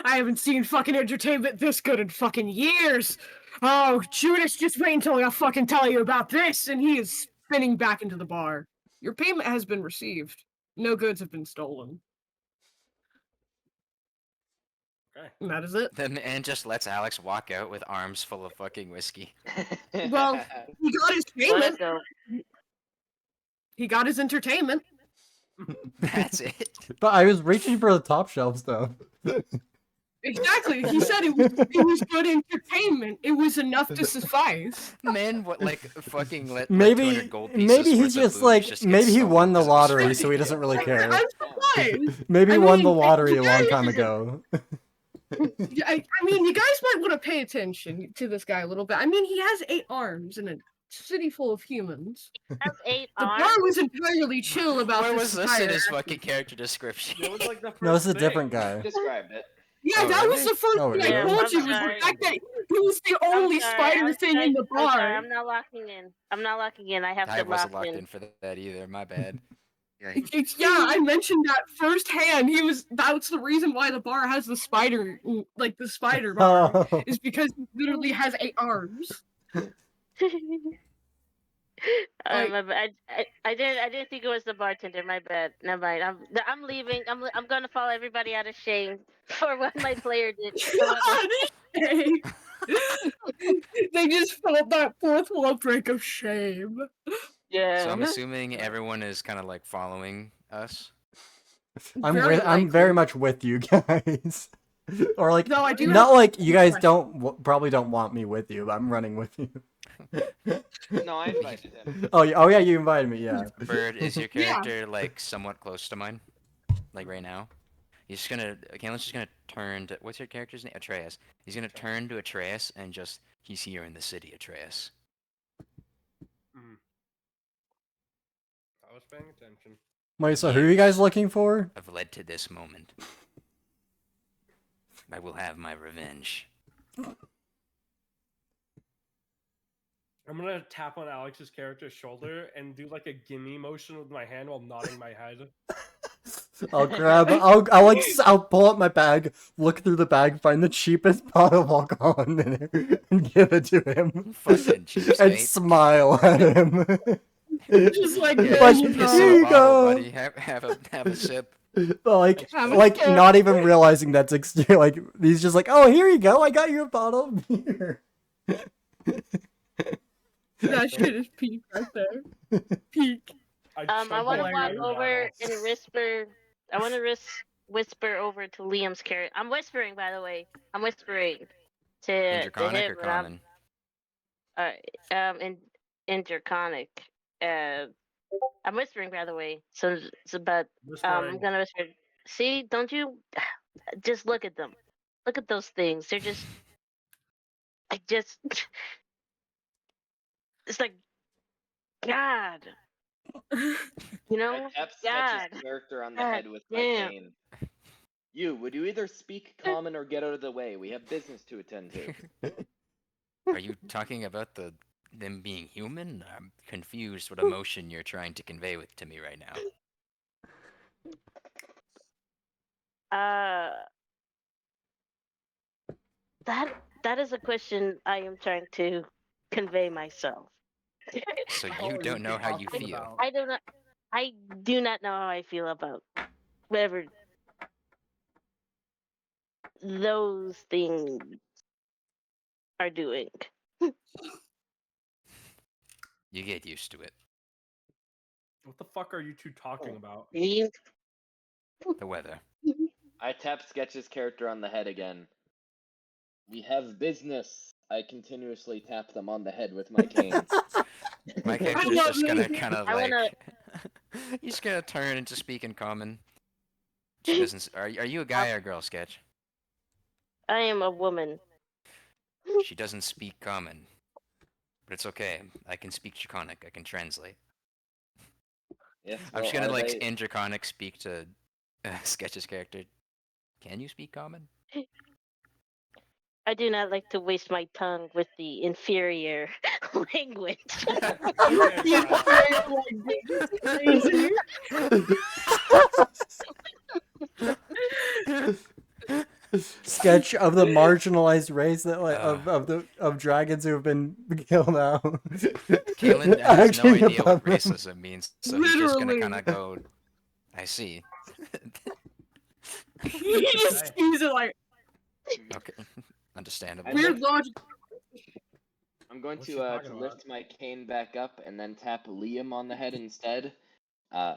I haven't seen fucking entertainment this good in fucking years. Oh, Judas, just wait until I fucking tell you about this. And he is spinning back into the bar. Your payment has been received. No goods have been stolen. Okay. And that is it. Then and just lets Alex walk out with arms full of fucking whiskey. Well, he got his Let payment. it go. He got his entertainment. That's it. But I was reaching for the top shelf stuff. Exactly. He said it was good entertainment. It was enough to suffice. Man, what like fucking let like, Maybe 200 gold pieces maybe worth he's of just booze like just get maybe he stolen won the because of lottery, his so he doesn't really care. I'm surprised. Maybe he I won the mean, lottery a you long guys- time ago. I mean, you guys might want to pay attention to this guy a little bit. I mean, he has 8 arms in a city full of humans. Has 8 The arms. bar was entirely chill about Where this was this in his entire fucking character description? It was like the first No, it's a thing. different guy. Described it. Yeah, Oh, that was really? the first Oh, thing really? I Yeah, told I'm you was sorry. the fact that he was the only spider thing in the bar. I'm not locking in. I'm not locking in. I have I to wasn't lock locked in. in for that either. My bad. Yeah, Yeah, I mentioned that firsthand. That's the reason why the bar has the spider, like the spider bar, Oh. is because he literally has 8 arms. My bad. I didn't think it was the bartender. My bad. Never mind. I'm leaving. I'm gonna follow everybody out of shame for what my player did. They just felt that fourth wall break of shame. Yeah. So I'm assuming everyone is kind of like following us. I'm Very I'm very likely. much with you guys. Or like No, I do not have like you guys question. probably don't want me with you, but I'm running with you. No, I invited him. Oh yeah, you invited me, yeah. Bird, is your Yeah. character like somewhat close to mine? Like right now? He's just gonna. Kalen's just gonna turn to. What's your character's name? Atreus. He's gonna turn to Atreus and just. He's here in the city, Atreus. I was paying attention. Wait, so who are you guys looking for? I've led to this moment. I will have my revenge. I'm gonna tap on Alex's character's shoulder and do like a gimme motion with my hand while nodding my head. I'll I'll pull up my bag, look through the bag, find the cheapest bottle of alcohol in there, and give it to him. Fucking And cheapskate. smile at him. Just like Yeah, But just this, piss here in a you bottle, go. buddy. Have a sip. But like, I'm like not even realizing that's like he's just like, oh, here you go, I got you a bottle of beer. That shit is peak right there. Peak. I chug want to my walk beer over bottle. and whisper. I want to whisper over to Liam's character. I'm whispering, by the way. I'm whispering to Interconic him, or and I'm common? in Draconic. Uh, I'm whispering, by the way. So it's about. I'm Whispering. gonna whisper. See, don't you just look at them? Look at those things. They're just. I just. It's like God. You I know, tap God. Sketch's character on the God head with my damn. cane. You, would you either speak common or get out of the way? We have business to attend to. Are you talking about them being human? I'm confused what emotion you're trying to convey to me right now. Uh, that is a question I am trying to convey myself. So What the hell you are don't know how you talking feel. about? I do not know how I feel about whatever those things are doing. You get used to it. What the fuck are you two talking about? Me? The weather. I tap Sketch's character on the head again. We have business. I continuously tap them on the head with my cane. My character's love just gonna this. kind of I like. wanna. He's gonna turn into speak in common. She doesn't. Are you a guy or a girl, Sketch? I am a woman. She doesn't speak common. But it's okay. I can speak Draconic. I can translate. Yes, I'm just well, gonna are like they... in Draconic speak to Sketch's character. Can you speak common? I do not like to waste my tongue with the inferior language. The inferior language is crazy. Sketch of the marginalized race that like Uh. of dragons who have been killed out. Kalen has no Acting idea what above them. racism means, so he's just gonna Literally. kind of go. I see. He just Okay. sees it like Okay, understandable. I weird think logic. I'm going What's she to talking lift about? my cane back up and then tap Liam on the head instead. Uh,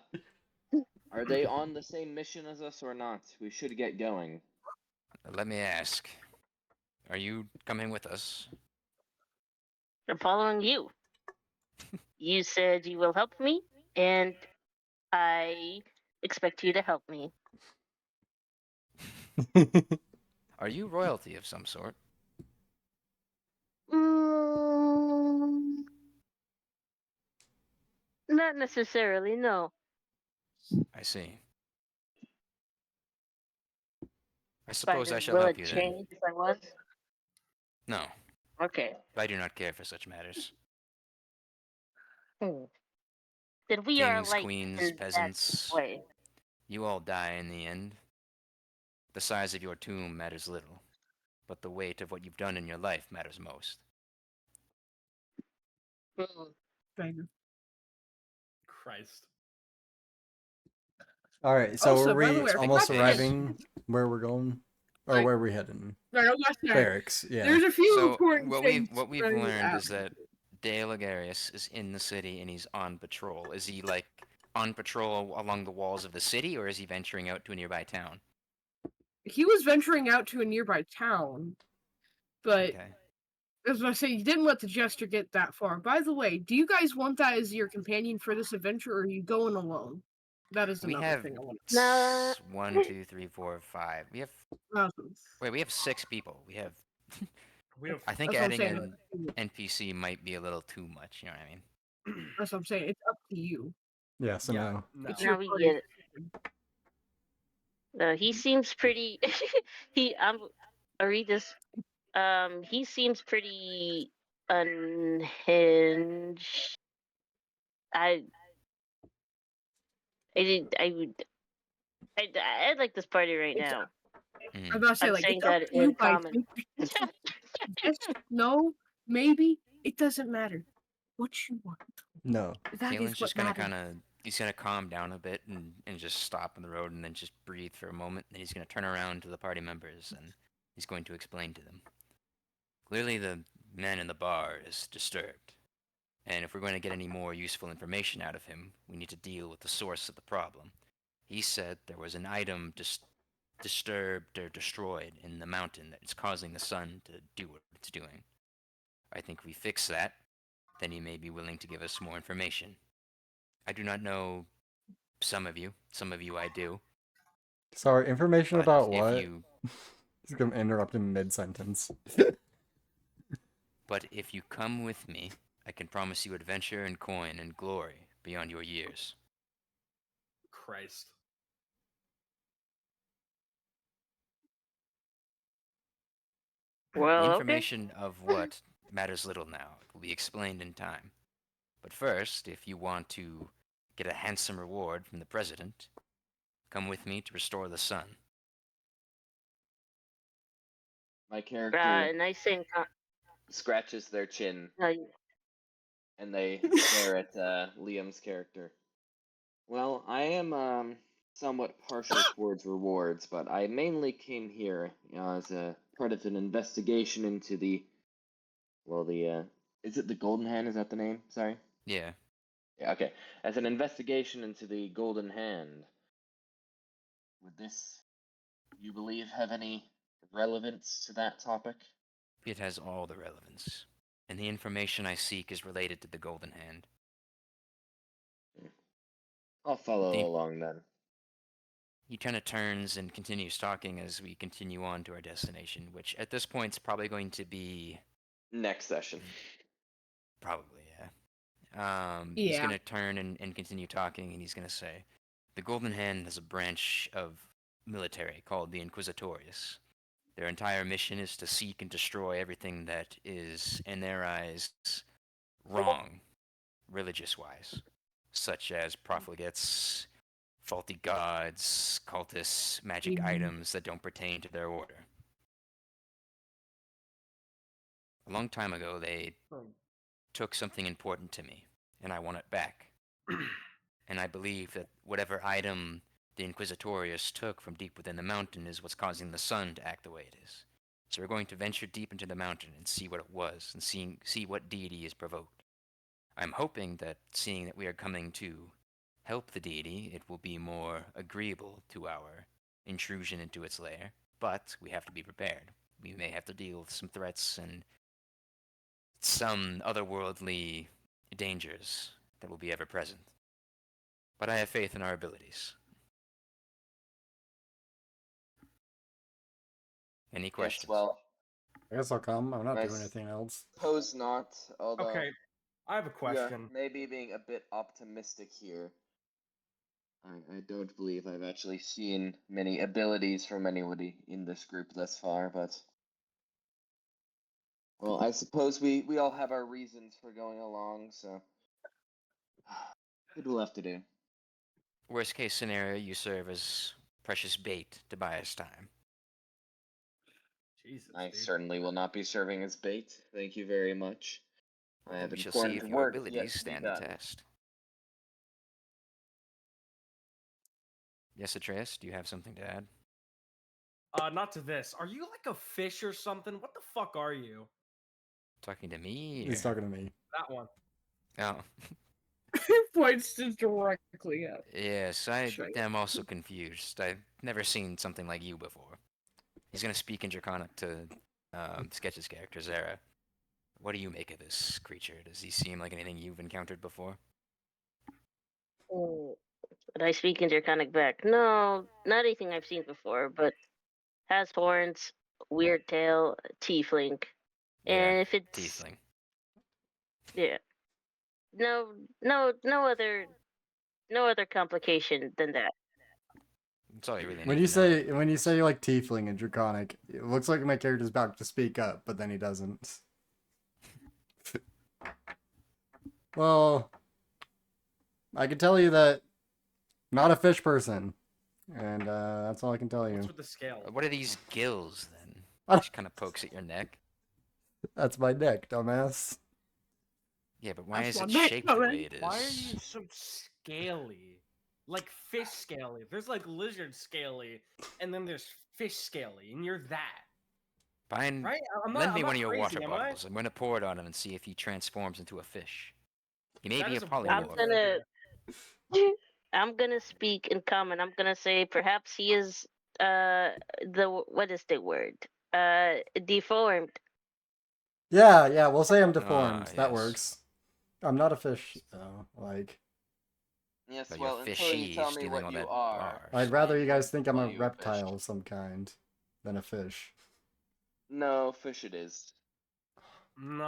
are they on the same mission as us or not? We should get going. Let me ask. Are you coming with us? I'm following you. You said you will help me, and I expect you to help me. Are you royalty of some sort? Mm, not necessarily, no. I see. I But suppose I shall will help it you then. change if I was? No, Okay. I do not care for such matters. Hmm. Then we are Kings, alike queens, in that peasants, way. you all die in the end. The size of your tomb matters little, but the weight of what you've done in your life matters most. Hmm. Christ. All right, so Also, are by the we way, I almost forgot to mention, arriving where we're going, or like, where are we heading? right, I was gonna say, Barracks, yeah. there's a few So important what things. we've running learned out. is that Dale Agarius is in the city and he's on patrol. Is he like on patrol along the walls of the city, or is he venturing out to a nearby town? He was venturing out to a nearby town, but Okay. as I say, you didn't let the jester get that far. By the way, do you guys want that as your companion for this adventure, or are you going alone? That is We another have thing I want Nah. 1, 2, 3, 4, 5. We have to. wait. We have 6 people. We have. We have I think That's what I'm adding saying. an NPC might be a little too much. You know what I mean? That's what I'm saying. It's up to you. Yeah, so yeah, no. no. It's Now your we party. get it. He seems pretty. I read this. He seems pretty unhinged. I. I did. I would. I like this party right It's, now. I was Mhm. about to say, I'm like, saying it's up that to you in by common. yes, no, maybe. It doesn't matter. What you want. No. That Kalen's is what just gonna matters. kind of he's gonna calm down a bit and just stop on the road and then just breathe for a moment. Then he's gonna turn around to the party members and he's going to explain to them. Clearly, the man in the bar is disturbed, and if we're going to get any more useful information out of him, we need to deal with the source of the problem. He said there was an item disturbed or destroyed in the mountain that is causing the sun to do what it's doing. I think we fix that, then he may be willing to give us more information. I do not know some of you I do, Sorry, information but about if what? you He's gonna interrupt in mid-sentence. come with me, I can promise you adventure and coin and glory beyond your years. Christ. The Well, okay. information of what matters little now. It will be explained in time. But first, if you want to get a handsome reward from the president, come with me to restore the sun. My character Nice thing. scratches their chin Uh, and they stare at Liam's character. Well, I am somewhat partial towards rewards, but I mainly came here as a part of an investigation into the is it the Golden Hand? Is that the name? Sorry. Yeah. Yeah. Okay. As an investigation into the Golden Hand. Would this, you believe, have any relevance to that topic? It has all the relevance, and the information I seek is related to the Golden Hand. I'll follow The- along then. He kind of turns and continues talking as we continue on to our destination, which at this point is probably going to be Next session. probably, yeah. He's Yeah. gonna turn and continue talking, and he's gonna say, "The Golden Hand has a branch of military called the Inquisitorius. Their entire mission is to seek and destroy everything that is, in their eyes, wrong, religious-wise, such as profligates, faulty gods, cultists, magic items that don't pertain to their order. A long time ago, they took something important to me, and I want it back. And I believe that whatever item the Inquisitorius took from deep within the mountain is what's causing the sun to act the way it is. So we're going to venture deep into the mountain and see what it was, and see what deity is provoked. I'm hoping that, seeing that we are coming to help the deity, it will be more agreeable to our intrusion into its lair, but we have to be prepared. We may have to deal with some threats and some otherworldly dangers that will be ever present. But I have faith in our abilities. Any questions? Yes, well, I guess I'll come. I'm not Nice. doing anything else. suppose not, although Okay, I have a we are question. maybe being a bit optimistic here. I don't believe I've actually seen many abilities from anybody in this group thus far, but well, I suppose we all have our reasons for going along, so it will have to do. Worst case scenario, you serve as precious bait to buy us time. Jesus, I dude. certainly will not be serving as bait. Thank you very much. I Well, have we shall see important if your work yet abilities to be stand the done. test. Yes, Atreus, do you have something to add? Not to this. Are you like a fish or something? What the fuck are you? Talking to me? He's or- talking to me. That one. Oh, Points just directly at. yes, I Sure. am also confused. I've never seen something like you before. He's gonna speak in Draconic to Sketch's character, Zara. What do you make of this creature? Does he seem like anything you've encountered before? Would I speak in Draconic back? No, not anything I've seen before, but has horns, weird tail, tiefling. And Yeah, if it's tiefling. yeah, no other complication than that. That's all you really When need you to know. say when you say like tiefling and draconic, it looks like my character's about to speak up, but then he doesn't. Well, I can tell you that not a fish person, and that's all I can tell What's you. with the scale? What are these gills then? Ah. She kind of pokes at your neck. That's my neck, dumbass. Yeah, but why That's is my it neck, shaped the alright. way it is? Why are you so scaly, like fish scaly. There's like lizard scaly, and then there's fish scaly, and you're that, Fine. right? Lend me I'm one not of your crazy, water am I? bottles. I'm going to pour it on him and see if he transforms into a fish. He may That be a is a bold polymorph. gonna- idea. I'm gonna speak in common. I'm gonna say perhaps he is what is the word? Deformed. Yeah, we'll say I'm deformed. That Yes. works. I'm not a fish, though. Like, Yes, But you're well, until you fishy, tell me stealing what all you that are, bars. I'd rather I you guys will think I'm a call you a fish. reptile of some kind than a fish. No, fish it is. No,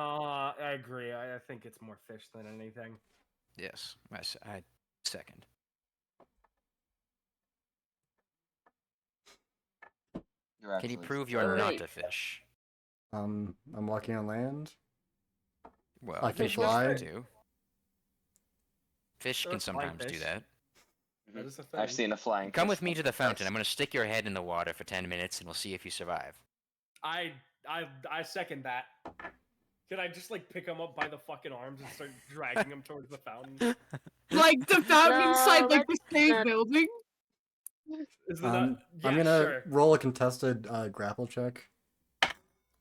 I agree. I think it's more fish than anything. Yes, I second. You're Can you actually prove you're Oh, not wait. a fish? I'm walking on land. Well, I can fish fly. can too. Fish They're can a flying sometimes do fish. that. That is a I've thing. seen a flying Come fish with me to the once or fountain. twice. I'm going to stick your head in the water for 10 minutes, and we'll see if you survive. I second that. Could I just like pick him up by the fucking arms and start dragging him towards the fountain? Like the fountain No, inside, like the let's same not. building. Is it not? Yeah, I'm gonna sure. roll a contested grapple check.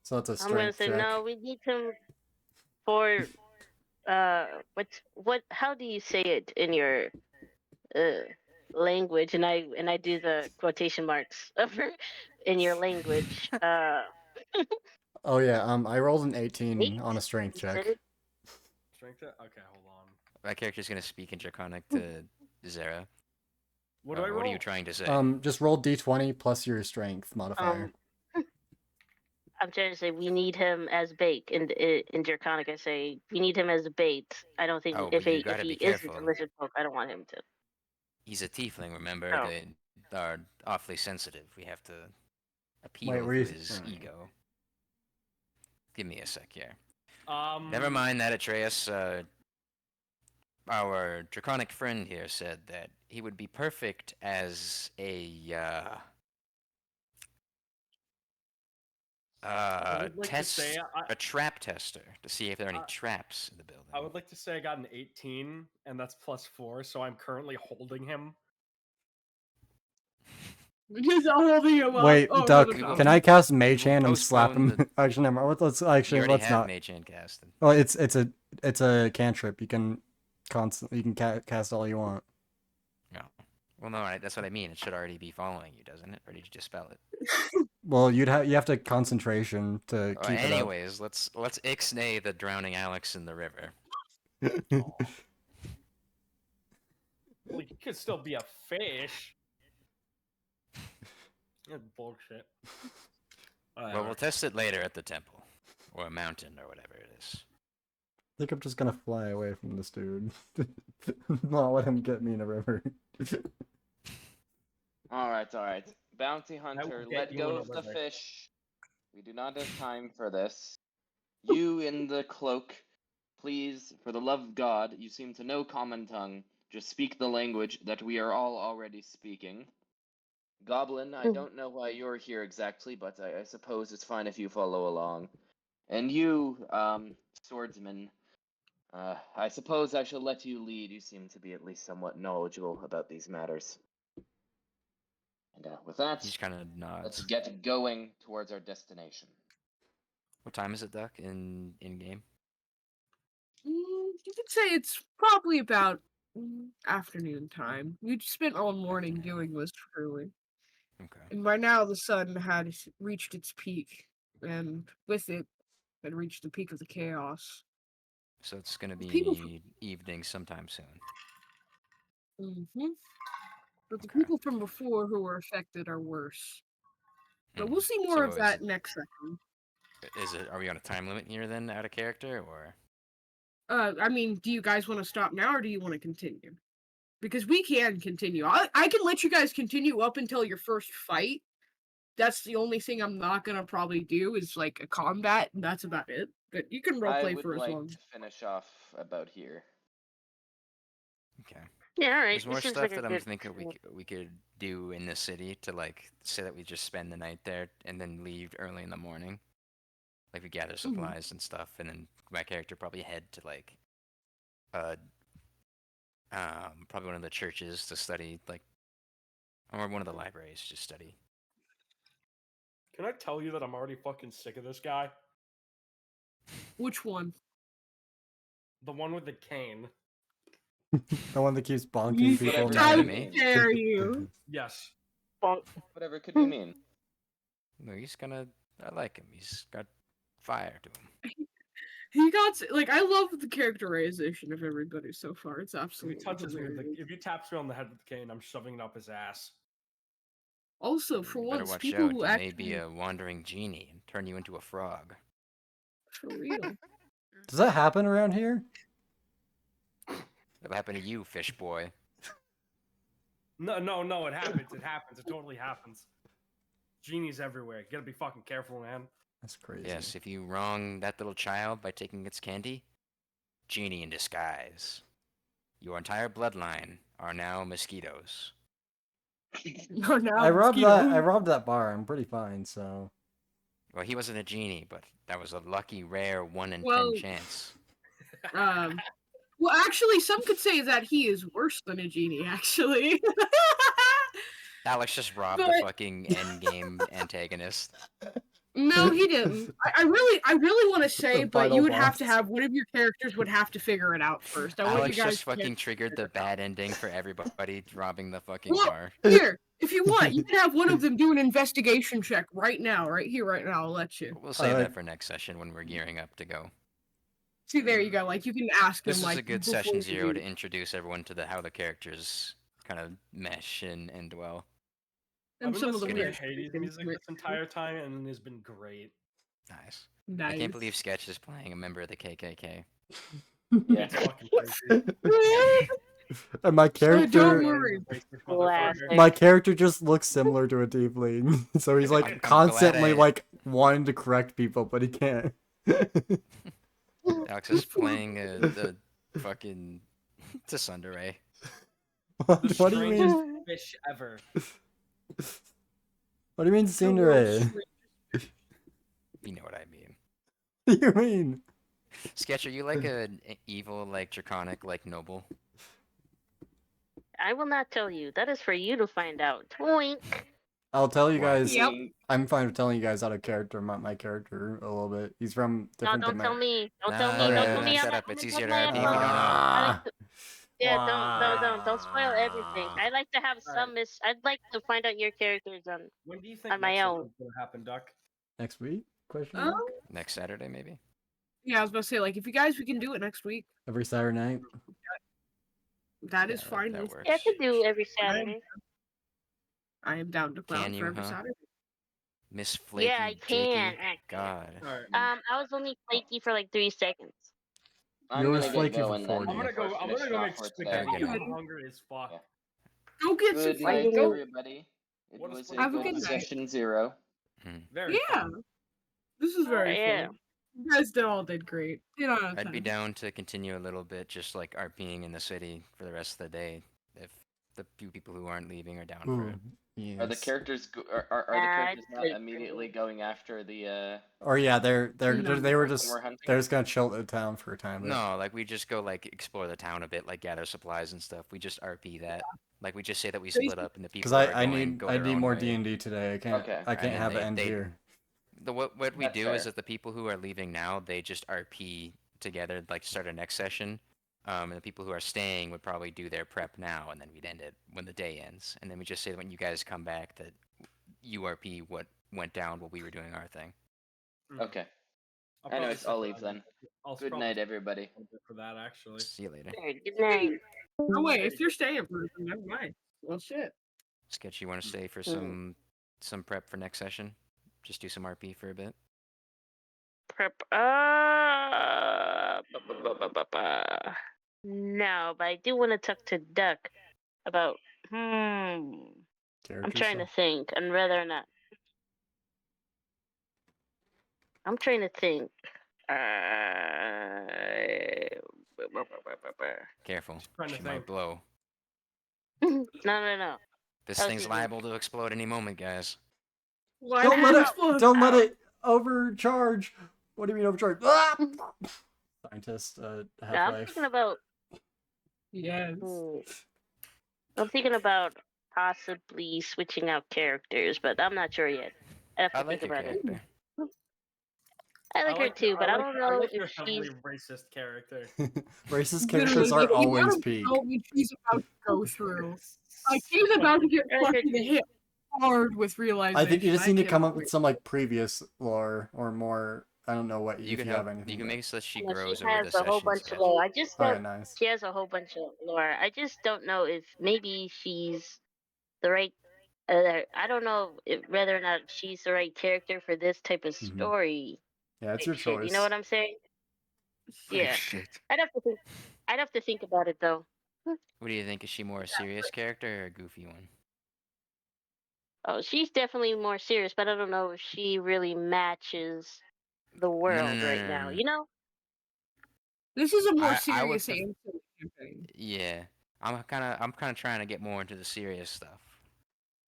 So it's a I'm gonna strength say check. no. We need him for what? How do you say it in your language? And I do the quotation marks over in your language. Oh yeah, I rolled an 18 Eight? on a strength You check. said it? Strength check? Okay, hold on. My character's going to speak in Draconic to Zera. What do I roll? What are you trying to say? Just roll d20 plus your strength modifier. I'm trying to say we need him as bait in Draconic. I say we need him as bait. I don't think Oh, if but you he gotta be isn't a careful. lizard folk, I don't want him to. He's a tiefling, remember? Oh. They are awfully sensitive. We have to appeal Wait, to were you- his alright. ego. Give me a sec here. Um. Never mind that, Atreus. Our draconic friend here said that he would be perfect as I would like to say a trap tester to see if there are any traps in the building. I would like to say I got an 18, and that's +4, so I'm currently holding him. Just holding him up. Wait, over Duck, the will- can fountain. I cast we Mage will Hand and slap postpone him? the- Actually, never mind. Let's You actually already let's have not. Mage Hand casted. Well, it's a cantrip. You can cast all you want. No. Well, no, that's what I mean. It should already be following you, doesn't it? Or did you just spell it? Well, you have to concentration to keep it up. Anyways, let's ixnay the drowning Alex in the river. Well, he could still be a fish. That's bullshit. Well, we'll test it later at the temple. Or a mountain, or whatever it is. I think I'm just gonna fly away from this dude. Not let him get me in a river. All right. Bounty hunter, get let you go in a of the river. fish. We do not have time for this. You in the cloak, please, for the love of God, you seem to know common tongue. Just speak the language that we are all already speaking. Goblin, I don't know why you're here exactly, but I suppose it's fine if you follow along. And you, swordsman, I suppose I shall let you lead. You seem to be at least somewhat knowledgeable about these matters. And with that, He just kind of let's nods. get going towards our destination. What time is it, Duck, in game? You could say it's probably about afternoon time. We spent all morning Afternoon. doing this truly. Okay. And by now the sun had reached its peak, and with it had reached the peak of the chaos. So it's gonna People be evening sometime soon. But the Okay. people from before who were affected are worse. But Hmm. we'll see more So of that next session. Are we on a time limit here then, out of character, or? I mean, do you guys want to stop now or do you want to continue? Because we can continue. I can let you guys continue up until your first fight. That's the only thing I'm not gonna probably do is like a combat, and that's about it. But you can I roleplay would for as like long. to finish off about here. Okay. Yeah, all right. There's more This seems stuff like a that I'm good. thinking we could do in the city to like say that we just spend the night there and then leave early in the morning. Like we gather supplies and stuff, and then my character probably head to like Probably one of the churches to study, like, or one of the libraries to study. Can I tell you that I'm already fucking sick of this guy? Which one? The one with the cane. The one that keeps bonking You- people. Whatever How that me? dare you? Yes. Bonk. Whatever could you mean? No, I like him. He's got fire to him. He got like I love the characterization of everybody so far. It's If he absolutely touches me with hilarious. if he taps me on the head with the cane, I'm shoving it up his ass. Also, for You better once, watch people out. who He may actually be a wandering genie and turn you into a frog. for real. Does that happen around here? That'll happen to you, fish boy. No, it happens. It happens. It totally happens. Genies everywhere. You gotta be fucking careful, man. That's crazy. Yes, if you wrong that little child by taking its candy, genie in disguise. Your entire bloodline are now mosquitoes. No, now I robbed mosquito. that. I robbed that bar. I'm pretty fine. So Well, he wasn't a genie, but that was a lucky, rare 1 in Well- 10 chance. Well, actually, some could say that he is worse than a genie. Actually. Alex just robbed the But- fucking endgame antagonist. No, he didn't. I really want to say, The but final you would have boss. to have one of your characters would have to figure it out first. I want Alex you guys just fucking triggered the bad ending for everybody robbing the fucking Well, bar. Here, if you want, you can have one of them do an investigation check right now, right here, right now. I'll let you. We'll save Alright. that for next session when we're gearing up to go. See, there you go. Like you can ask This him. is Like a good before session you 0 do. to introduce everyone to how the characters kind of mesh and dwell. I've And been some of the listening to weird Hades shit music into it. this entire time, and it has been great. Nice. Nice. I can't believe Sketch is playing a member of the KKK. Yeah. It's fucking crazy. And my Don't character, worry. Racist Classic. motherfucker. my character just looks similar to a tiefling. So he's I'm like glad constantly I- like wanting to correct people, but he can't. Alex is playing the fucking Tsundere. What, The what do you strangest mean? fish ever. What do you mean, The world's Tsundere? You know what I mean. What do you mean? Sketch, are you like an evil, like draconic, like noble? I will not tell you. That is for you to find out. Twink. I'll tell you Why? guys. Yep. I'm fine with telling you guys out of character my character a little bit. He's from No, different don't tell me. Don't tell me. no, Don't no, tell no, me. shut I'm up. a- It's I'm a easier to blood RP if man. you don't know. I like to- Yeah, don't spoil everything. I like to have Alright. some I'd like to find out your characters on. When do you think On my next own. episode's gonna happen, Duck? Next week? Question Um, mark? Next Saturday, maybe? Yeah, I was about to say, like, if you guys, we can do it next week. Every Saturday night. That is Yeah, fine. that with- works. Yeah, I could do every Saturday. I am down to clown Can you, for every huh? Saturday. Miss Flaky Yeah, I can. Jakey. God. Alright. I was only flaky for like 3 seconds. I'm Yours gonna flaky get for going then. 40. I'm gonna before go. I'm finishing gonna go off make for spaghetti. today. Good night. I'm hungry as fuck. Yeah. Go get some Good night, go. everybody. It What a was a sweet Have a good good night. session 0. Very Yeah, fun. this is very Yeah. fun. You guys all did great. 10 out of I'd be 10. down to continue a little bit, just like RPing in the city for the rest of the day, if the few people who aren't leaving are down for Ooh, it. yes. Are the characters are the characters not pretty immediately cool. going after the Or yeah, they were person just we're hunting? they're just gonna chill at the town for a time. but- No, like we just go like explore the town a bit, like gather supplies and stuff. We just RP that. Like we just say that we split up and the people Because who are I going need go I their need own more way. D&D today. I can't Okay. I can't mean, have it they- end they- here. What we That's do is fair. that the people who are leaving now, they just RP together, like start a next session. And the people who are staying would probably do their prep now, and then we'd end it when the day ends. And then we just say that when you guys come back that URP what went down while we were doing our thing. Okay. I'll Anyways, probably stick I'll leave around then. I'll Good probably night, stick everybody. around a little bit for that actually. See you later. Alright, good night. Oh wait, if you're staying for it, then never mind. Well, shit. Sketch, you want to stay for Mm. some prep for next session? Just do some RP for a bit. Prep. No, but I do want to talk to Duck about. I'm Character trying to stuff. think on whether or not. I'm trying to think. Careful. trying to She might think. blow. No. This How's thing's it liable to explode any moment, guys. Why Don't let not? it don't let it overcharge. What do you mean overcharge? Ah! Scientist No, I'm Half-Life. thinking about. Yes. Hmm. I'm thinking about possibly switching out characters, but I'm not sure yet. I have I to think like your about it. character. I like her too, but I don't I know like if your heavily she's. racist character. Racist Literally, characters are the amount always of peak. development she's about to go through. Like, she's about to get I like her fucking too. hit hard with realization. I think you just need to come cannot up with wait. some like previous lore or more. I don't know what You if can you have help. You anything. can But... make it so that she You know, she grows over has the a whole sessions. bunch of Yeah. lore. I just All don't. right, nice. She has a whole bunch of lore. I just don't know if maybe she's the right. I don't know whether or not she's the right character for this type of Mm-hmm. story. Yeah, it's Type your shit. You know choice. what I'm saying? Like Yeah. shit. I'd have to think. I'd have to think about it though. What do you think? Is she more a serious character or a goofy one? Oh, she's definitely more serious, but I don't know if she really matches the No, no, world no, right no, now. no. You know? This is a more I would. serious answer to the campaign. Yeah. I'm kind of trying to get more into the serious stuff.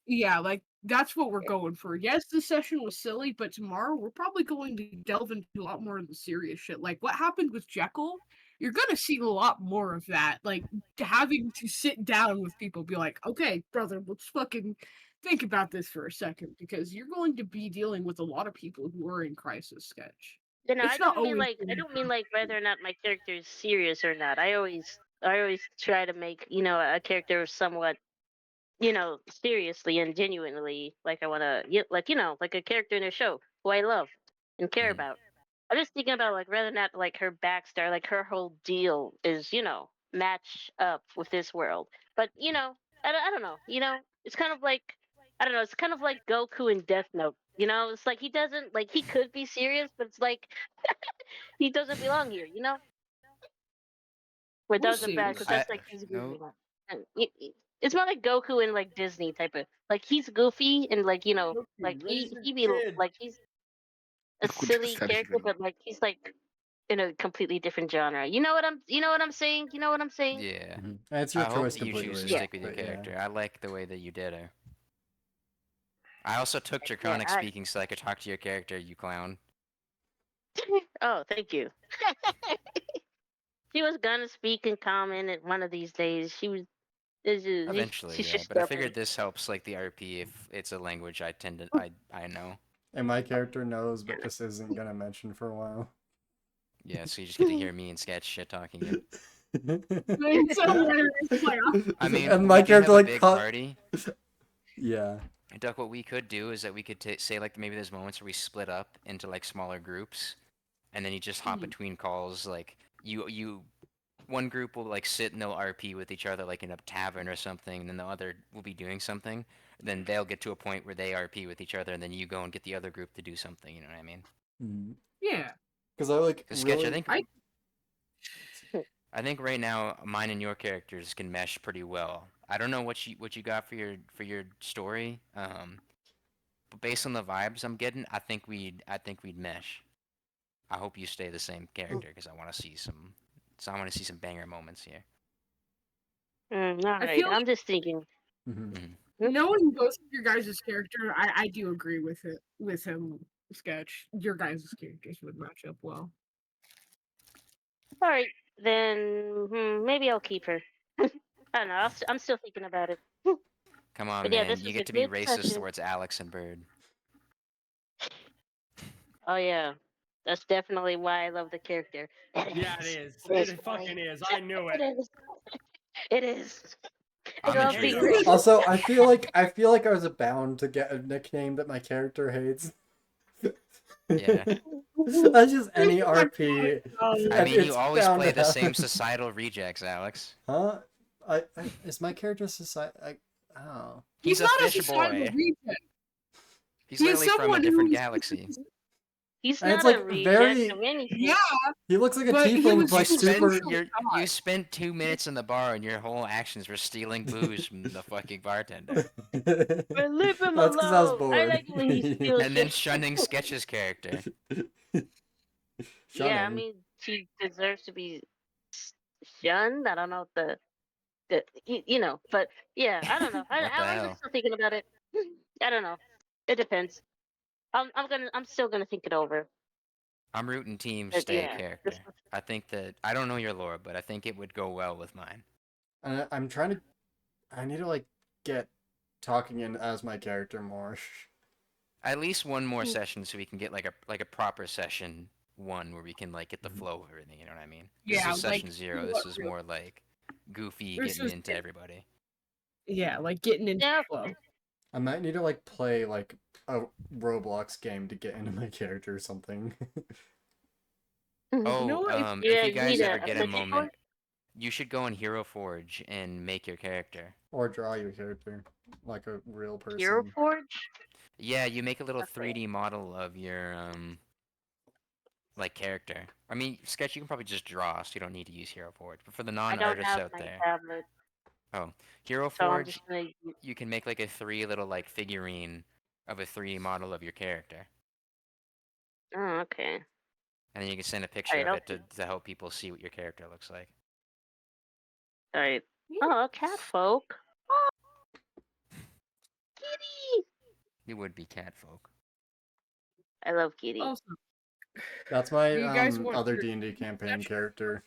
Yeah, like that's what we're going for. Yes, this session was silly, but tomorrow we're probably going to delve into a lot more of the serious shit. Like what happened with Jekyll, you're gonna see a lot more of that. Like having to sit down with people, be like, okay, brother, let's fucking think about this for a second, because you're going to be dealing with a lot of people who are in crisis sketch. You know, It's not always I don't mean like whether or not my character is serious or not. I always try to make, a character somewhat, seriously and genuinely like I want to like, like a character in a show who I love and care Mhm. about. I'm just thinking about like whether or not like her backstory, like her whole deal is, match up with this world. But, I don't know, it's kind of like I don't know, it's kind of like Goku in Death Note. It's like he doesn't like he could be serious, but it's like he doesn't belong here, But that we'll was a see. bad We'll because see. that's like he's goofy. No. And it's more like Goku in like Disney type of like he's goofy and like like Raise your he be kid. like he's a Who just silly said character, even? but like he's like in a completely different genre. You know what I'm saying? You know what I'm saying? Yeah. Mm-hmm. It's I your hope choice that you choose to completely. Yeah, stick with your But yeah. character. I like the way that you did her. I also took yeah. Draconic speaking so I could talk to your character, you clown. Oh, thank you. She was gonna speak in common at one of these days. She was. Eventually, She's yeah. just But I stubborn. figured this helps like the RP if it's a language I know. And my character knows, but just isn't gonna mention for a while. Yeah, so you just get to hear me and Sketch shit talking you. It's so hilarious. It's like, I mean, and we my do have character a like big cut. party. Yeah. And Duck, what we could do is that we could say like maybe there's moments where we split up into like smaller groups, and then you just hop Mhm. between calls. Like you one group will like sit and they'll RP with each other like in a tavern or something, and then the other will be doing something. Then they'll get to a point where they RP with each other, and then you go and get the other group to do something. You know what I mean? yeah, Because I like Because Sketch, really. I think right now mine and your characters can mesh pretty well. I don't know what you got for your story, but based on the vibes I'm getting, I think we'd mesh. I hope you stay the same character because I want to see some. So I want to see some banger moments here. All I right, feel I'm just thinking. Mhm. Mhm. knowing both of your guys' character, I do agree with it with him. Sketch, your guys' characters would match up well. All right, then maybe I'll keep her. I don't know. I'm still thinking about it. Come on, But yeah, man. this You was a get to be good racist session. towards Alex and Bird. Oh yeah, that's definitely why I love the character. Yeah, it is. It is It funny. fucking is. I knew it. It is. It is. It's I'm I all hate intrigued him. secret. though. Also, I feel like I was bound to get a nickname that my character hates. Yeah. That's just any RP. I mean, you It's always bound play to the same happen. societal rejects, Alex. Huh? Is my character society? Oh. He's He's a not a fish societal boy. reject. He's He is literally from a someone who different is. galaxy. He's And it's not a like reject of very. anything. Yeah, He looks like a but he tiefling with was You like spent super. socially you taught. spent 2 minutes in the bar and your whole actions were stealing booze from the fucking bartender. But leave him That's because I was alone. I bored. like it when he steals And then shit. shunning Sketch's character. Yeah, I Shunning. mean, she deserves to be shunned. I don't know but yeah, I don't know. What the I'm hell? still thinking about it. I don't know. It depends. I'm still gonna think it over. I'm rooting team But stay yeah, character. I think that I don't know your lore, but I think it would go well with mine. And I'm trying to. I need to like get talking in as my character more. At least one more Hmm. session so we can get like a proper session one where we can like get the Mhm. flow of everything. You know what I mean? This Yeah, is like session 0. This what is real? more like goofy This getting is into everybody. yeah, like getting into Yeah. the flow. I might need to like play like a Roblox game to get into my character or something. You know Oh, what? if Yeah, you you need guys ever a get a fix moment, you should go on Hero Forge and make your character. Or draw your character like a real Hero person. Forge. Yeah, you make a little Okay. 3D model of your like character. I mean, Sketch you can probably just draw, so you don't need to use Hero Forge. But for the I don't non-artists have out my there, tablet, oh, Hero so I'm just Forge, gonna. you can make like a 3 little like figurine of a 3D model of your character, Oh, okay. and then you can send a picture Alright, of I'll it to help people see what your character looks like. Alright. Yeah. Oh, cat folk. Oh, kitty. You would be cat folk. I love kitty. Also, That's my do you guys want other to D&D campaign character.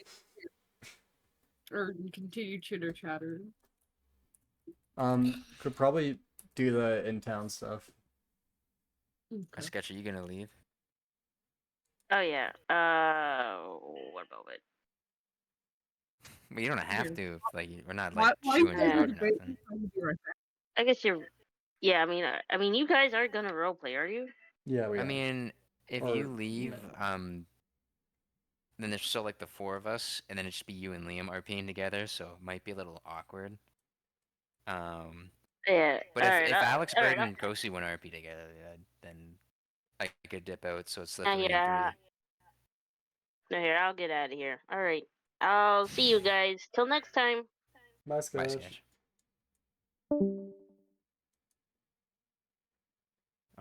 or continue chitter chatter? Could probably do the in-town stuff. Okay. Sketch, are you gonna leave? Oh yeah. What about it? Well, you don't have Here. to. We're not Why, like why you chewing guys you out or just wait? nothing. I'll be right back. I guess you're. Yeah, I mean, you guys are gonna roleplay, are you? Yeah, we I are. mean, if Or you leave, no. then there's still like the 4 of us, and then it'd just be you and Liam RPing together, so it might be a little awkward. Um, Yeah. but if Alex Bird and Kosi want to RP together, yeah, then I could dip out, so it's the 3 and Yeah. 3. No, here, I'll get out of here. All right. I'll see you guys. Till next time. My Bye, sketch. Sketch.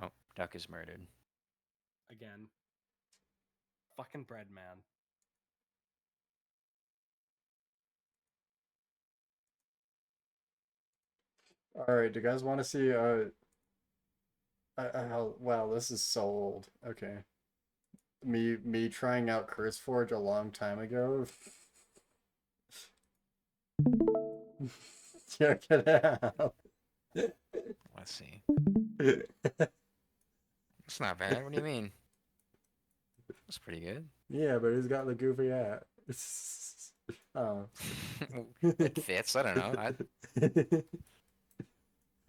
Oh, Duck is murdered. Again. Fucking bread man. Alright, do you guys want to see wow, this is so old. Okay. Me trying out Curse Forge a long time ago. Check it out. Let's see. It's not bad. What do you mean? That's pretty good. Yeah, but he's got the goofy hat. Oh. It fits. I don't know.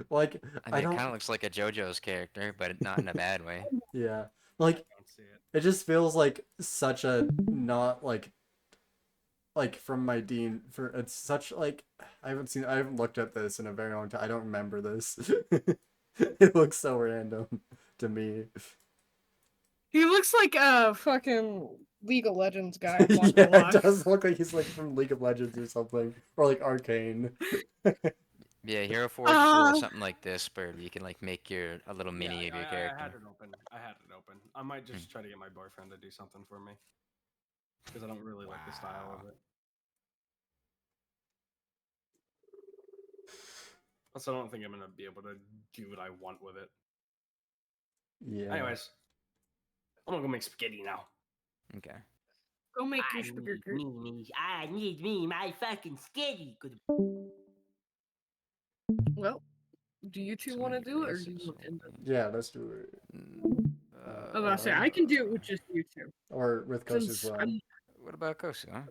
Like, I I mean, it don't. kind of looks like a JoJo's character, but not in a bad way. Yeah. Like, I don't see it. it just feels like such a not like from my dean for it's such like I haven't looked at this in a very long time. I don't remember this. It looks so random to me. He looks like a fucking League of Legends guy. I'm not Yeah, gonna lie. it does look like he's like from League of Legends or something, or like Arcane. Yeah, Hero Forge is a little something like this, where you can like make a little mini of your I character. had it open. I had it open. I might just try to get my boyfriend to do something for me. Because I don't really like the style of Wow. it. Also, I don't think I'm gonna be able to do what I want with it. Yeah. Anyways, I'm gonna go make spaghetti now. Okay. Go make your spaghetti. I need me my fucking skitty. Well, do you two So want to many do it, or do you races, want to end it? Yeah, let's do it. I was about to say I can do it with just you two. Or with Kosu as Since well. What about Kosu, huh?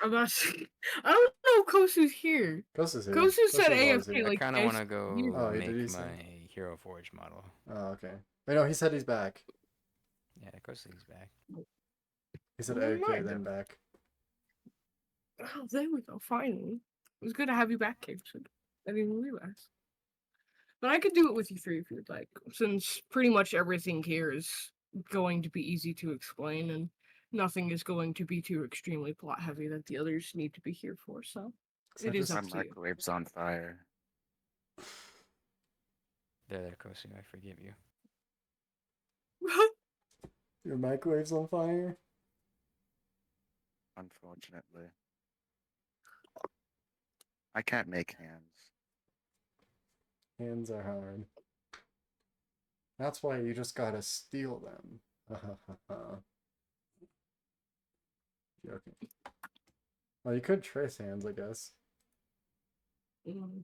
I'm about to say, I don't know if Kosu's here. Kosu's here. Kosu said Kosu's always AFK. here. I Like, kind of guys, want to go you- Oh, did he make say? my Hero Forge model. Oh, okay. Wait, no, he said he's back. Yeah, Kosu's back. He said Never okay, mind. then back. Oh, there we go. Finally, it was good to have you back, Kingston. I didn't realize. But I could do it with you three if you'd like, since pretty much everything here is going to be easy to explain, and nothing is going to be too extremely plot heavy that the others need to be here for. So So it is just- up My to you. microwave's on fire. There, Kosu, I forgive you. Your microwave's on fire? Unfortunately. I can't make hands. Hands are hard. That's why you just gotta steal them. Joking. Well, you could trace hands, I guess. Mm,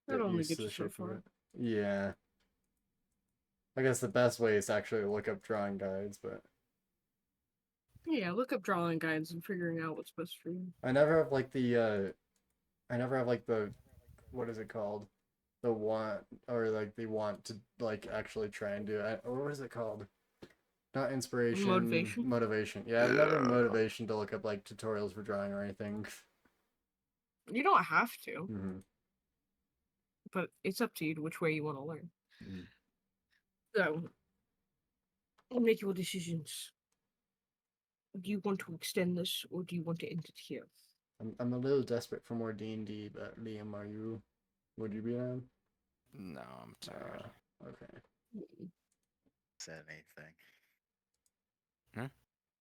Get that only used to gets the you so shape of far. it. Yeah. I guess the best way is to actually look up drawing guides, but Yeah, look up drawing guides and figuring out what's best for you. I never have like the what is it called? The want or like the want to like actually try and do it. What is it called? Not inspiration, Motivation? motivation. Yeah, I've never motivation to look up like tutorials for drawing or anything. You don't have to, Mm-hmm. but it's up to you to which way you want to learn. Mm-hmm. So, make your decisions. Do you want to extend this, or do you want to end it here? I'm a little desperate for more D&D, but Liam, would you be on? No, I'm tired. Okay. Said anything.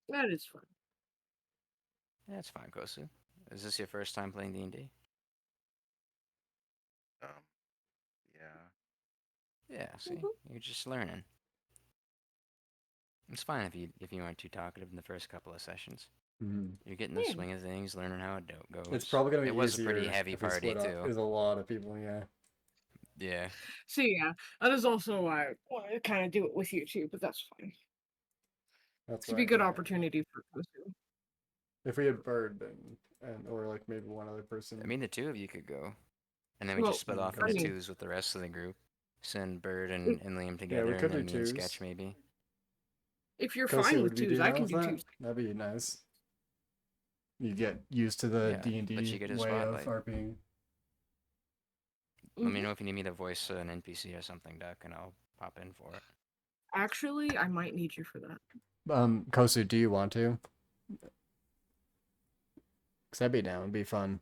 That is fun. Yeah, it's fine, Kosu. Is this your first time playing D&D? Um, yeah. Yeah, see? Mhm. You're just learning. It's fine if you aren't too talkative in the first couple of sessions. Mm-hmm. You're getting the Yeah. swing of things, learning how it goes. It's probably gonna be It was a pretty easier heavy if we party split up. too. There's a lot of people, yeah. Yeah. So yeah, that is also why I wanted to kind of do it with you too, but that's fine. That's It's be a right. good Yeah. opportunity for Kosu. If we had Bird, and or like maybe one other person. I mean, the two of you could go. And then we Well, just split Mm, off I into mean, twos with the rest of the group. Send Bird if, and Liam yeah, together, we and could do then me and twos. Sketch maybe. if you're Kosi, fine would with we twos, do I that can with do that? twos. That'd be nice. You get used to the Yeah, D and let D you get a way of spotlight. RPing. Let me Mhm. know if you need me to voice an NPC or something, Duck, and I'll pop in for it. Actually, I might need you for that. Kosu, do you want to? Cause that'd be down. It'd be fun.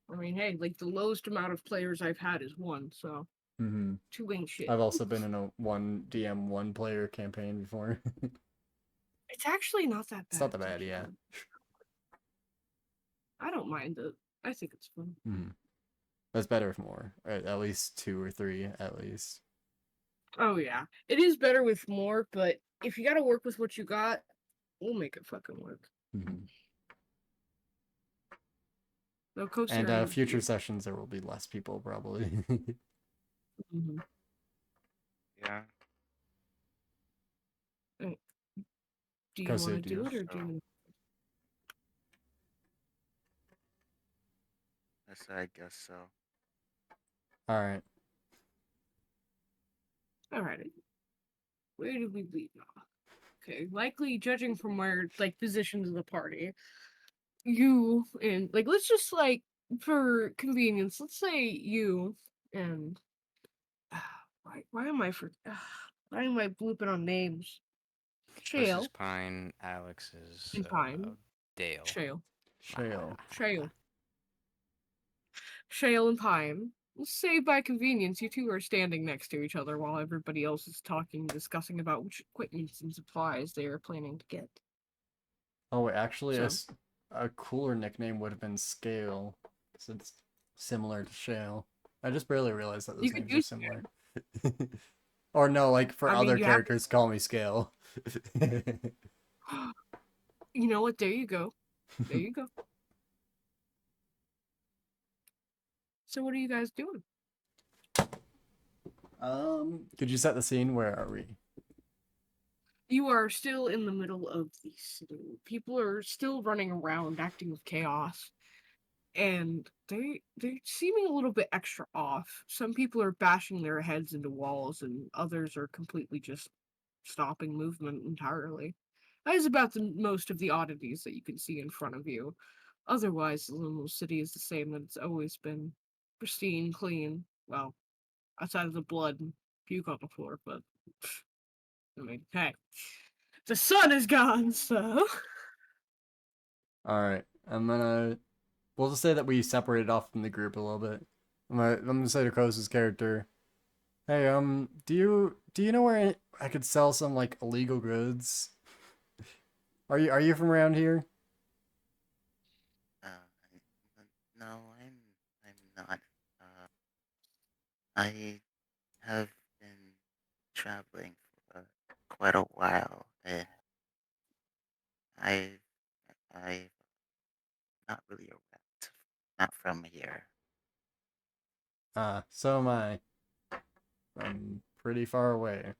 I mean, hey, like the lowest amount of players I've had is one, so Mm-hmm. two ain't shit. I've also been in a one DM one player campaign before. It's actually not that bad. It's not that It's bad, actually yeah. fun. I don't mind it. I think it's fun. Mm-hmm. That's better with more. At least 2 or 3, at least. Oh yeah, it is better with more, but if you got to work with what you got, we'll make it fucking work. Mm-hmm. No, Kosi And already future sessions, there will be less people probably. Mm-hmm. Yeah. Do you Kosu, want to do do you? it, or do you? I guess so. All right. Alrighty. Where did we leave off? Okay, likely judging from where like positions of the party, you and like let's just like for convenience, let's say you and why am I why am I blooping on names? This Shale is Pine, Alex is and Pine. Dale. Shale. Shale. Shale. Shale and Pine. Let's say by convenience, you two are standing next to each other while everybody else is talking, discussing about which equipment and supplies they are planning to get. Oh, actually, So. a cooler nickname would have been Scale, since it's similar to Shale. I just barely realized that those You could names are do similar. Or no, like for I mean, other you have characters, call me Scale. You know what? There you go. There you go. So what are you guys doing? Could you set the scene? Where are we? You are still in the middle of the city. People are still running around, acting with chaos, and they're seeming a little bit extra off. Some people are bashing their heads into walls, and others are completely just stopping movement entirely. That is about the most of the oddities that you can see in front of you. Otherwise, the little city is the same that it's always been. Pristine, clean. Well, outside of the blood and puke on the floor, but I mean, hey, the sun is gone, so All right, we'll just say that we separated off from the group a little bit. I'm gonna say to Kosa's character, hey, do you know where I could sell some like illegal goods? Are you from around here? Uh, no, I'm not. I have been traveling for quite a while, and I've not So am I. I'm pretty far away.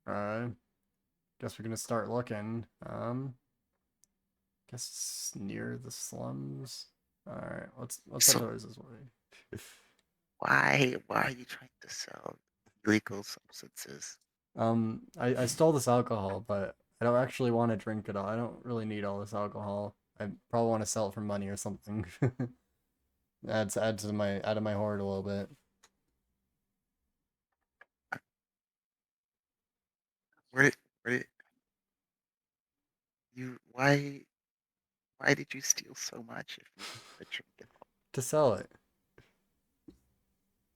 Guess we're gonna start looking. Guess it's near the slums. Alright, let's head So towards this way. why are you trying to sell illegal substances? I stole this alcohol, but I don't actually want to drink it all. I don't really need all this alcohol. I probably want to sell it for money or something. Add to my out of my hoard a little bit. Where where you why did you steal so much if you could drink it all? To sell it.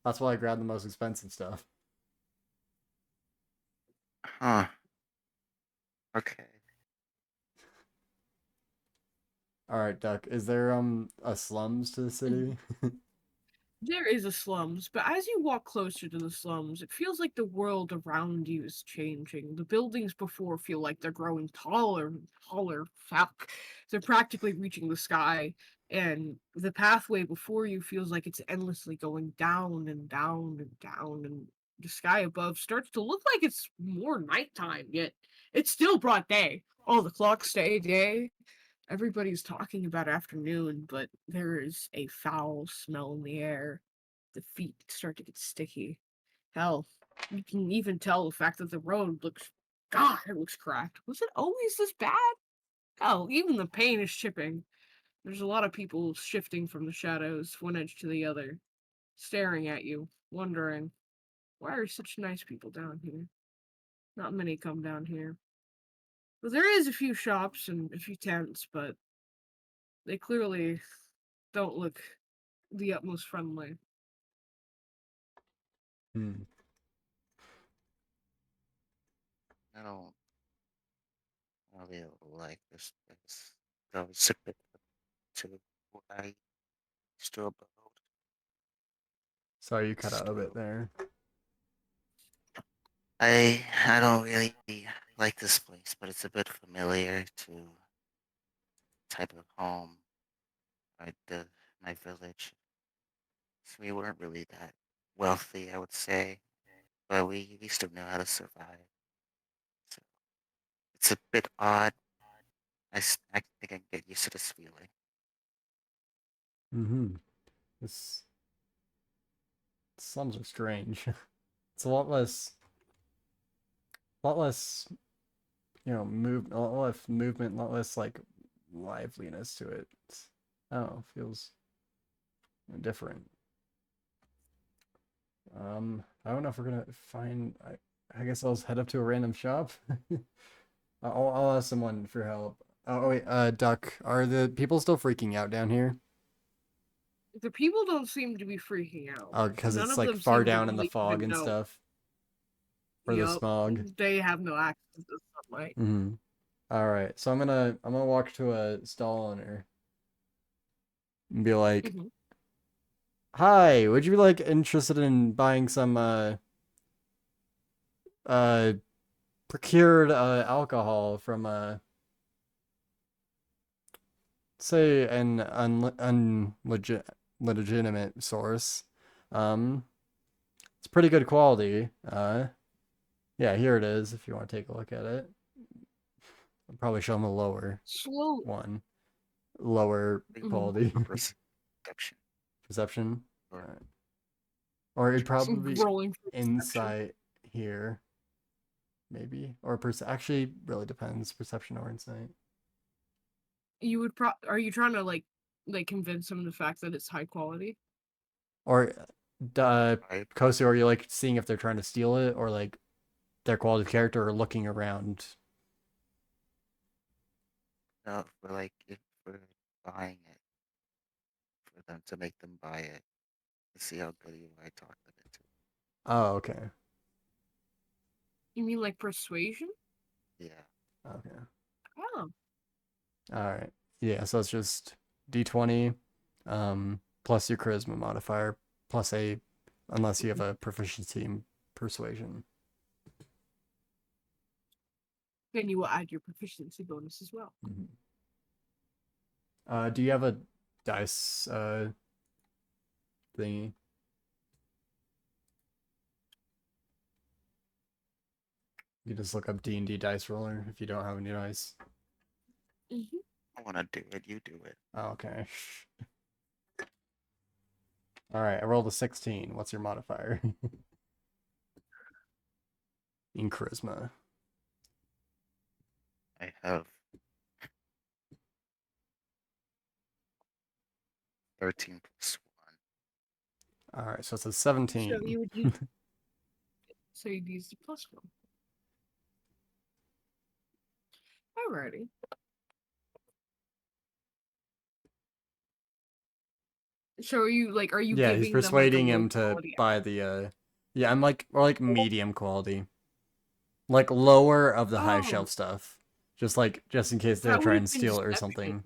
That's why I grabbed the most expensive stuff. Huh. Okay. Alright, Duck. Is there a slums to the city? There is a slums, but as you walk closer to the slums, it feels like the world around you is changing. The buildings before feel like they're growing taller and taller. Fuck. They're practically reaching the sky, and the pathway before you feels like it's endlessly going down and down and down, and the sky above starts to look like it's more nighttime, yet it's still broad day. All the clocks stay day. Everybody's talking about afternoon, but there is a foul smell in the air. The feet start to get sticky. Hell, you can even tell the fact that the road looks. God, it looks cracked. Was it always this bad? Hell, even the paint is chipping. There's a lot of people shifting from the shadows, one edge to the other, staring at you, wondering, why are such nice people down here? Not many come down here. Well, there is a few shops and a few tents, but they clearly don't look the utmost friendly. Hmm. I don't really like this place. So it's a bit to what I still about Sorry, you cut out a bit still there. I don't really like this place, but it's a bit familiar to type of home. The my village. So we weren't really that wealthy, I would say, but we still know how to survive. So it's a bit odd. I think I can get used to this feeling. Mm-hmm. This slums are strange. It's a lot less, a lot less movement, a lot less like liveliness to it. I don't know, feels different. I don't know if we're gonna find. I guess I'll just head up to a random shop. I'll ask someone for help. Oh wait, Duck, are the people still freaking out down here? The people don't seem to be freaking out. Oh, because None it's of like them far seem to down in the really fog even and know. stuff, or the Yup, smog. they have no access to sunlight. Mm-hmm. All right, so I'm gonna walk to a stall owner and be like, Mhm. "Hi, would you be like interested in buying some uh procured alcohol from say an legitimate source? Um, it's pretty good quality. Yeah, here it is. If you want to take a look at it, I'll probably show them a lower Slow. one, lower We Mhm. quality for perception perception. or Alright. Or it'd probably be Rolling for perception. insight here, maybe, or actually really depends perception or insight. You would are you trying to like convince them of the fact that it's high quality? Or vibe. Kosu, are you like seeing if they're trying to steal it or like their quality of character or looking around? No, for like if we're buying it for them to make them buy it to see how good you I talk them into. Oh, okay. You mean like persuasion? Yeah. Okay. Oh, All right. Yeah, so it's just D20 plus your charisma modifier plus a unless you have a proficiency in persuasion. then you will add your proficiency bonus as well. Mm-hmm. Do you have a dice thingy? You just look up D&D dice roller if you don't have any dice. Mm-hmm. I want to do it. You do it. Oh, okay. All right, I rolled a 16. What's your modifier? In charisma. I have 13 plus 1. All right, so it's a So 17. you would use. So you'd use the plus one. Alrighty. So are you like? Are you Yeah, he's giving them like a persuading low him to quality buy the yeah, I'm like or like medium quality. Like lower of the high Oh, shelf stuff. Just in case they that would try have and been steal it or deception. something.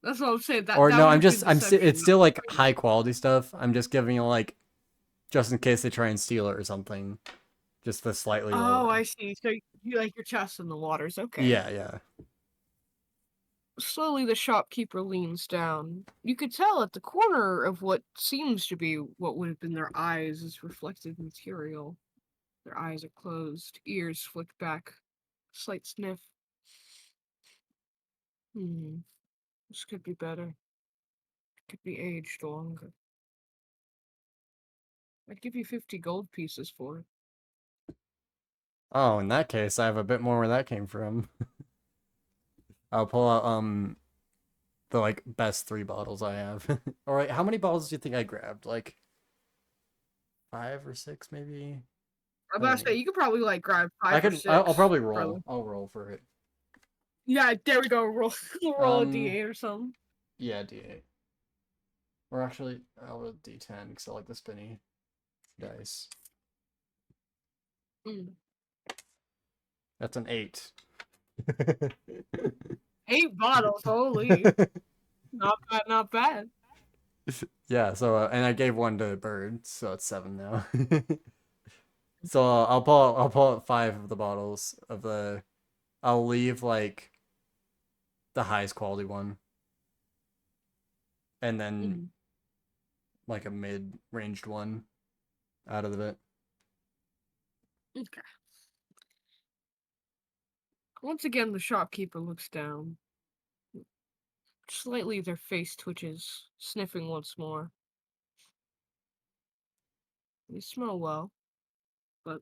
That's what I'm saying. Or That no, would I'm have been just deception. it's still like high quality stuff. I'm just giving you like just in case they try and steal it or something. Just the slightly Oh, lower. I see. So you like your chest in the waters. Okay. Yeah. Slowly, the shopkeeper leans down. You could tell at the corner of what seems to be what would have been their eyes is reflective material. Their eyes are closed, ears flicked back. Slight sniff. This could be better. Could be aged longer. I'd give you 50 gold pieces for it. Oh, in that case, I have a bit more where that came from. I'll pull out the like best 3 bottles I have. All right, how many bottles do you think I grabbed? Like 5 or 6 maybe? I'm How about to say many? you could probably like grab I 5 or could I'll 6. probably roll. Probably. I'll roll for it. Yeah, there we go. Roll a d8 or something. Yeah, D8. Or actually, I'll roll D10 because I like the spinny dice. Mm. That's an 8. 8 bottles, holy. Not bad, not bad. Yeah, so and I gave one to Bird, so it's 7 now. So I'll pull out 5 of the bottles of the. I'll leave like the highest quality one, and then like a mid-ranged one out of it. Okay. Once again, the shopkeeper looks down. Slightly, their face twitches, sniffing once more. They smell well, but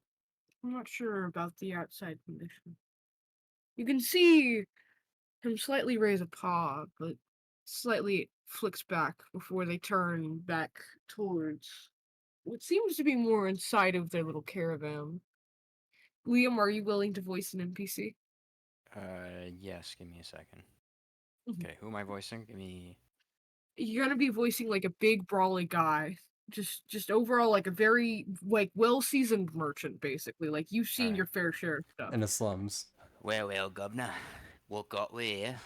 I'm not sure about the outside condition. You can see him slightly raise a paw, but slightly flicks back before they turn back towards what seems to be more inside of their little caravan. Liam, are you willing to voice an NPC? Yes. Give me a second. Mhm. Okay, who am I voicing? Give me. You're gonna be voicing like a big brawly guy. Just overall like a very like well-seasoned merchant, basically. Like you've seen your Alright. fair share of stuff. In the slums. Well, governor. What got we here?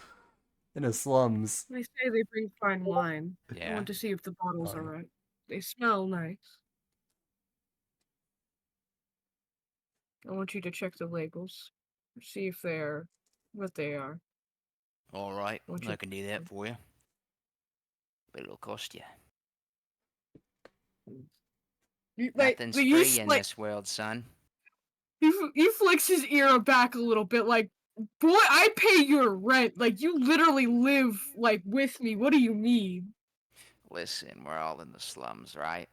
In the slums. They say they bring fine wine. I Yeah. want to see if the bottles Oh, are yeah. right. They smell nice. I want you to check the labels. See if they're what they are. All right, What you- I can do that for you. But it'll cost you. Nothing's free in this world, son. He flicks his ear back a little bit, like, boy, I pay your rent. Like, you literally live, like, with me. What do you mean? Listen, we're all in the slums, right?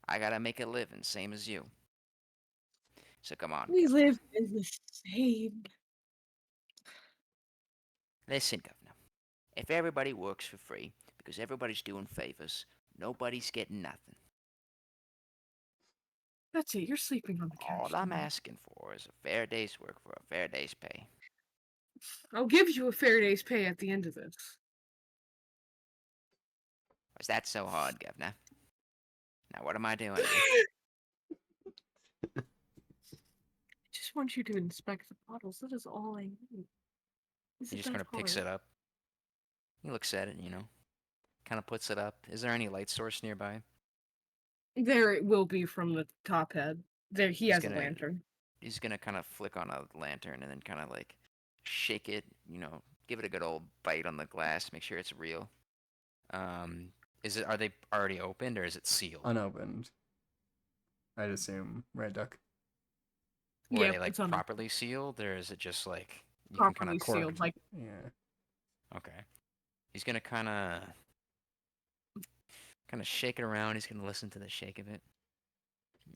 I gotta make a living, same as you. So come on, We governor. live in the same. Listen, governor. If everybody works for free, because everybody's doing favors, nobody's getting nothing. That's it. You're sleeping on the couch. All I'm tonight. asking for is a fair day's work for a fair day's pay. I'll give you a fair day's pay at the end of this. Was that so hard, governor? Now what am I doing here? I just want you to inspect the bottles. That is all I need. Is He it just that kind of picks hard? it up. He looks at it, kind of puts it up. Is there any light source nearby? There it will be from the top head. There, he He's has a gonna- lantern. He's gonna kind of flick on a lantern and then kind of like shake it, give it a good old bite on the glass, make sure it's real. Are they already opened or is it sealed? Unopened. I'd assume, right, Duck? Were Yeah, they like it's on properly sealed, or is it just like you can kind properly of sealed. Like, Yeah. Okay. He's gonna kind of shake it around. He's gonna listen to the shake of it.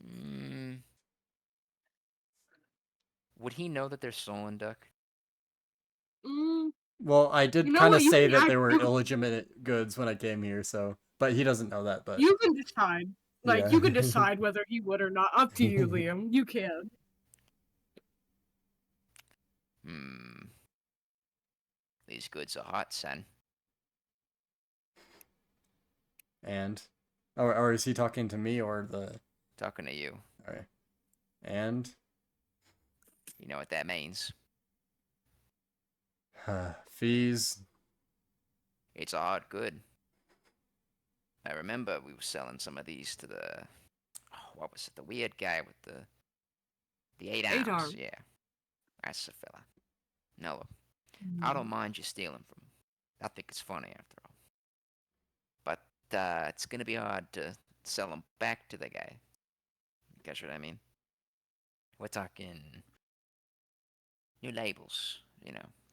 Mm, would he know that they're stolen, Duck? mm, Well, I did you know kind what? of You say can that act, they were illegitimate goods when I came here, so but he doesn't know that, but you can decide. Like, yeah. you can decide whether he would or not. Up to you, Liam. You can. Hmm. These goods are hot, son. And or is he talking to me or the Talking to you. alright. And You know what that means. fees. It's a hot good. I remember we were selling some of these to the what was it? The weird guy with the 8 arms. 8 arm. Yeah, that's the fella. No, I don't mind you stealing from him. I think it's funny after all. But it's gonna be hard to sell them back to the guy. You guess what I mean? We're talking new labels,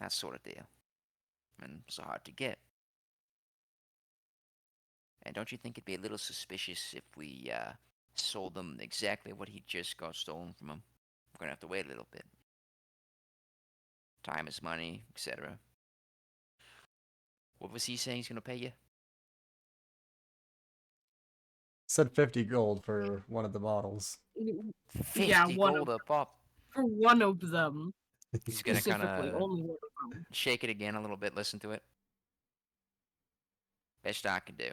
that sort of deal. And it's hard to get. And don't you think it'd be a little suspicious if we sold them exactly what he just got stolen from him? We're gonna have to wait a little bit. Time is money, etc. What was he saying he's gonna pay you? Said 50 gold for one of the bottles. 50 Yeah, one gold of a pop. for one of them He's gonna kind specifically, of only one of them. shake it again a little bit, listen to it. Best I can do.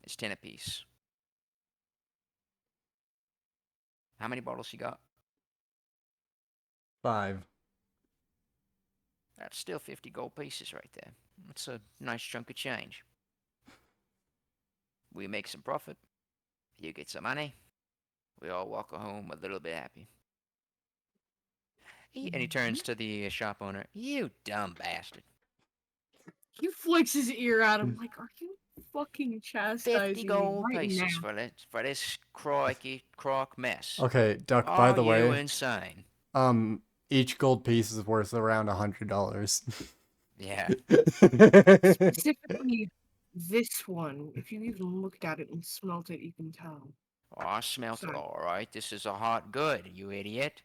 It's 10 apiece. How many bottles you got? 5. That's still 50 gold pieces right there. That's a nice chunk of change. We make some profit. You get some money. We all walk home a little bit happy. And he turns to the shop owner. You dumb bastard. He flicks his ear at him like, "Are you fucking 50 chastising me gold right pieces now?" for this crock mess. Okay, Duck, by Are the you way, insane? each gold piece is worth around $100. Yeah. Specifically, this one. If you even looked at it and smelt it, you can tell. Oh, I smelt it Sorry. all right. This is a hot good, you idiot.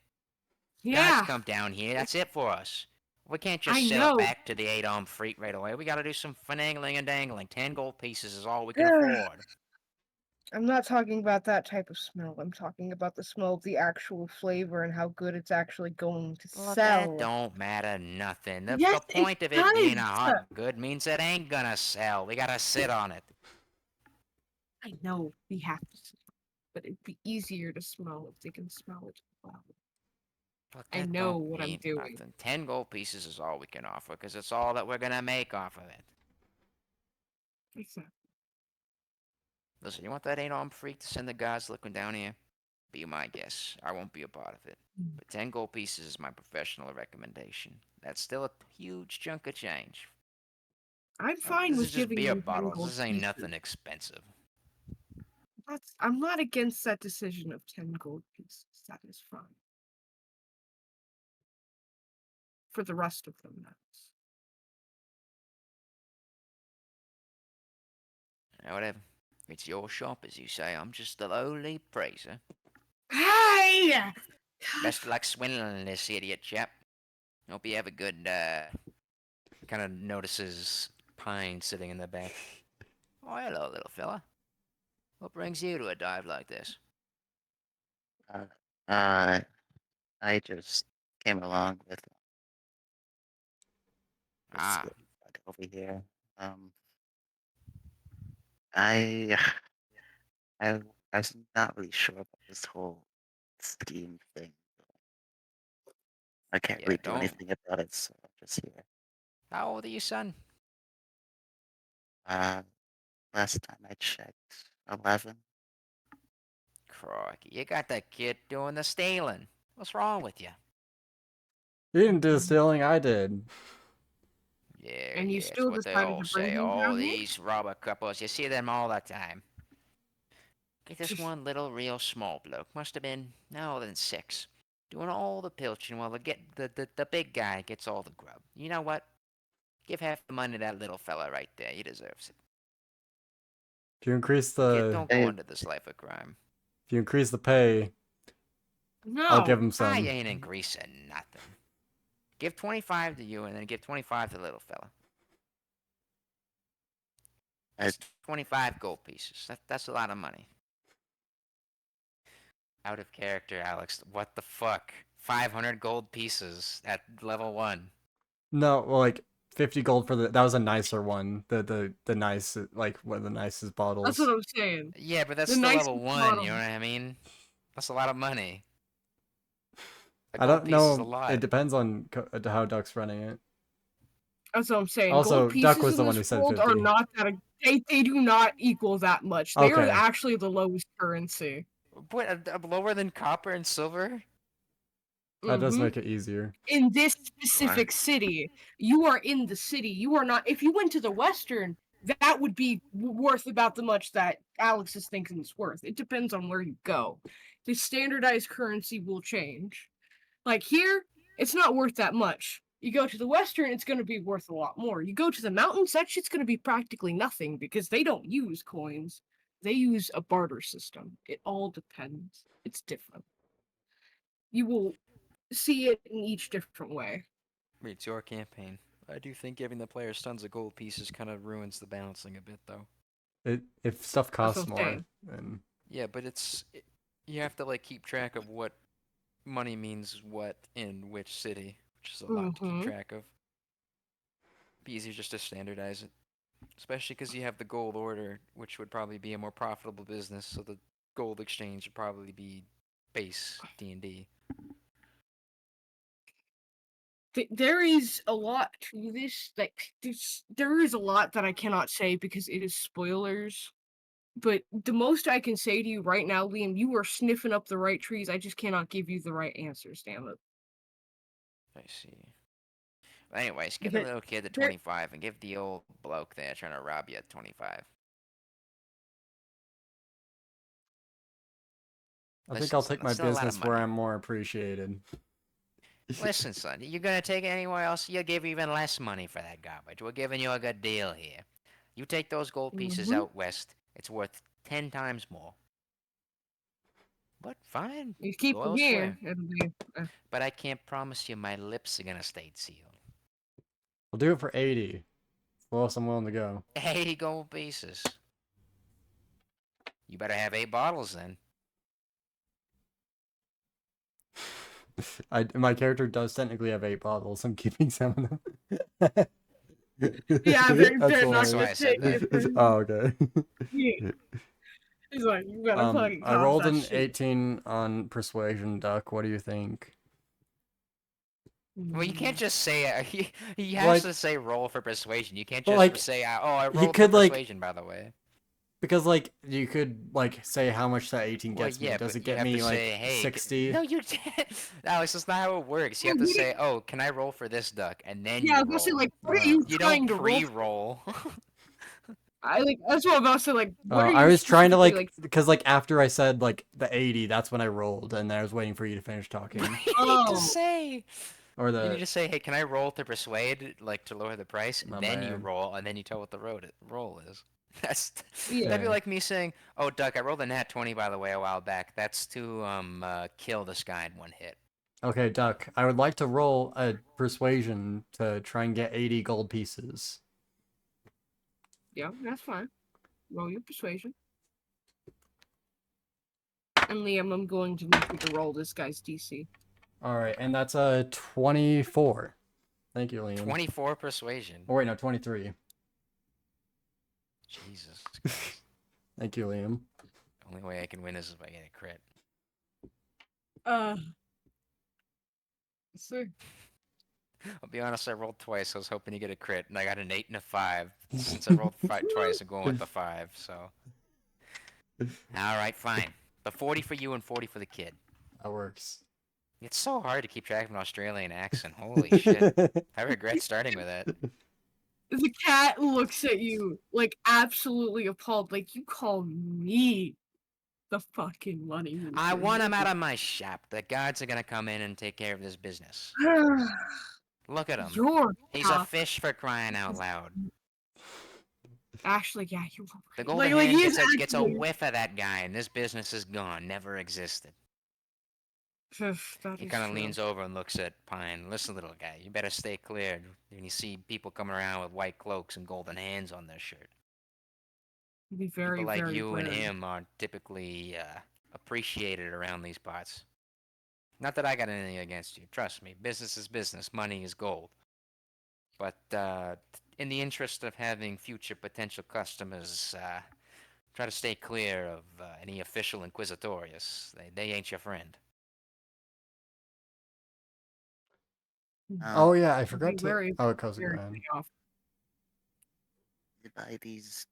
Guys, Yeah, come down here. That's it for us. We can't just I sell it know. back to the 8-arm freak right away. We gotta do some finagling and dangling. 10 gold pieces is all we can afford. I'm not talking about that type of smell. I'm talking about the smell of the actual flavor and how good it's actually going to Well, that sell. don't matter nothing. The Yes, it point of it being a does. hot good means it ain't gonna sell. We gotta sit on it. I know we have to, but it'd be easier to smell if they can smell it well. But I that know don't what I'm mean doing. nothing. 10 gold pieces is all we can offer, because it's all that we're gonna make off of it. Exactly. Listen, you want that 8-arm freak to send the guys looking down here? Be my guest. I won't be a part of it. But 10 gold pieces is my professional recommendation. That's still a huge chunk of change. I'm fine This with is just giving beer them 10 bottles. gold This ain't pieces. nothing expensive. I'm not against that decision of 10 gold pieces. That is fine. For the rest of them, that's. Whatever. It's your shop, as you say. I'm just the lowly praiser. Hey! Best of luck swindling this idiot chap. Hope you have a good, kind of notices Pine sitting in the back. Oh, hello, little fella. What brings you to a dive like this? Uh, I just came along with this Ah, bug over here. Um, I, I, I was not really sure about this whole scheme thing. I can't yeah, really do don't. anything about it, so I'm just here. How old are you, son? Uh, last time I checked, 11. Crikey, you got that kid doing the stealing. What's wrong with you? You didn't do the stealing, I did. Yeah, And you yeah, it's still what they decided all to bring say. him Oh, down here? these rubber couples, you see them all the time. Get this Just- one little real small bloke. Must have been no more than 6. doing all the pilching while the big guy gets all the grub. You know what? Give half the money to that little fella right there. He deserves it. If you increase Kid, the don't go into this life of crime. pay, I'll give No. him I some. ain't increasing nothing. Give 25 to you, and then give 25 to the little fella. That's 25 gold pieces. That's a lot of money. Out of character, Alex. What the fuck? 500 gold pieces at level 1. No, well, like 50 gold for that was a nicer one. The nice, like one of the nicest bottles. That's what I'm saying. Yeah, but that's The still nicest level 1, bottle. you know what I mean? That's a lot of money. A I gold don't piece is a know. lot. It depends on how Duck's running it. That's what I'm saying. Also, Gold Duck pieces was the in one who this said world are 50. not that. They do not equal that much. They are Okay. actually the lowest currency. What, lower than copper and silver? That does Mhm. make it easier. In this specific city, you are in the city. You are not. If you went to the Western, that would be worth about the much that Alex is thinking it's worth. It depends on where you go. The standardized currency will change. Like here, it's not worth that much. You go to the Western, it's going to be worth a lot more. You go to the mountains, that shit's going to be practically nothing because they don't use coins. They use a barter system. It all depends. It's different. You will see it in each different way. It's your campaign. I do think giving the players tons of gold pieces kind of ruins the balancing a bit, though. If stuff costs what I'm more, saying. then Yeah, but you have to like keep track of what money means what in which city, which is a lot to keep Mhm. track of. Be easier just to standardize it, especially because you have the gold order, which would probably be a more profitable business. So the gold exchange would probably be base D&D. There is a lot to this. Like, there is a lot that I cannot say because it is spoilers. But the most I can say to you right now, Liam, you are sniffing up the right trees. I just cannot give you the right answers, damn it. I see. But anyways, give the Because little kid the there- 25 and give the old bloke there trying to rob you at 25. I think Listen, I'll son, take my that's still a lot of business where money. I'm more appreciated. Listen, son, you're gonna take it anywhere else, you'll give even less money for that garbage. We're giving you a good deal here. You take those gold pieces Mhm. out west, it's worth 10 times more. But fine, You keep go it here, elsewhere. it'll be. But I can't promise you my lips are gonna stay sealed. I'll do it for 80. Well, else I'm willing to go. 80 gold pieces. You better have 8 bottles then. My character does technically have 8 bottles. I'm keeping 7 of them. Yeah, they're not That's why gonna I said take that. it. Oh, okay. Yeah. He's like, you gotta fucking I cop rolled that an shit. 18 on persuasion, Duck. What do you think? Well, you can't just say he has Like- to say roll for persuasion. You can't But, just like, say oh I he rolled could, for like- persuasion by the way. Because, like, you could, like, say how much that 18 Well, gets me. yeah, Does but it you get have me, to like, say, hey, 60? No, you can't. Alex, that's not how it works. You have to say, oh, can I roll for this duck, and then Yeah, I you was gonna say, roll. like, what are you You trying don't to roll? pre-roll. That's what I'm about to say. Like, what are you? I was trying to, specifically, because, like, after I said, like, the 80, that's when I rolled, and I was waiting for you to finish talking. you need Oh. to say. Or You need the... to say, hey, can I roll to persuade, like to lower the price? My Then you bad. roll, and then you tell what the roll is. That'd be Yeah. like me saying, "Oh, Duck, I rolled a nat 20 by the way a while back. That's to kill this guy in one hit." Okay, Duck. I would like to roll a persuasion to try and get 80 gold pieces. Yeah, that's fine. Roll your persuasion. And Liam, I'm going to need you to roll this guy's DC. Alright, and that's a 24. Thank you, Liam. 24 persuasion. Oh, wait, no, 23. Jesus Christ. Thank you, Liam. Only way I can win is if I get a crit. So, I'll be honest, I rolled twice. I was hoping to get a crit, and I got an 8 and a 5. Since I rolled twice, I'm going with the 5, so. Alright, fine. The 40 for you and 40 for the kid. That works. It's so hard to keep track of an Australian accent. Holy shit. I regret starting with that. the cat looks at you like absolutely appalled. Like, you call me the fucking money. I want him out of my shop. The guards are gonna come in and take care of this business. Look at him. You're He's a tough. fish for crying out loud. Actually, yeah, you're The right. golden Like, hand he is gets a actually- whiff of that guy, and this business is gone. Never existed. That He is kind of true. leans over and looks at Pine. Listen, little guy, you better stay clear when you see people coming around with white cloaks and golden hands on their shirt. Be very, People like very you and wary. him are typically appreciated around these parts. Not that I got anything against you. Trust me, business is business. Money is gold. But in the interest of having future potential customers, try to stay clear of any official inquisitorius. They ain't your friend. Oh yeah, I Be forgot to. very, Oh, Kosu, go very ahead. off. By these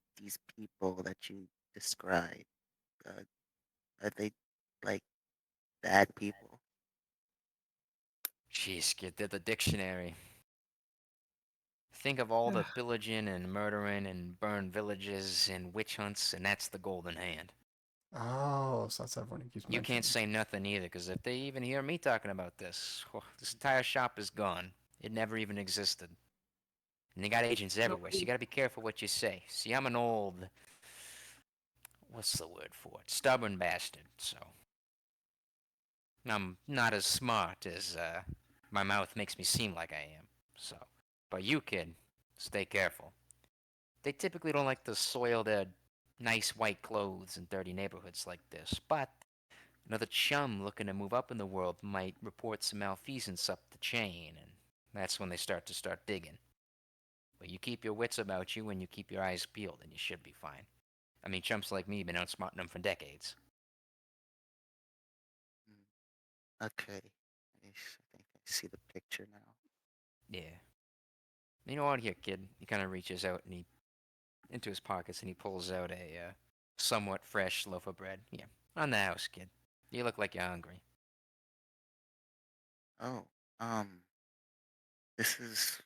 people that you describe, are they like bad people? Jeez, kid, they're the dictionary. Think of all the pillaging and murdering and burned villages and witch hunts, and that's the golden hand. Oh, so that's everyone who keeps You can't say nothing either, because if they even hear me talking about this, this entire shop is gone. It never even existed. And they got agents everywhere, so you gotta be careful what you say. See, I'm an old... What's the word for it? Stubborn bastard, so... I'm not as smart as, my mouth makes me seem like I am, so... But you, kid, stay careful. They typically don't like to soil their nice white clothes in dirty neighborhoods like this, but another chum looking to move up in the world might report some malfeasance up the chain, and that's when they start digging. But you keep your wits about you and you keep your eyes peeled, and you should be fine. I mean, chumps like me been outsmarting them for decades. Okay, I think I see the picture now. Yeah. You know what, here, kid? He kind of reaches out and into his pockets and he pulls out a somewhat fresh loaf of bread. Yeah, on the house, kid. You look like you're hungry. Oh, this is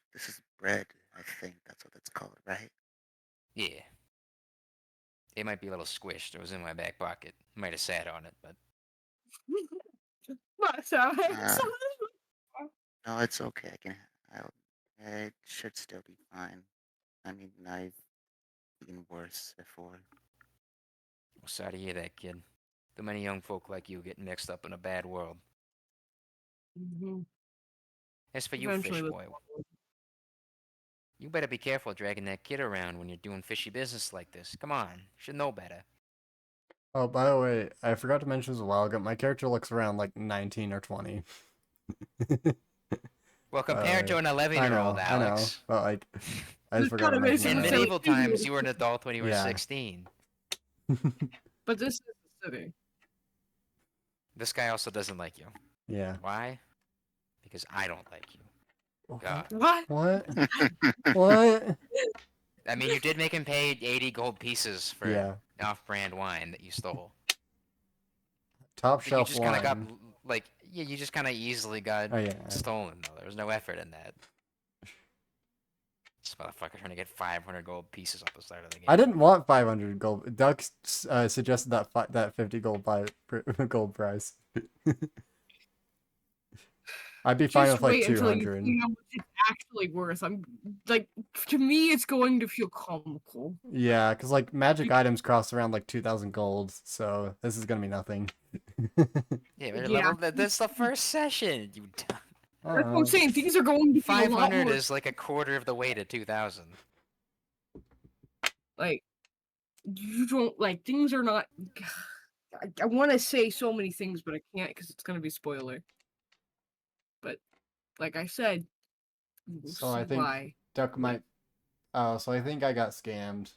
bread. I think that's what it's called, right? Yeah. It might be a little squished. It was in my back pocket. Might have sat on it, but That's how Uh, no, it's okay. It should still be fine. I mean, I've eaten worse before. I'm sorry to hear that, kid. Too many young folk like you get mixed up in a bad world. Mhm. As for you, Eventually fish the- boy, you better be careful dragging that kid around when you're doing fishy business like this. Come on, you should know better. Oh, by the way, I forgot to mention this a while ago. My character looks around like 19 or 20. Well, compared to an 11-year-old, I know, Alex. but like, I just It's forgot to kinda mention In basically that. medieval times, you were an adult when you were Yeah. 16. But this is the city. This guy also doesn't like you. Yeah. Why? Because I don't like you. God. What? What? What? I mean, you did make him pay 80 gold pieces for Yeah. off-brand wine that you stole. Top But you shelf just kind of got, wine. like, yeah, you just kind of easily got Oh yeah. stolen, though. There was no effort in that. This motherfucker trying to get 500 gold pieces off the start of the game. I didn't want 500 gold. Duck suggested that 50 gold gold price. I'd be fine Just with like wait until you 200. see how much it's actually worth. I'm like, to me, it's going to feel comical. Yeah, because like magic items cost around like 2,000 gold, so this is gonna be nothing. Yeah, but Yeah. that's the first session. You That's what I'm saying. Things are going to feel a lot 500 more. is like a quarter of the way to 2,000. Like, you don't like things are not. I want to say so many things, but I can't because it's gonna be spoiler. But like I said, we'll So I see think why. Duck might. Oh, so I think I got scammed.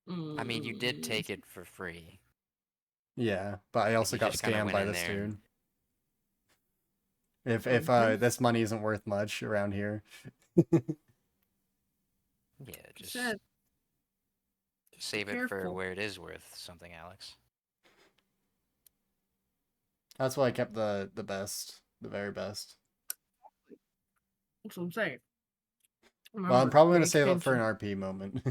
I mean, you did Mm. take it for free. Yeah, but I also you got just kinda scammed went by in this there and- dude. If Mhm. this money isn't worth much around here. Yeah, just Said. save it for careful. where it is worth something, Alex. That's why I kept the best, the very best. That's what I'm saying. Well, I'm Remember, probably gonna pay save it for attention. an RP moment.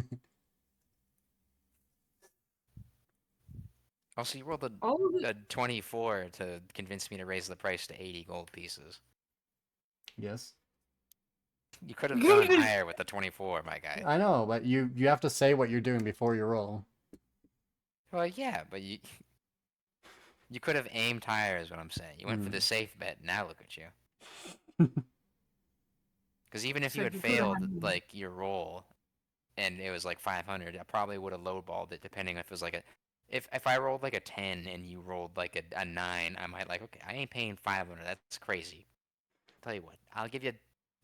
Also, you rolled All of it. a 24 to convince me to raise the price to 80 gold pieces. Yes. You could have gone higher with the 24, my guy. I know, but you have to say what you're doing before you roll. Well, yeah, but you could have aimed higher, is what I'm saying. You went for the safe bet. Now look at you. Because even if you Said had you coulda failed had more. like your roll, and it was like 500, I probably would have lowballed it. Depending if it was like a, if I rolled like a 10 and you rolled like a 9, I might like, okay, I ain't paying 500. That's crazy. Tell you what, I'll give you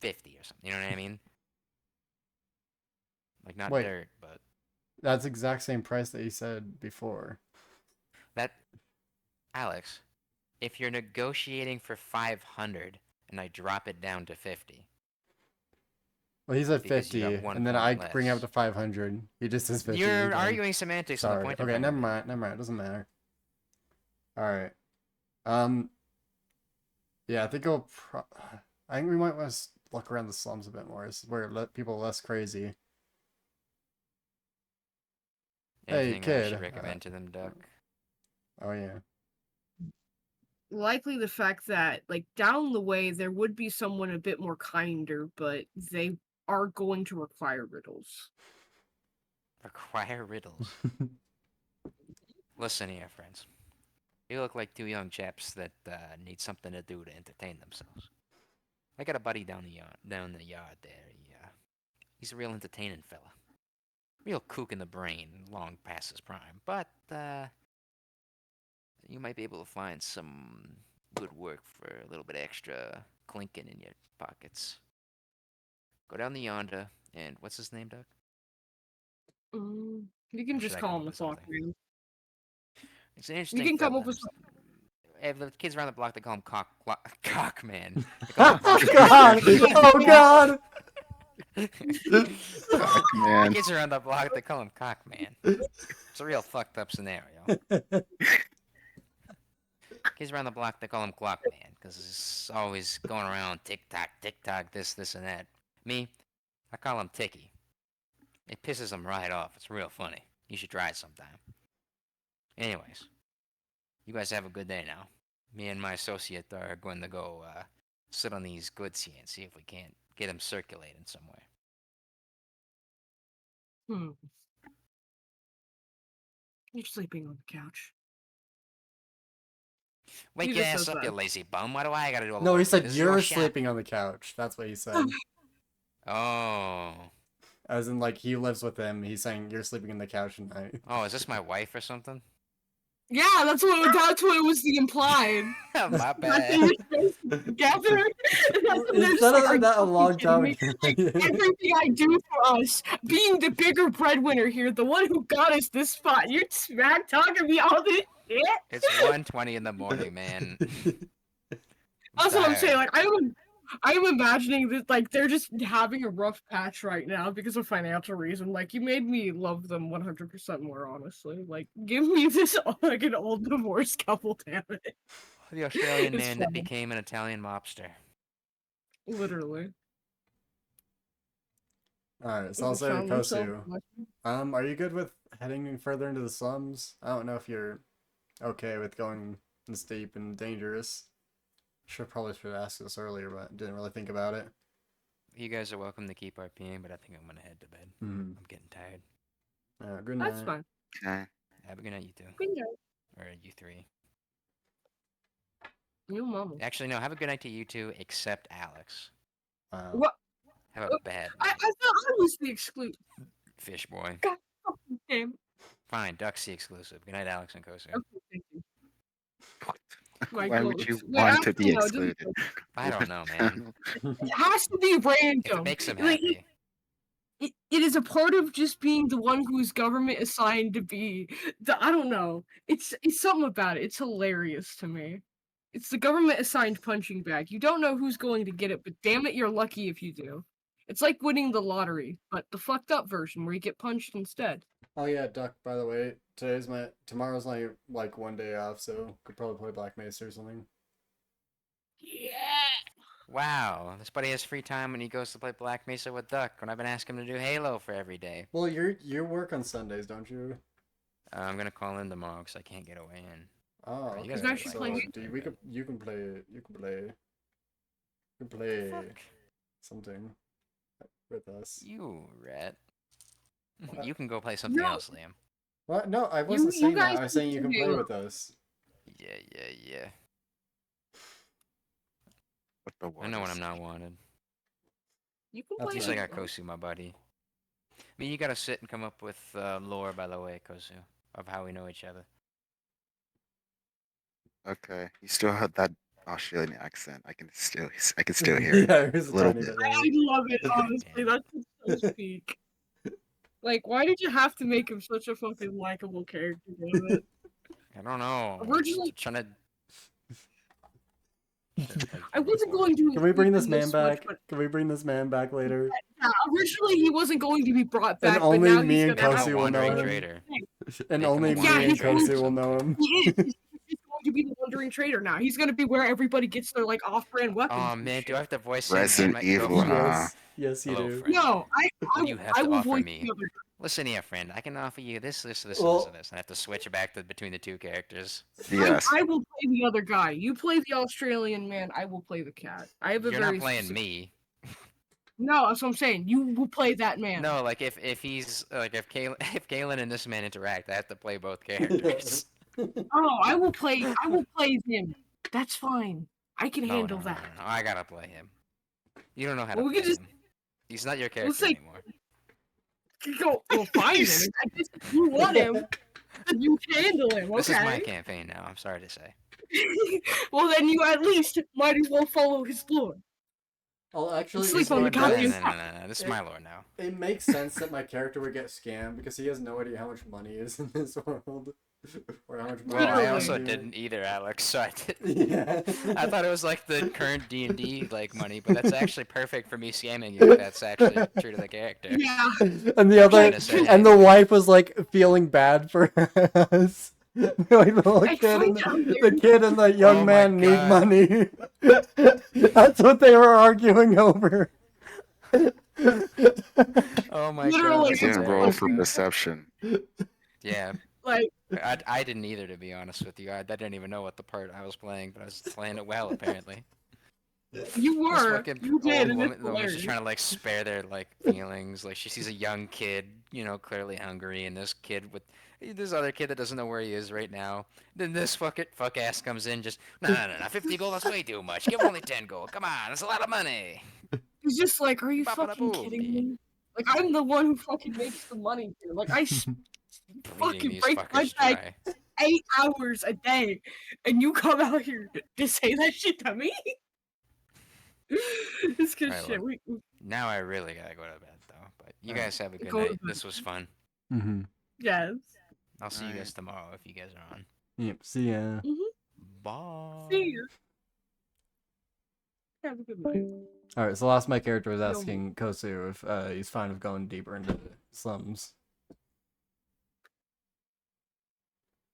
50 or something. You know what I mean? Like not Wait. dirt, but That's the exact same price that you said before. that, Alex. If you're negotiating for 500 and I drop it down to 50. Well, he said Because you got 50, 1 and then point I less. bring it up to 500. He just says 50 You're again. arguing semantics on the Sorry. point I'm Okay, trying to never make. mind. Never mind. It doesn't matter. All right. Yeah, I think I think we might want to look around the slums a bit more. It's where people are less crazy. Hey, Anything I should kid. recommend to them, Duck? Oh yeah. Likely the fact that, like, down the way there would be someone a bit more kinder, but they are going to require riddles. Require riddles. Listen here, friends. You look like 2 young chaps that need something to do to entertain themselves. I got a buddy down the yard there. He's a real entertaining fella. Real kook in the brain, long past his prime. But you might be able to find some good work for a little bit extra clinking in your pockets. Go down the yonder, and what's his name, Doug? You can Or should just I call come him up the with clock something? man. It's an interesting You can come fella. up with The kids around the block, they call him cock man. Oh God! Oh God! Fuck, The man. kids around the block, they call him cock man. It's a real fucked up scenario. Kids around the block, they call him clock man because he's always going around tick tock, this, and that. Me, I call him Ticky. It pisses him right off. It's real funny. You should try it sometime. Anyways, you guys have a good day now. Me and my associate are going to go sit on these goods here and see if we can't get them circulating somewhere. You're sleeping on the couch. Wake He your just ass says up, that. you lazy bum. Why do I gotta do all the No, work? he said This is your you're shop. sleeping on the couch. That's what he said. Oh. As in, like, he lives with him. He's saying you're sleeping on the couch tonight. Oh, is this my wife or something? Yeah, that's what was the implied. My That's bad. what you're supposed to together. He They're just said like, "Are it you that a fucking long kidding time me?" ago. Everything I do for us, being the bigger breadwinner here, the one who got us this spot, you're smack talking me all this shit. It's 1:20 in the morning, man. That's what I'm saying. Tired. Like, I'm imagining that, like, they're just having a rough patch right now because of financial reason. Like, you made me love them 100% more, honestly. Like, give me this like an old divorced couple, damn it. The Australian It's man that funny. became an Italian mobster. Literally. Alright, so If I'll it say found themselves Kosu. Are you good with heading further into the slums? I don't know if you're okay with going this deep and dangerous. Probably should ask this earlier, but didn't really think about it. You guys are welcome to keep RPing, but I think I'm gonna head to bed. Mm-hmm. I'm getting tired. Good night. That's fine. Okay. Have a good night, you two. Good night. Or you three. You mama. Actually, no, have a good night to you two, except Alex. What? Have a bad I night, thought I was the exclusive. fish boy. God fucking damn. Fine, Duck's the exclusive. Good night, Alex and Kosu. Okay, thank you. Why Michael, would you wait, want to be actually, no, it doesn't- excluded? I don't know, man. It has to be If it random. makes him Like, happy. it is a part of just being the one who's government assigned to be I don't know. It's something about it. It's hilarious to me. It's the government assigned punching bag. You don't know who's going to get it, but damn it, you're lucky if you do. It's like winning the lottery, but the fucked up version where you get punched instead. Oh yeah, Duck, by the way, tomorrow's my, like, one day off, so could probably play Black Mesa or something. Yeah. Wow, this buddy has free time when he goes to play Black Mesa with Duck, when I've been asking him to do Halo for every day. Well, you work on Sundays, don't you? I'm gonna call in tomorrow because I can't get away in. Oh, You guys okay. actually So, playing do we could you can play you can Fuck. play something with us. You rat. What? You can go play something No. else, Liam. What? No, I You wasn't you saying that. guys I was can saying you can play play Halo. with us. Yeah. With the I know when I'm waters. not wanted. You can That's play At least I got Halo. Kosu, my buddy. I mean, you gotta sit and come up with lore, by the way, Kosu, of how we know each other. Okay, you still have that Australian accent. I can still hear it Yeah, it was a a little tiny bit. bit. I Right? love it, honestly. Damn. That's just so speak. Like, why did you have to make him such a fucking likable character, damn it? I don't know. Originally- Just trying to. I wasn't going to Can we bring include this him man much, back? but Can we bring this man back later? yeah, originally he wasn't going to be brought back, And but only now me he's and gonna have Kosu to will know wandering him. trader. And Make him only a me wandering and trader Kosu or will know him. He is. He's going to be the wandering trader now. He's going to be where everybody gets their like off-brand weapons. Oh and man, shit. do I have to voice him and Resident my Evil, girlfriend? huh? Yes, yes, you Hello, do. friend. No, What do you have I to will offer voice me? the other. Listen here, friend. I can offer you this, and Well- this. I have to switch back between the two characters. Yes. I will play the other guy. You play the Australian man. I will play the cat. I have a You're very not playing specific- me. No, that's what I'm saying. You will play that man. No, like if he's like if Kalen and this man interact, I have to play both characters. Oh, I will play him. That's fine. I can No, handle that. No, I gotta play him. You don't know how Well, to we play can just- him. He's not your Let's character say- anymore. Go, well, fine then. I guess if you want him, then you can handle him. This is my Okay. campaign now. I'm sorry to say. Well, then you at least might as well follow his lore. Oh, actually, Sleep it's on the not No, goddamn bad. no. This is my lore now. It makes sense that my character would get scammed because he has no idea how much money is in this world. Or how much money Well, I Literally. also is didn't either, Alex. So I didn't. Yeah. I thought it was like the current D&D like money, but that's actually perfect for me scamming you. If that's actually true to the character. Yeah. And the I'm other, trying to say, and the wife was like feeling bad for us. Like the little I kid and find out the kid and the young Oh my man need God. money. That's what they were arguing over. Oh my Literally, I god. didn't roll for Like- perception. Yeah, Like, I didn't either, to be honest with you. I didn't even know what the part I was playing, but I was playing it well apparently. you This were. fucking You did, old and woman, it's the woman's hilarious. just trying to like spare their like feelings. Like she sees a young kid, you know, clearly hungry, and this kid with this other kid that doesn't know where he is right now. Then this fuck ass comes in, just no, 50 gold. That's way too much. Give him only 10 gold. Come on, that's a lot of money. He's just like, are you Ba-ba-da-boom, fucking kidding dude. me? Like, I'm the one who fucking makes the money here. Like, I Bleeding fucking these break my fuckers back dry. 8 hours a day, and you come out here to say that shit to me? It's good Right, shit. look. Now I really gotta go to bed though. But you Alright. guys have a good Go to night. bed. This was fun. Mm-hmm. Yes. I'll see you guys Alright. tomorrow if you guys are on. Yep. See ya. Bye. See ya. Have a good night. All right. So last, my character was No. asking Kosu if he's fine with going deeper into the slums.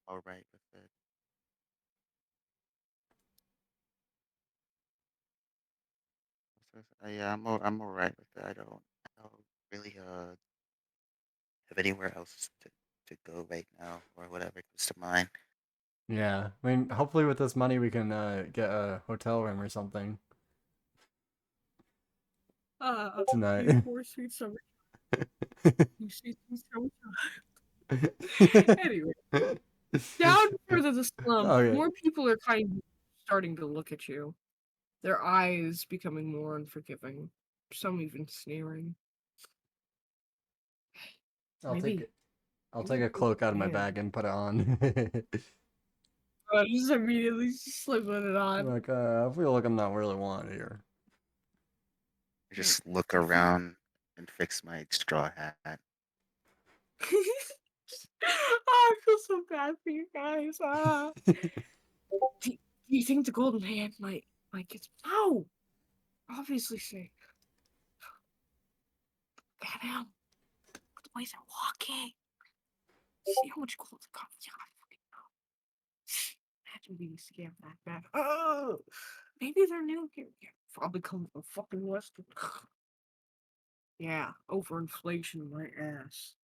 All right with it. Yeah, I'm all right with it. I don't really have anywhere else to go right now or whatever comes to mind. Yeah. I mean, hopefully with this money we can get a hotel room or something tonight. You poor sweet summer. You sweet summer child. Anyway, down further the slum, Okay. more people are kind of starting to look at you. Their eyes becoming more unforgiving. Some even sneering. I'll Maybe- take it. I'll take a cloak out of my Yeah. bag and put it on. Just immediately slipping it on. Like, I feel like I'm not really wanted here. I just look around and fix my straw hat. I feel so bad for you guys. Do you think the golden hand might get? No, obviously safe. Look at him. The way they're walking. See how much gold comes out. Imagine being scammed that bad. Oh, maybe they're new here. Yeah, probably come from fucking Western. Yeah, overinflation, my ass.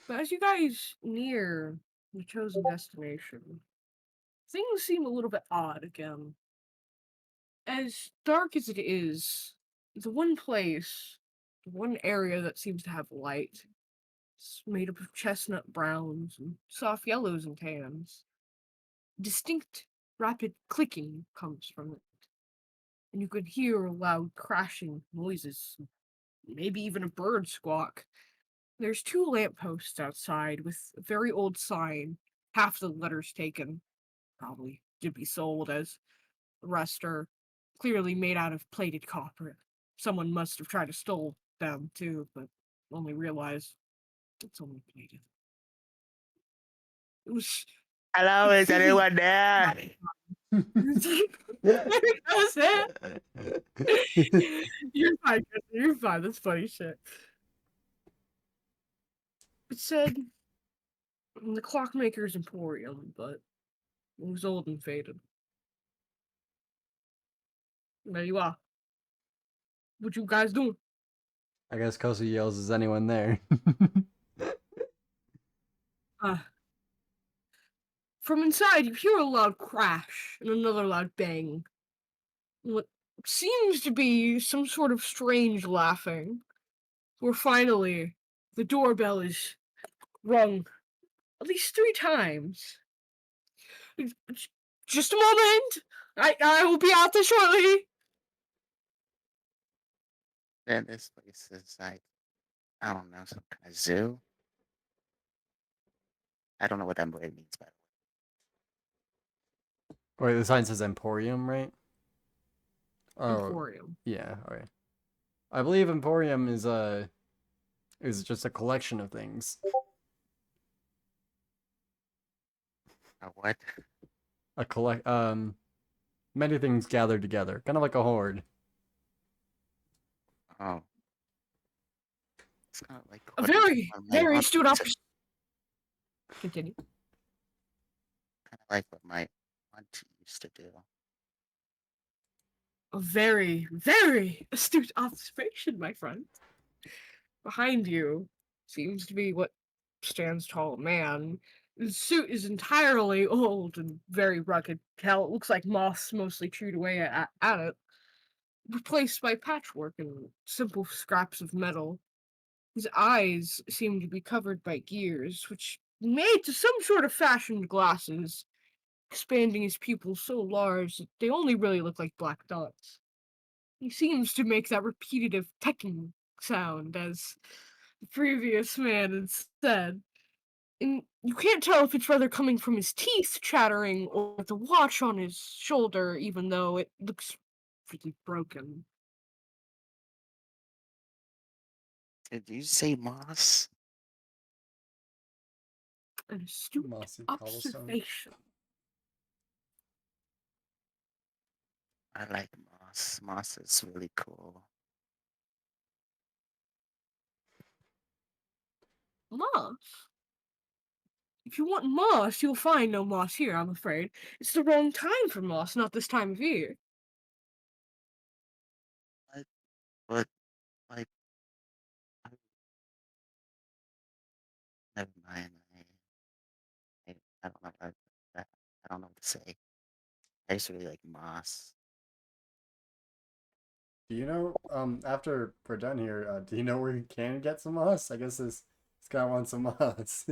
But as you guys near the chosen destination, things seem a little bit odd again. As dark as it is, the one place, the one area that seems to have light, is made up of chestnut browns and soft yellows and tans. Distinct, rapid clicking comes from it, and you can hear loud crashing noises, maybe even a bird squawk. There's 2 lampposts outside with a very old sign, half the letters taken, probably to be sold, as the rest are clearly made out of plated copper. Someone must have tried to steal them too, but only realized it's only plated. It was. Hello, is anyone there? That's it. You're fine, Kristen, you're fine. That's funny shit. It said the Clockmaker's Emporium, but it was old and faded. There you are. What you guys doing? I guess Kosu yells, "Is anyone there?" Uh, from inside, you hear a loud crash and another loud bang. What seems to be some sort of strange laughing. Where finally, the doorbell is rung at least 3 times. Just a moment! I will be out there shortly! Then this place is like, I don't know, some kind of zoo. I don't know what that word means, by the way. Wait, the sign says Emporium, right? Oh, Emporium. yeah. Okay. I believe Emporium is just a collection of things. A what? Many things gathered together, kind of like a horde. Oh. It's kind of like A what very, my very aunt astute used to- officer. Continue. kind of like what my aunt used to do. A very, very astute observation, my friend. Behind you seems to be what stands tall a man. His suit is entirely old and very rugged. Hell, it looks like moss mostly chewed away at it, replaced by patchwork and simple scraps of metal. His eyes seem to be covered by gears, which made to some sort of fashioned glasses, expanding his pupils so large that they only really look like black dots. He seems to make that repetitive ticking sound, as the previous man had said. And you can't tell if it's rather coming from his teeth chattering or the watch on his shoulder, even though it looks really broken. Did you say moss? An astute Mossy cobblestone. observation. I like moss. Moss is really cool. Moss? If you want moss, you'll find no moss here, I'm afraid. It's the wrong time for moss, not this time of year. But, like, never mind. I don't know what I don't know what to say. I just really like moss. Do you know, after we're done here, do you know where you can get some moss? I guess this guy wants some moss.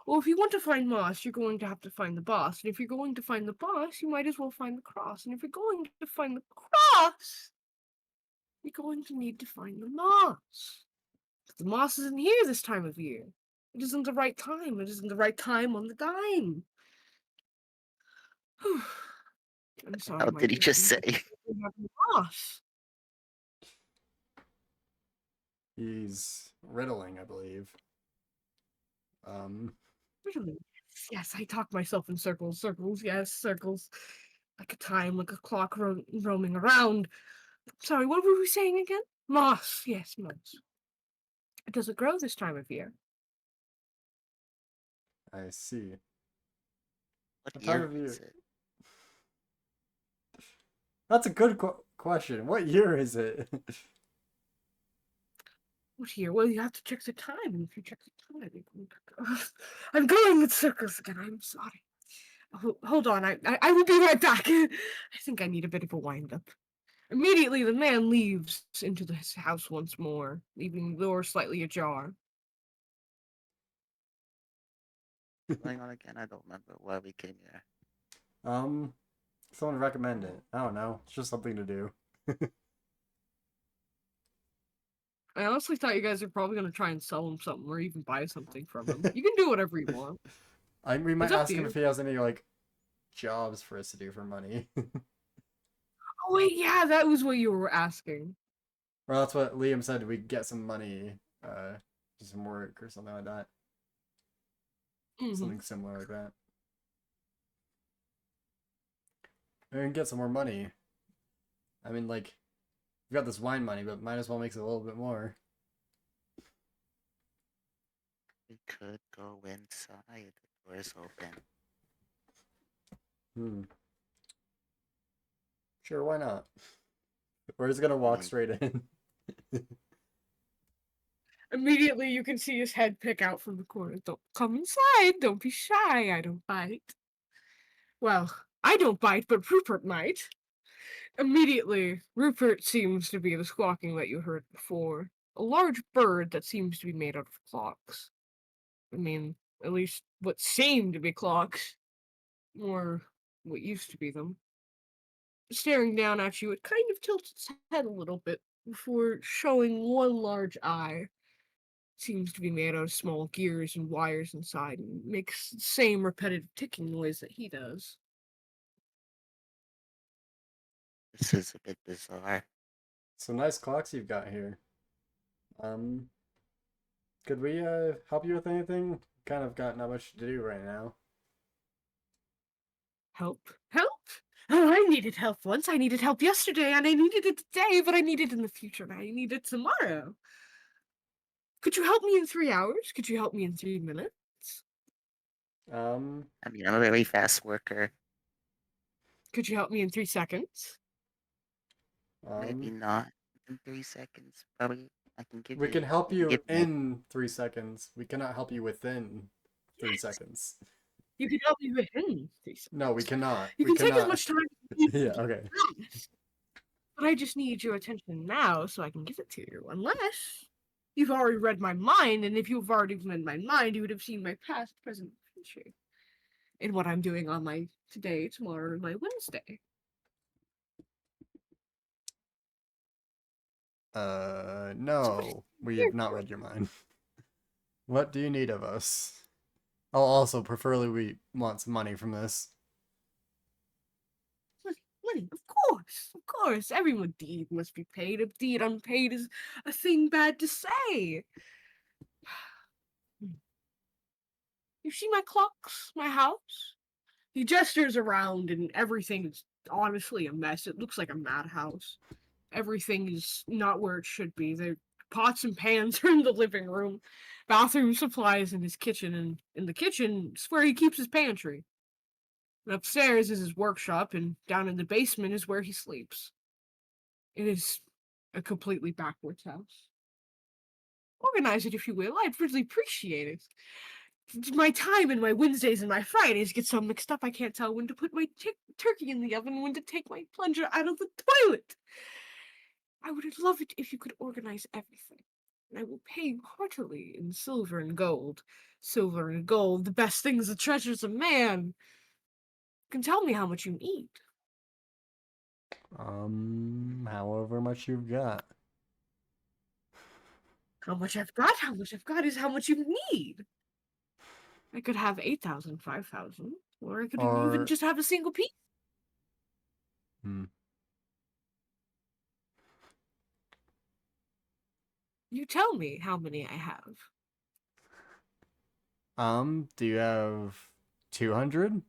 Well, if you want to find moss, you're going to have to find the boss. And if you're going to find the boss, you might as well find the cross. And if you're going to find the cross, you're going to need to find the moss. But the moss isn't here this time of year. It isn't the right time. It isn't the right time on the dime. I'm sorry, How my did he dear. just You say? don't have the moss. He's riddling, I believe. Really? Yes, I talk myself in circles, circles, yes, circles. Like a time, like a clock roaming around. Sorry, what were we saying again? Moss, yes, moss. Does it grow this time of year? I see. What What time year of year? is it? That's a good question. What year is it? What here? Well, you have to check the time, and if you check the time, I'm going in circles again. I'm sorry. Hold on, I will be right back. I think I need a bit of a wind up. Immediately, the man leaves into his house once more, leaving the door slightly ajar. What's going on again? I don't remember why we came here. Someone recommend it. I don't know. It's just something to do. I honestly thought you guys were probably gonna try and sell him something or even buy something from him. You can do whatever you want. We might It's up ask to him you. if he has any like jobs for us to do for money. Oh wait, yeah, that was what you were asking. Well, that's what Liam said. We get some money, do some work or something like that. Mhm. Something similar like that. We can get some more money. I mean, like, we got this wine money, but might as well make it a little bit more. We could go inside. The door's open. Sure, why not? We're just gonna walk straight in. Immediately, you can see his head pick out from the corner. Don't come inside. Don't be shy. I don't bite. Well, I don't bite, but Rupert might. Immediately, Rupert seems to be the squawking that you heard before. A large bird that seems to be made out of clocks. I mean, at least what seem to be clocks. Or what used to be them. Staring down at you, it kind of tilts its head a little bit before showing one large eye. Seems to be made out of small gears and wires inside and makes the same repetitive ticking noise that he does. This is a bit bizarre. Some nice clocks you've got here. Could we help you with anything? Kind of got not much to do right now. Help? Help? Oh, I needed help once. I needed help yesterday, and I needed it today, but I need it in the future, and I need it tomorrow. Could you help me in 3 hours? Could you help me in 3 minutes? I mean, I'm a very fast worker. Could you help me in 3 seconds? Maybe not in 3 seconds. Probably I can give We you. can help I can you give you in 3 seconds. We cannot help you within 3 seconds. You can help me within 3 seconds. No, we cannot. You We can take as cannot. much time as you need. Yeah, okay. Yes. But I just need your attention now so I can give it to you. Unless you've already read my mind, and if you've already read my mind, you would have seen my past, present, future. And what I'm doing on my today, tomorrow, and my Wednesday. No. We have not read your mind. What do you need of us? Oh, also, preferably we want some money from this. Money, of course, of course. Everyone deed must be paid. A deed unpaid is a thing bad to say. You see my clocks, my house? He gestures around, and everything is honestly a mess. It looks like a madhouse. Everything is not where it should be. The pots and pans are in the living room, bathroom supplies in his kitchen, and in the kitchen is where he keeps his pantry. And upstairs is his workshop, and down in the basement is where he sleeps. It is a completely backwards house. Organize it if you will. I'd really appreciate it. My time and my Wednesdays and my Fridays get so mixed up I can't tell when to put my turkey in the oven, when to take my plunger out of the toilet. I would love it if you could organize everything. And I will pay you heartily in silver and gold. Silver and gold, the best things, the treasures of man. You can tell me how much you need. However much you've got. How much I've got is how much you need. I could have 8,000, 5,000, or I could even Or just have a single piece. You tell me how many I have. Do you have 200?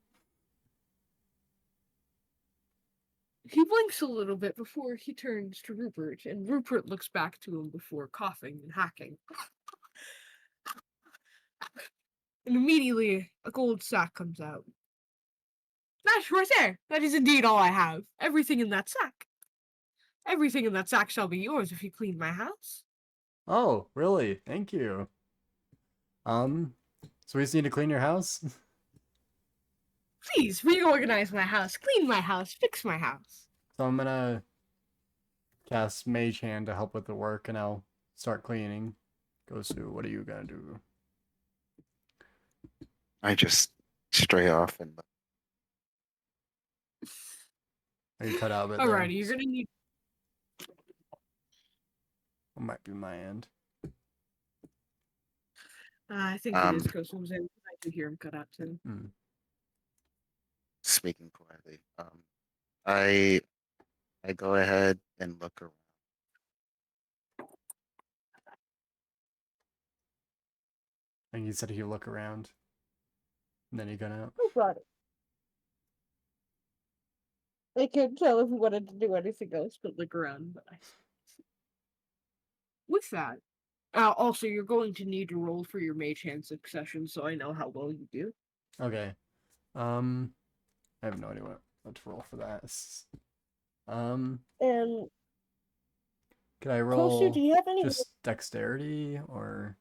He blinks a little bit before he turns to Rupert, and Rupert looks back to him before coughing and hacking. And immediately, a gold sack comes out. That right there! That is indeed all I have. Everything in that sack. Everything in that sack shall be yours if you clean my house. Oh, really? Thank you. So we just need to clean your house? Please reorganize my house, clean my house, fix my house. So I'm gonna cast Mage Hand to help with the work, and I'll start cleaning. Kosu, what are you gonna do? I just stray off and Are you cut out a bit there? Alrighty, you're gonna need. It might be my end. I think it is Kosu was in. I do hear him cut out too. speaking quietly. I go ahead and look around. And he said he'd look around. And then he got out. Who brought it? I couldn't tell if he wanted to do anything else but look around. But with that, also you're going to need to roll for your mage hand succession, so I know how well you do. Okay. I have no idea what to roll for that. And Could I roll do you have any? just dexterity or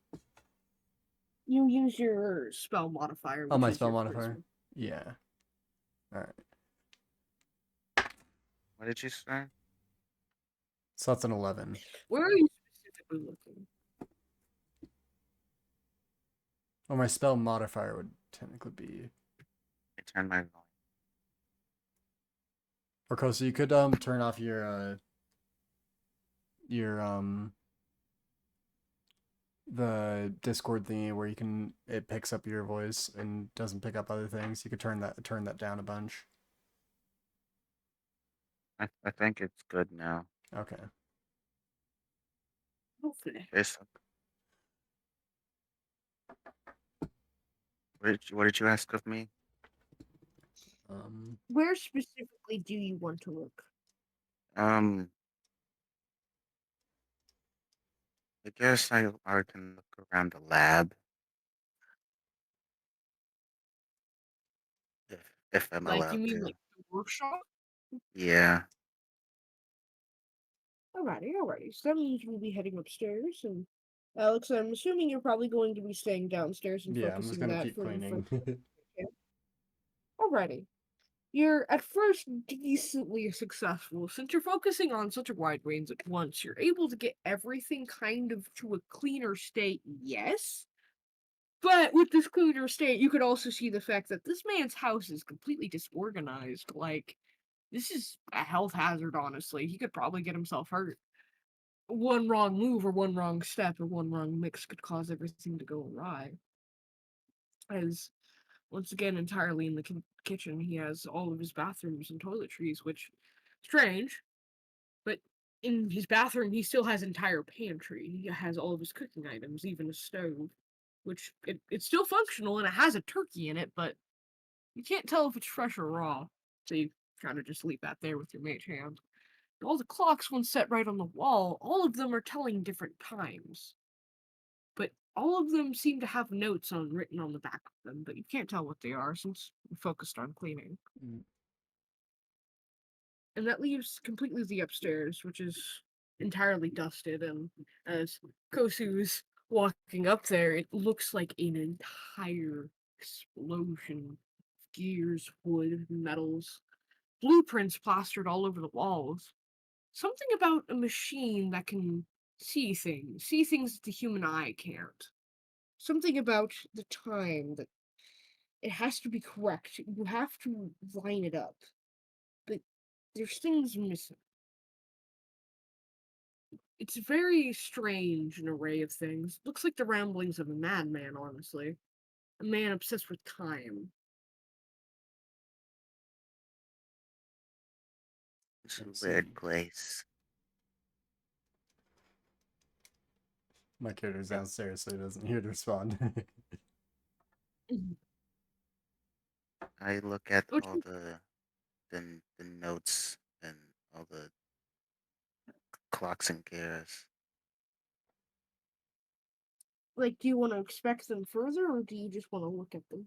You use your spell modifier. my which is spell your modifier? charisma. Yeah. Alright. What did you say? So that's an 11. Where are you specifically looking? Well, my spell modifier would technically be. I turn my volume. Or Kosa, you could turn off your the Discord thingy where it picks up your voice and doesn't pick up other things. You could turn that down a bunch. I think it's good now. Okay. Hopefully. It's, what did you ask of me? Where specifically do you want to look? I guess I can look around the lab. If I'm Like, you allowed mean to. like the workshop? Yeah. Alrighty. So that means we'll be heading upstairs, and Alex, I'm assuming you're probably going to be staying downstairs and Yeah, I'm just focusing gonna that keep for the cleaning. first. Alrighty. You're at first decently successful. Since you're focusing on such a wide range at once, you're able to get everything kind of to a cleaner state, yes. But with this cleaner state, you could also see the fact that this man's house is completely disorganized. Like, this is a health hazard, honestly. He could probably get himself hurt. One wrong move or one wrong step or one wrong mix could cause everything to go awry. As once again, entirely in the kitchen, he has all of his bathrooms and toiletries, which strange, but in his bathroom he still has entire pantry. He has all of his cooking items, even a stove, which it's still functional and it has a turkey in it, but you can't tell if it's fresh or raw. So you kind of just leave that there with your mage hand. All the clocks, once set right on the wall, all of them are telling different times. But all of them seem to have notes written on the back of them, but you can't tell what they are since we're focused on cleaning. And that leaves completely the upstairs, which is entirely dusted, and as Kosu's walking up there, it looks like an entire explosion of gears, wood, metals, blueprints plastered all over the walls. Something about a machine that can see things that the human eye can't. Something about the time that it has to be correct. You have to line it up. But there's things missing. It's very strange, an array of things. Looks like the ramblings of a madman, honestly. A man obsessed with time. It's a Let's see. weird place. My character's downstairs, so he doesn't hear to respond. I look at Which, all the notes and all the clocks and gears. like, do you want to inspect them further, or do you just want to look at them?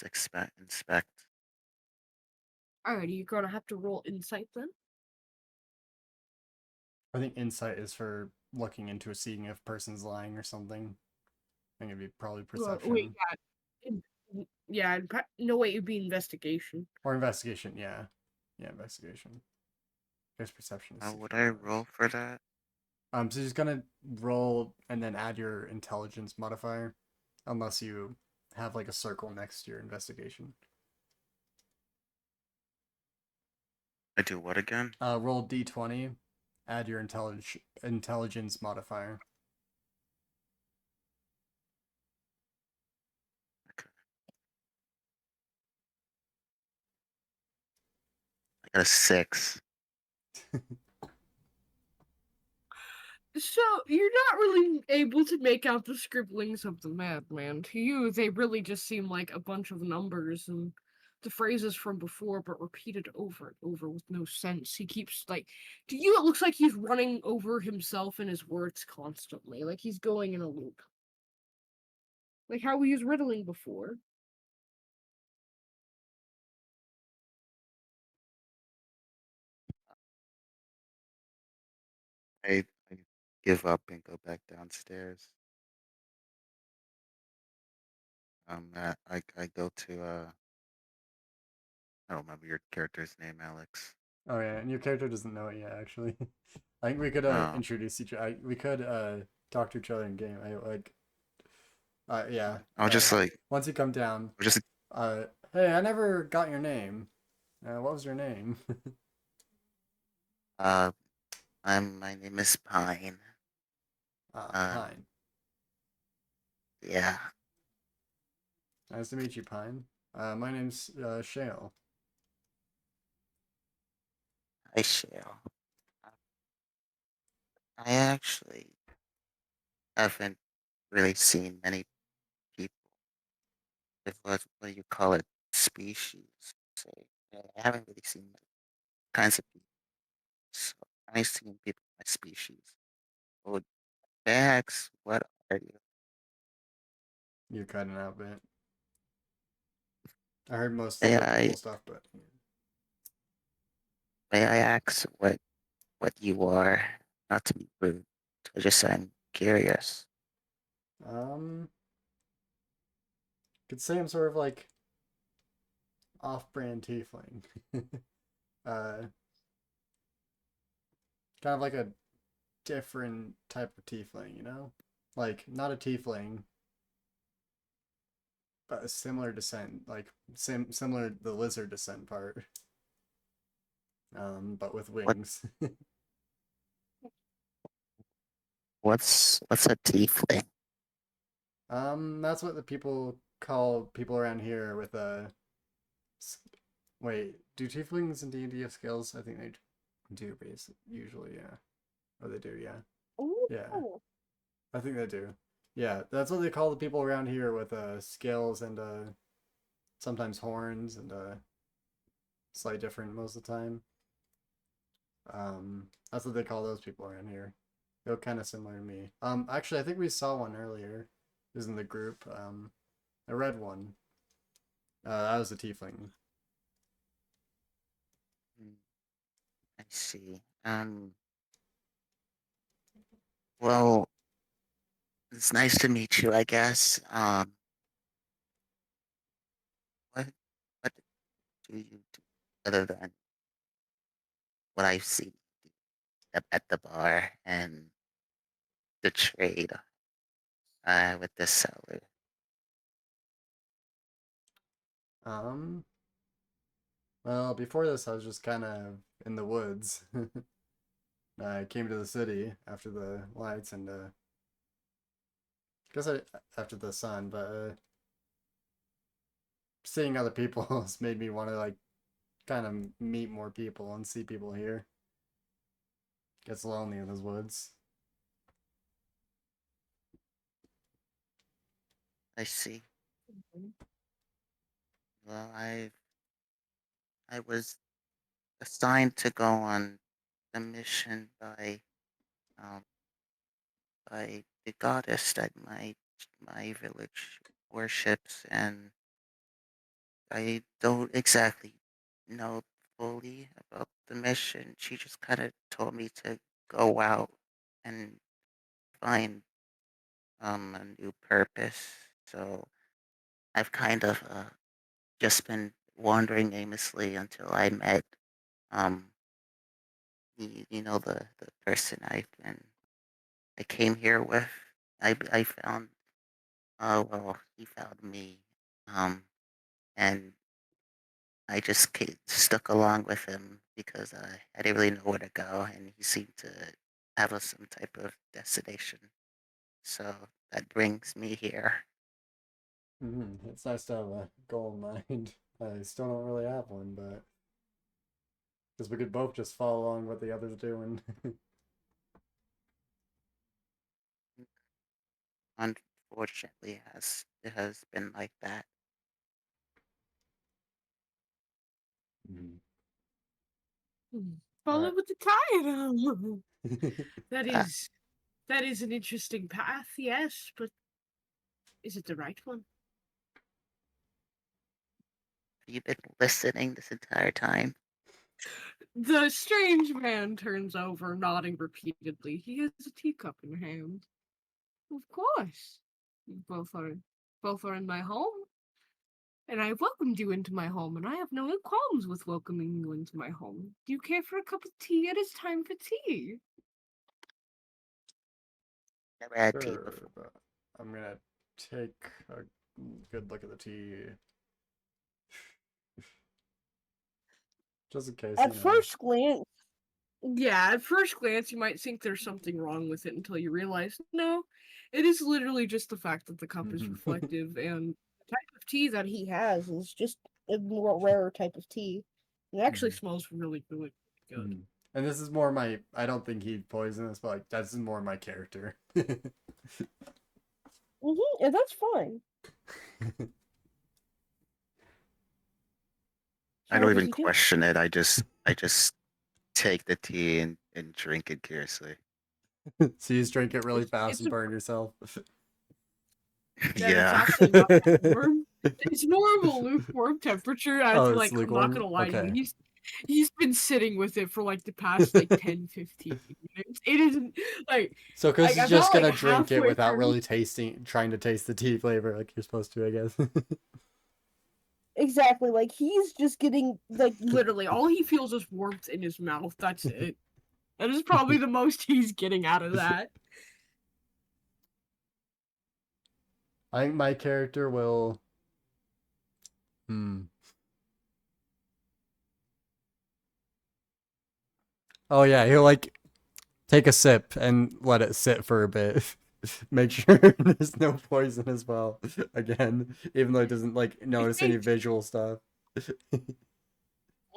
Let's inspect. Alrighty, you're gonna have to roll insight then. I think insight is for looking into seeing if a person's lying or something. I think it'd be probably Well, perception wait, yeah, no, wait, it'd be investigation. or investigation. Yeah, investigation. There's perception. Would I roll for that? So you're just gonna roll and then add your intelligence modifier, unless you have like a circle next to your investigation. I do what again? Roll d20, add your intelligence modifier. Okay. I got a 6. So you're not really able to make out the scribblings of the madman. To you, they really just seem like a bunch of numbers and the phrases from before, but repeated over and over with no sense. He keeps like, to you, it looks like he's running over himself and his words constantly, like he's going in a loop, like how he was riddling before. I give up and go back downstairs. I go to I don't remember your character's name, Alex. Oh yeah, and your character doesn't know it yet. Actually, I think we could Oh. introduce each. We could talk to each other in game. I like. Yeah. I'll just like once you come down. just Hey, I never got your name. What was your name? my name is Pine. Pine. Yeah. Nice to meet you, Pine. My name's Shale. Hi, Shale. I actually haven't really seen many people with what do you call it, species. So yeah, I haven't really seen many kinds of people. So I've seen people of my species. Well, Max, what are you? You're cutting out a bit. I heard most May of the I cool stuff, but may I ask what you are? Not to be rude. I just I'm curious. could say I'm sort of like off-brand tiefling. uh, kind of like a different type of tiefling, you know? Like not a tiefling, but a similar descent, like similar the lizard descent part. But with What wings. what's a tiefling? That's what the people call people around here with a. Wait, do tieflings in D&D have skills? I think they do, usually, yeah. Oh, they do, yeah. Yeah, I think they do. Yeah, that's what they call the people around here with scales and sometimes horns and slightly different most of the time. That's what they call those people around here. They look kind of similar to me. Actually, I think we saw one earlier. It was in the group. A red one. That was a tiefling. I see. Well, it's nice to meet you, I guess. What what do you do other than what I've seen at the bar and the trade with the seller? Um, well, before this, I was just kind of in the woods. I came to the city after the lights and guess after the sun, but seeing other people has made me want to like kind of meet more people and see people here. Gets lonely in those woods. I see. Well, I was assigned to go on a mission um by the goddess that my village worships, and I don't exactly know fully about the mission. She just kind of told me to go out and find a new purpose. So I've kind of just been wandering aimlessly until I met um the person I came here with. I found well, he found me, and I just stuck along with him because I didn't really know where to go, and he seemed to have some type of destination. So that brings me here. It's nice to have a goal in mind. I still don't really have one, but because we could both just follow along what the other's doing. Unfortunately, it has been like that. Mhm. Follow Alright. with the tide. That Uh, is that is an interesting path, yes, but is it the right one? have you been listening this entire time? The strange man turns over, nodding repeatedly. He has a teacup in hand. Of course. You both are in my home. And I have welcomed you into my home, and I have no qualms with welcoming you into my home. Do you care for a cup of tea? It is time for tea. Never had tea Sure, before. but I'm gonna take a good look at the tea. Just in case, At first glance, yeah, at first glance, you might think there's something wrong with it until you realize, no, it is literally just the fact that the cup is reflective, and the type of tea that he has is just a more rarer type of tea. It actually smells really, really good. And this is more my. I don't think he'd poison us, but like that's more my character. And that's fine. I So don't what does even he do? question it. I just take the tea and drink it curiously. So you just drink it really It's fast it's and a burn yourself. That it's Yeah. actually not that warm. It's more of a lukewarm temperature. Oh, it's I'm not lukewarm? gonna lie to you. Okay. He's been sitting with it for like the past like 10-15 minutes. It isn't like So, because he's just about like gonna drink it halfway without through. really trying to taste the tea flavor like you're supposed to, I guess. Exactly, like he's just getting like literally all he feels is warmth in his mouth. That's it. That is probably the most he's getting out of that. I think my character will. Hmm. Oh yeah, he'll like take a sip and let it sit for a bit. Make sure there's no poison as well. Again, even though he doesn't like I notice any think visual stuff.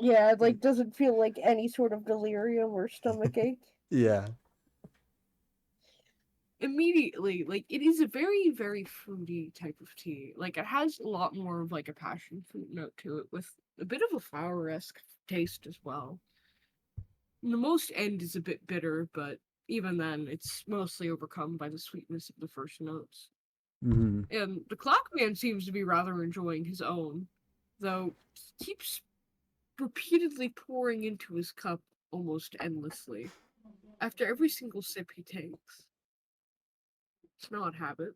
yeah, it like doesn't feel like any sort of delirium or stomach ache. Yeah. Immediately, like it is a very, very fruity type of tea. Like it has a lot more of like a passion fruit note to it with a bit of a flower-esque taste as well. And the most end is a bit bitter, but even then it's mostly overcome by the sweetness of the first notes. Mm-hmm. And the clockman seems to be rather enjoying his own, though he keeps repeatedly pouring into his cup almost endlessly after every single sip he takes. It's an odd habit.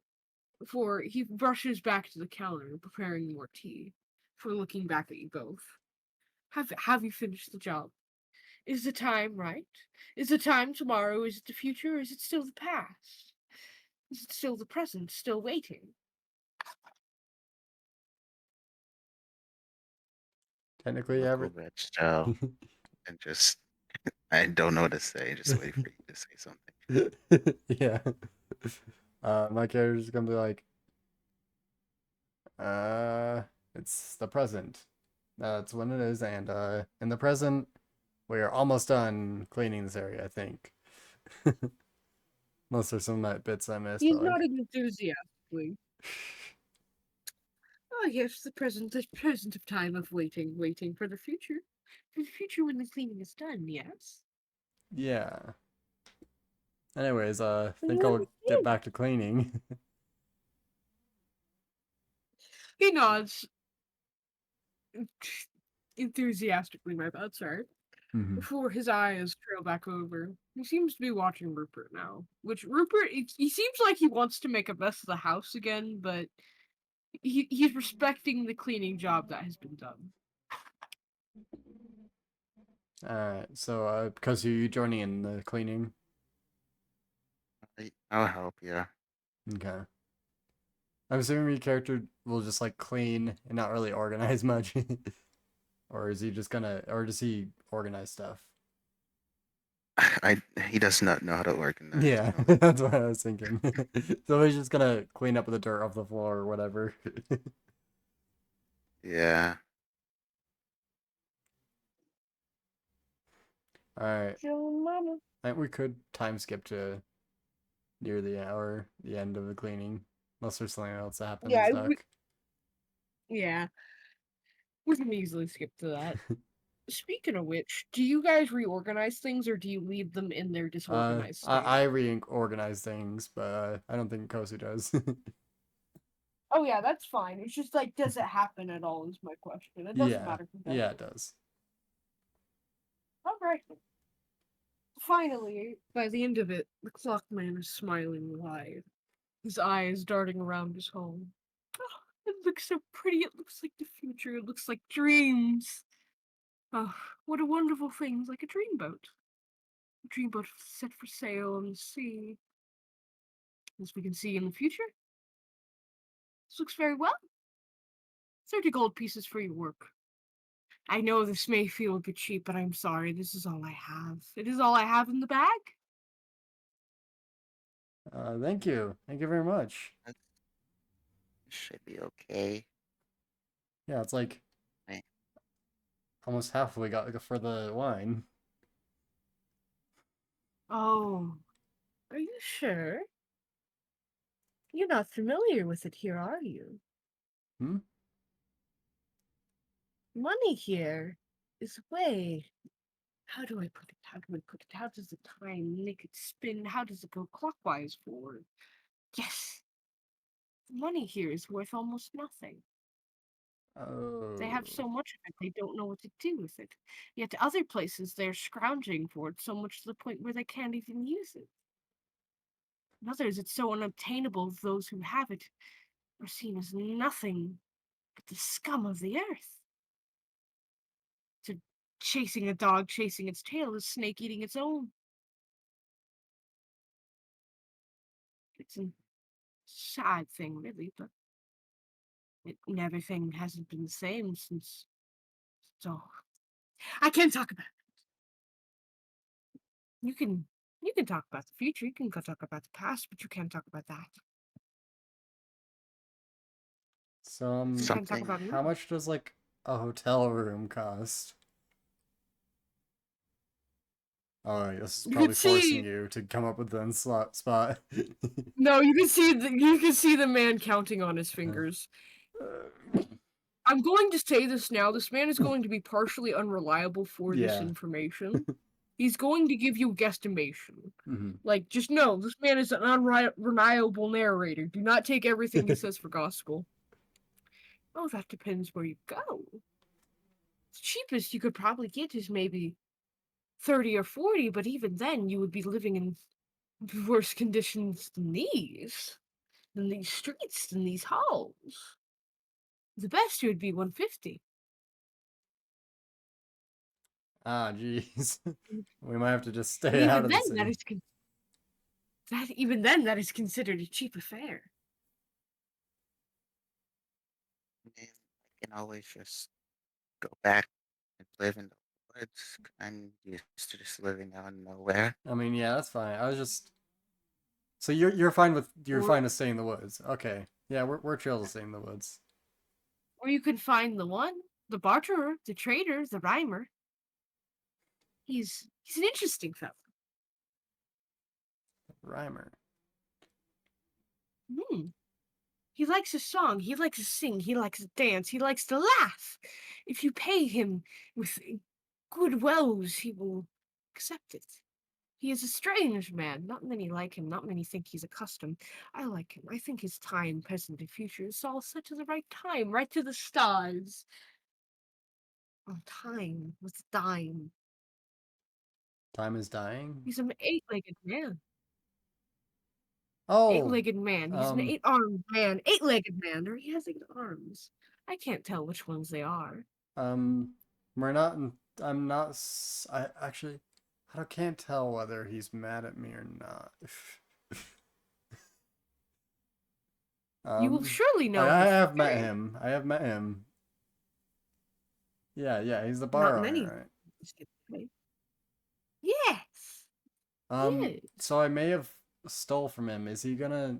For he rushes back to the counter, preparing more tea, before looking back at you both. Have you finished the job? Is the time right? Is the time tomorrow? Is it the future? Or is it still the past? Is it still the present, still waiting? Technically, Look ever. over at Joe and just I don't know what to say. Just wait for you to say something. Yeah. My character's gonna be like, it's the present. That's when it is, and in the present, we are almost done cleaning this area, I think. Unless there's some bits I missed, He's but like, nodding enthusiastically. Oh yes, the present of time of waiting, waiting for the future. For the future when the cleaning is done, yes. yeah. Anyways, And think you I'll get understand. back to cleaning. He nods enthusiastically, my bad, sorry. Mhm. before his eyes trail back over. He seems to be watching Rupert now. Which Rupert, he seems like he wants to make a mess of the house again, but he's respecting the cleaning job that has been done. Alright, so because you joining in the cleaning? I'll help you. Okay. I'm assuming your character will just like clean and not really organize much. Or is he just gonna, or does he organize stuff? He does not know how to organize. Yeah, No. that's what I was thinking. So he's just gonna clean up the dirt off the floor or whatever. Yeah. Alright, So, mama. I think we could time skip to near the hour, the end of the cleaning. Unless there's something else that happens, Yeah, Duck. yeah. We can easily skip to that. Speaking of which, do you guys reorganize things or do you leave them in their disorganized state? I reorganize things, but I don't think Kosu does. Oh yeah, that's fine. It's just like, does it happen at all? Is my question. It doesn't Yeah, matter. yeah, it does. All right. Finally, by the end of it, the clock man is smiling wide, his eyes darting around his home. Oh, it looks so pretty. It looks like the future. It looks like dreams. Oh, what a wonderful thing! Like a dreamboat. A dreamboat set for sail on the sea. As we can see in the future, this looks very well. 30 gold pieces for your work. I know this may feel a bit cheap, but I'm sorry. This is all I have. It is all I have in the bag. Thank you. Thank you very much. That should be okay. Yeah, it's like Right. almost half we got for the wine. Oh, are you sure? You're not familiar with it here, are you? Hmm? Money here is way. How do I put it? How do I put it? How does the time make it spin? How does it go clockwise forward? Yes, the money here is worth almost nothing. They have Oh. so much of it, they don't know what to do with it. Yet other places they're scrounging for it so much to the point where they can't even use it. In others, it's so unobtainable that those who have it are seen as nothing but the scum of the earth. To chasing a dog chasing its tail is snake eating its own. It's a sad thing, really, but everything hasn't been the same since. So I can't talk about it. You can talk about the future. You can talk about the past, but you can't talk about that. So, You can't talk Something. about me. how much does like a hotel room cost? Oh, this is You probably could forcing see. you to come up with the spot. No, you can see the man counting on his fingers. I'm going to say this now. This man is going to be partially unreliable for this Yeah. information. He's going to give you a guesstimation. Mhm. Like, just know this man is an unreliable narrator. Do not take everything he says for gospel. Oh, that depends where you go. The cheapest you could probably get is maybe 30 or 40, but even then you would be living in worse conditions than these streets, than these halls. The best would be 150. Ah, jeez. And We might have to just stay out even of the then, that city. is that is considered a cheap affair. I mean, I can always just go back and live in the woods. I'm used to just living out in nowhere. I mean, yeah, that's fine. I was just so you're fine with Or staying in the woods. Okay. Yeah, we're chill to stay in the woods. or you could find the barterer, the trader, the rhymer. He's an interesting fellow. Rhymer. Hmm. He likes a song, he likes to sing, he likes to dance, he likes to laugh. If you pay him with good wells, he will accept it. He is a strange man. Not many like him, not many think he's accustomed. I like him. I think his time, present, and future is all set to the right time, right to the stars. On time with dime. Time is dying. He's an eight-legged man. Oh, Eight-legged man. He's an um, eight-armed man. Eight-legged man. Or he has 8 arms. I can't tell which ones they are. we're not. I'm not. I actually, I can't tell whether he's mad at me or not. You will surely know. I this have met today. him. I have met him. Yeah, he's the Not bar many. owner, right? Yes. Yes. So I may have stole from him. Is he gonna?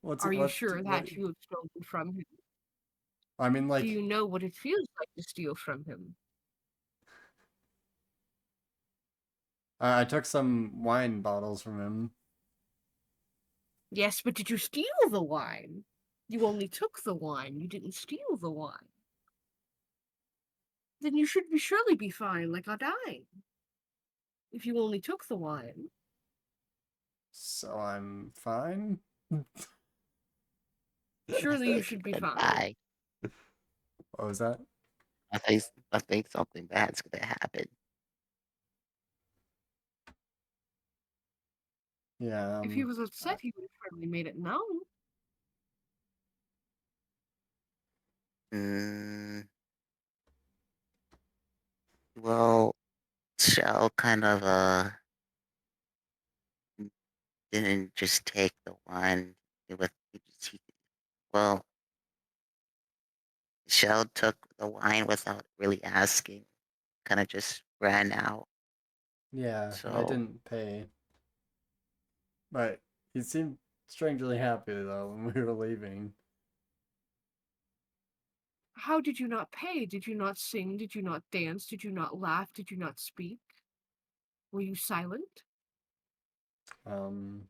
Are you sure that you have stolen from him? I mean, like, Do you know what it feels like to steal from him? I took some wine bottles from him. Yes, but did you steal the wine? You only took the wine. You didn't steal the wine. Then you should surely be fine, like a dime. If you only took the wine. So I'm fine. Surely you should be Gonna fine. die. What was that? I think something bad's gonna happen. Yeah. If he was upset, he would have probably made it known. Mm, well, Shell kind of didn't just take the wine with well, Shell took the wine without really asking, kind of just ran out. Yeah, I So didn't pay. But he seemed strangely happy though when we were leaving. How did you not pay? Did you not sing? Did you not dance? Did you not laugh? Did you not speak? Were you silent? Um,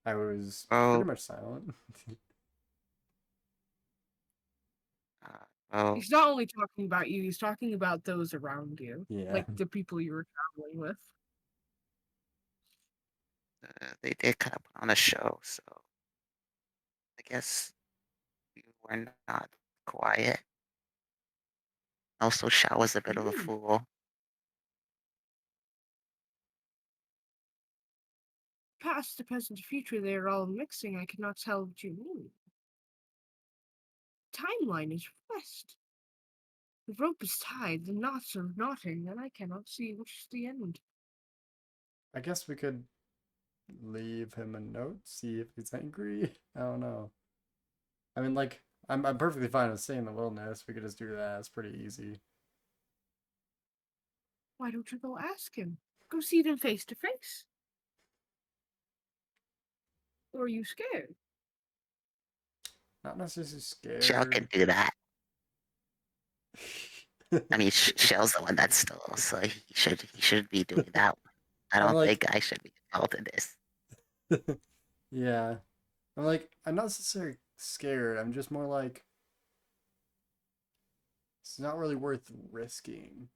I was well, pretty much silent. well, He's not only talking about you, he's talking about those around you. Yeah. Like the people you were traveling with. they did kind of put on a show, so I guess we were not quiet. Also, Shao was a bit of a Mm. fool. Past, the present, future, they are all mixing. I cannot tell what you mean. Timeline is reversed. The rope is tied, the knots are knotting, and I cannot see which is the end. I guess we could leave him a note, see if he's angry. I don't know. I mean, like, I'm perfectly fine with staying in the wilderness. We could just do that. It's pretty easy. Why don't you go ask him? Go see them face to face. Or are you scared? Not necessarily Shell can scared. do that. I mean, Shell's the one that stole, so he should be doing that one. I I'm don't like- think I should be involved in this. Yeah. I'm like, I'm not necessarily scared. I'm just more like, it's not really worth risking.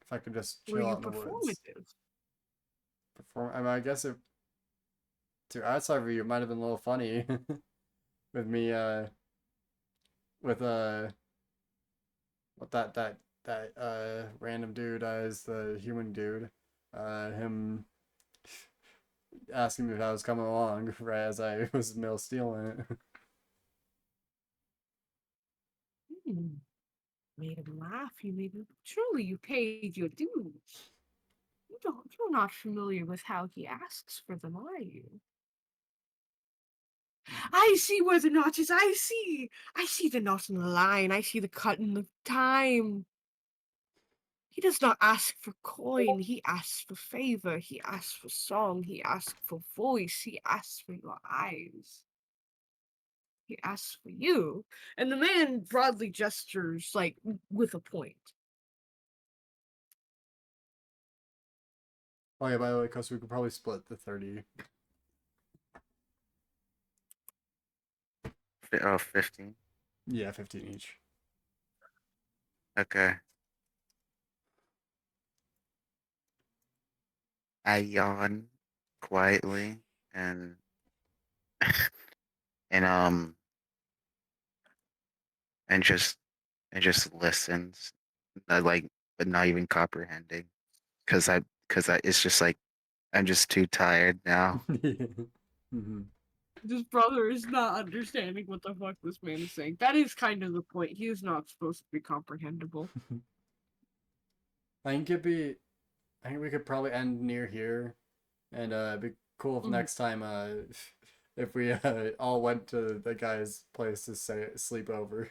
If I could just Were chill you out in the woods. performative? I mean, I guess if to outside view, it might have been a little funny with me, with what that random dude as the human dude, him asking me if I was coming along right as I was mill stealing it. Hmm. Made him laugh. You made him. Surely you paid your dues. You're not familiar with how he asks for them, are you? I see where the knot is. I see. I see the knot in the line. I see the cut in the time. He does not ask for coin. He asks for favor. He asks for song. He asks for voice. He asks for your eyes. He asks for you. And the man broadly gestures, like, with a point. Oh yeah, by the way, Kosu, we could probably split the 30. 15. Yeah, 15 each. Okay. I yawn quietly and and and just listens. like, but not even comprehending, because I it's just like I'm just too tired now. Mhm. This brother is not understanding what the fuck this man is saying. That is kind of the point. He is not supposed to be comprehensible. I think it'd be. I think we could probably end near here, and it'd be cool if Mhm. next time if we all went to the guy's place to sleep over.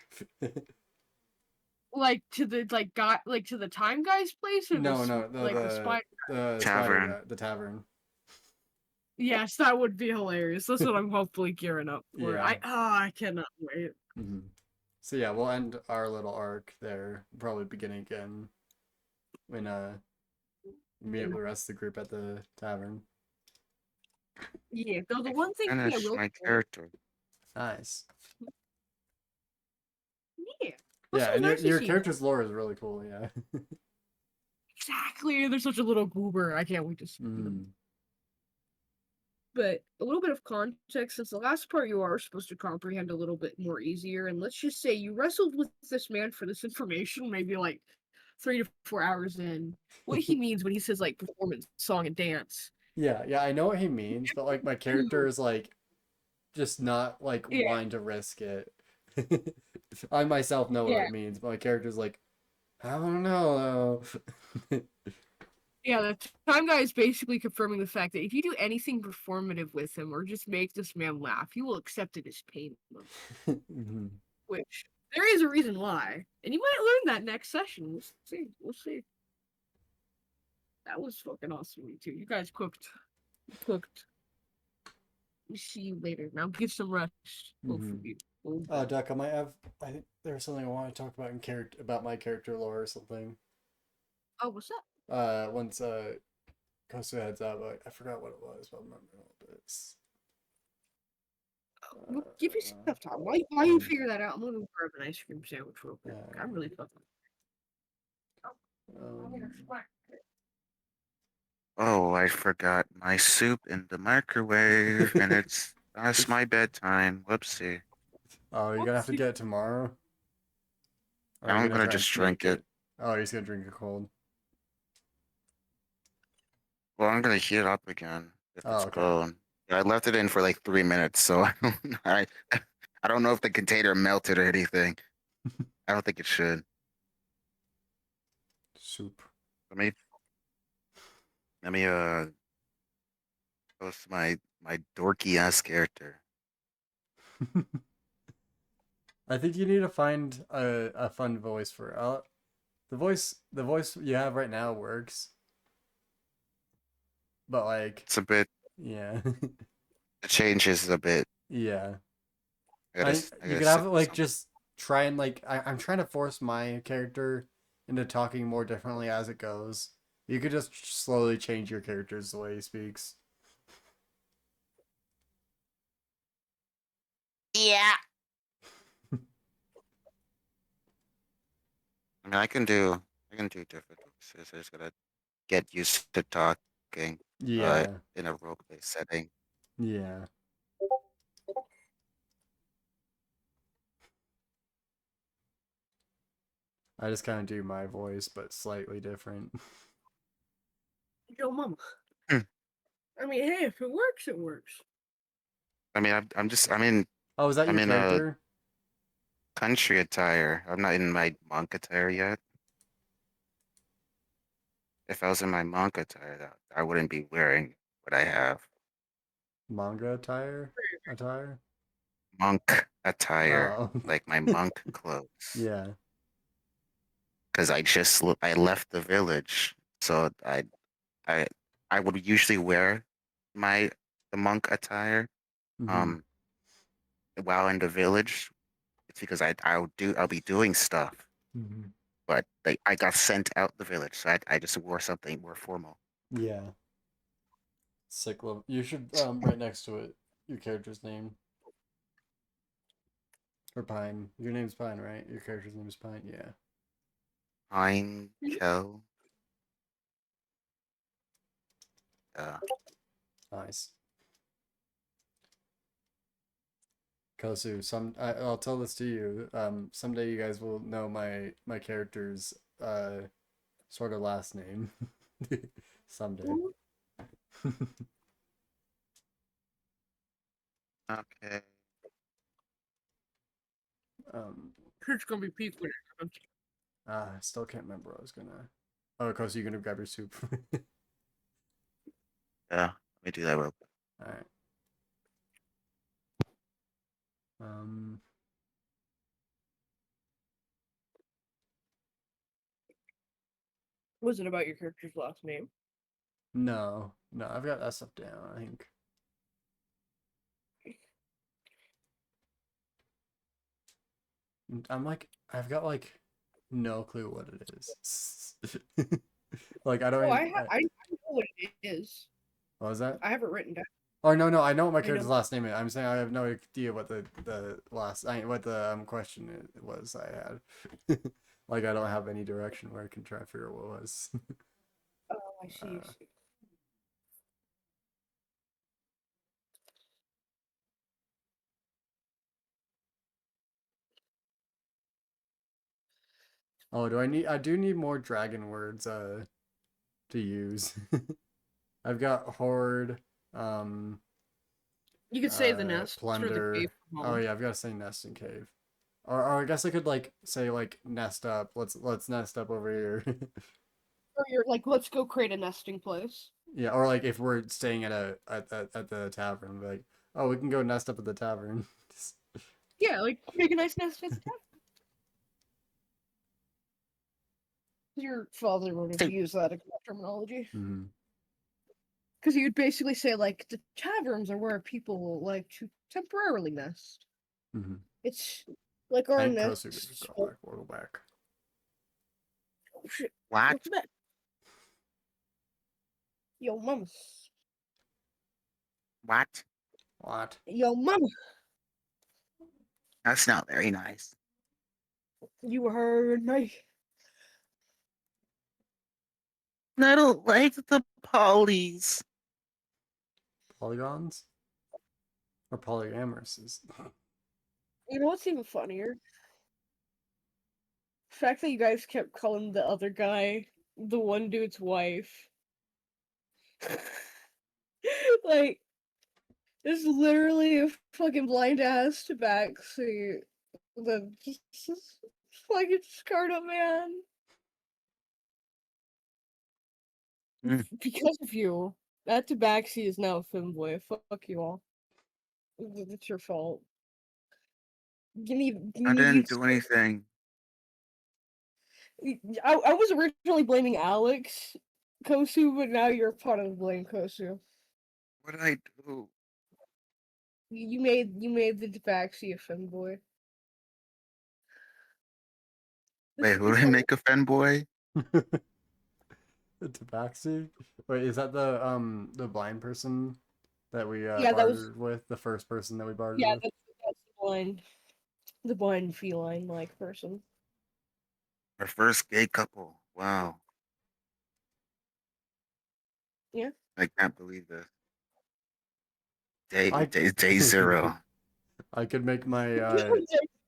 Like to the to the time guy's place or No, no, the spy. the spider Tavern. guy, the tavern. Yes, that would be hilarious. That's what I'm hopefully gearing up for. Yeah. I cannot wait. Hmm. So yeah, we'll end our little arc there. Probably begin again when meet up with the rest of the group at the tavern. Yeah, though the I one thing I finished will my say, character. Nice. yeah, Yeah, also and nice to your see. character's lore is really cool. Yeah. Exactly, they're such a little goober. I can't wait to see them. Mm. But a little bit of context, since the last part you are supposed to comprehend a little bit more easier, and let's just say you wrestled with this man for this information, maybe like 3 to 4 hours in. What he means when he says like performance, song, and dance. Yeah, yeah, I know what he means, but like my character is like just not like Yeah, wanting to risk it. I myself know what yeah, it means, but my character's like, I don't know though. yeah. The time guy is basically confirming the fact that if you do anything performative with him or just make this man laugh, he will accept it as pain. Mhm. Which there is a reason why, and you might learn that next session. We'll see. We'll see. That was fucking awesome too. You guys cooked. Cooked. We see you later. Now get some rest. Mhm. Hopefully. Duck, I might have. I think there's something I want to talk about in character about my character lore or something. Oh, what's up? Once Kosu heads out, but I forgot what it was. But I'll remember a little bit. Well, give yourself time. While you figure that out, I'm gonna go grab an ice cream sandwich real quick. I'm really fucking. Um, Oh, I forgot my soup in the microwave, and it's past my bedtime. Whoopsie. oh, you're gonna have to get it tomorrow. Or are you I'm gonna gonna try and just make drink it. Oh, he's gonna drink it cold. Well, I'm gonna heat it up again if Oh, it's okay. cold. Yeah, I left it in for like 3 minutes, so I don't know if the container melted or anything. I don't think it should. Soup. Let me post my dorky ass character. I think you need to find a fun voice for the voice you have right now works, but like It's a bit yeah. it changes a bit. Yeah. I You gotta could have set it this like up. just try and like I'm trying to force my character into talking more differently as it goes. You could just slowly change your characters the way he speaks. Yeah. I mean, I can do different voices. I just gotta get used to talking Yeah. in a roleplay setting. Yeah. I just kind of do my voice, but slightly different. Yo, mama. Hmm. I mean, hey, if it works, it works. I mean, Oh, is that I'm your in a character? country attire. I'm not in my monk attire yet. If I was in my monk attire, I wouldn't be wearing what I have. Manga attire? Attire? Monk attire, Oh. like my monk clothes. Yeah. Because I left the village, so I I would usually wear the monk attire Hmm. um while in the village. It's because I'll be doing stuff, Hmm. but I got sent out the village, so I just wore something more formal. Yeah. Sick love. You should right next to it your character's name. Or Pine. Your name's Pine, right? Your character's name is Pine. Yeah. Pine Kel. Nice. Kosu, I'll tell this to you. Someday you guys will know my character's sort of last name. Someday. Okay. It's gonna be peak when I still can't remember what I was gonna. Oh, Kosu, you gonna grab your soup? Yeah. Let me do that real quick. All right. Was it about your character's last name? No, I've got that stuff down, I think. I've got like no clue what it is. Like I don't. Oh, Even, I know what it is. what was that? I have it written down. Oh no, I know what my I know. character's last name is. I'm saying I have no idea what the what the question was I had. Like I don't have any direction where I can try and figure out what it was. Oh, I see. I see. Oh, I do need more dragon words to use. I've got horde, You could say the nest or the plunder. cave. Oh yeah, I've got to say nest and cave. Or I guess I could like say like nest up. Let's nest up over here. Or you're like, let's go create a nesting place. Yeah, or like if we're staying at the tavern, like, oh, we can go nest up at the tavern. Yeah, like make a nice nest at the top. Your father would have used that exact terminology. Mhm. Because he would basically say like the taverns are where people like to temporarily nest. Mhm. It's like our Thank nest. Kosu. Go back. Oh shit! What? What's that? Yo, mama. What? What? Yo, mama. That's not very nice. You heard me. I don't like the polys. Polygons? Or polyamorous is. You know what's even funnier? The fact that you guys kept calling the other guy the one dude's wife. Like, it's literally a fucking blind ass tabaxi. The just fucking scarred up man. Mm. Because of you, that tabaxi is now a femboy. Fuck you all. It's your fault. Give me I didn't you. do anything. I was originally blaming Alex, Kosu, but now you're part of the blame, Kosu. What did I do? You made the tabaxi a femboy. Wait, who did I make a fanboy? The tabaxi? Wait, is that the blind person that we Yeah, that was bartered with? The first person that we bartered yeah. with? That's the blind feline like person. Our first gay couple. Wow. Yeah. I can't believe this. I Day zero. I could make my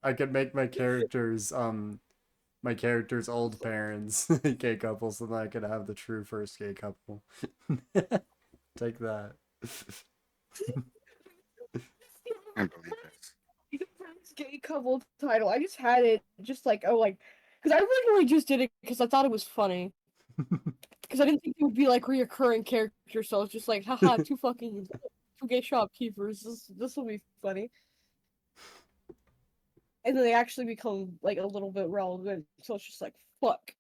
I could make my characters old parents gay couple so that I could have the true first gay couple. Take that. I can't believe this. Gay couple title. I just had it just like because I originally just did it because I thought it was funny. Because I didn't think it would be like reoccurring character, so I was just like, haha, two gay shopkeepers. This will be funny. And then they actually become like a little bit relevant, so it's just like fuck.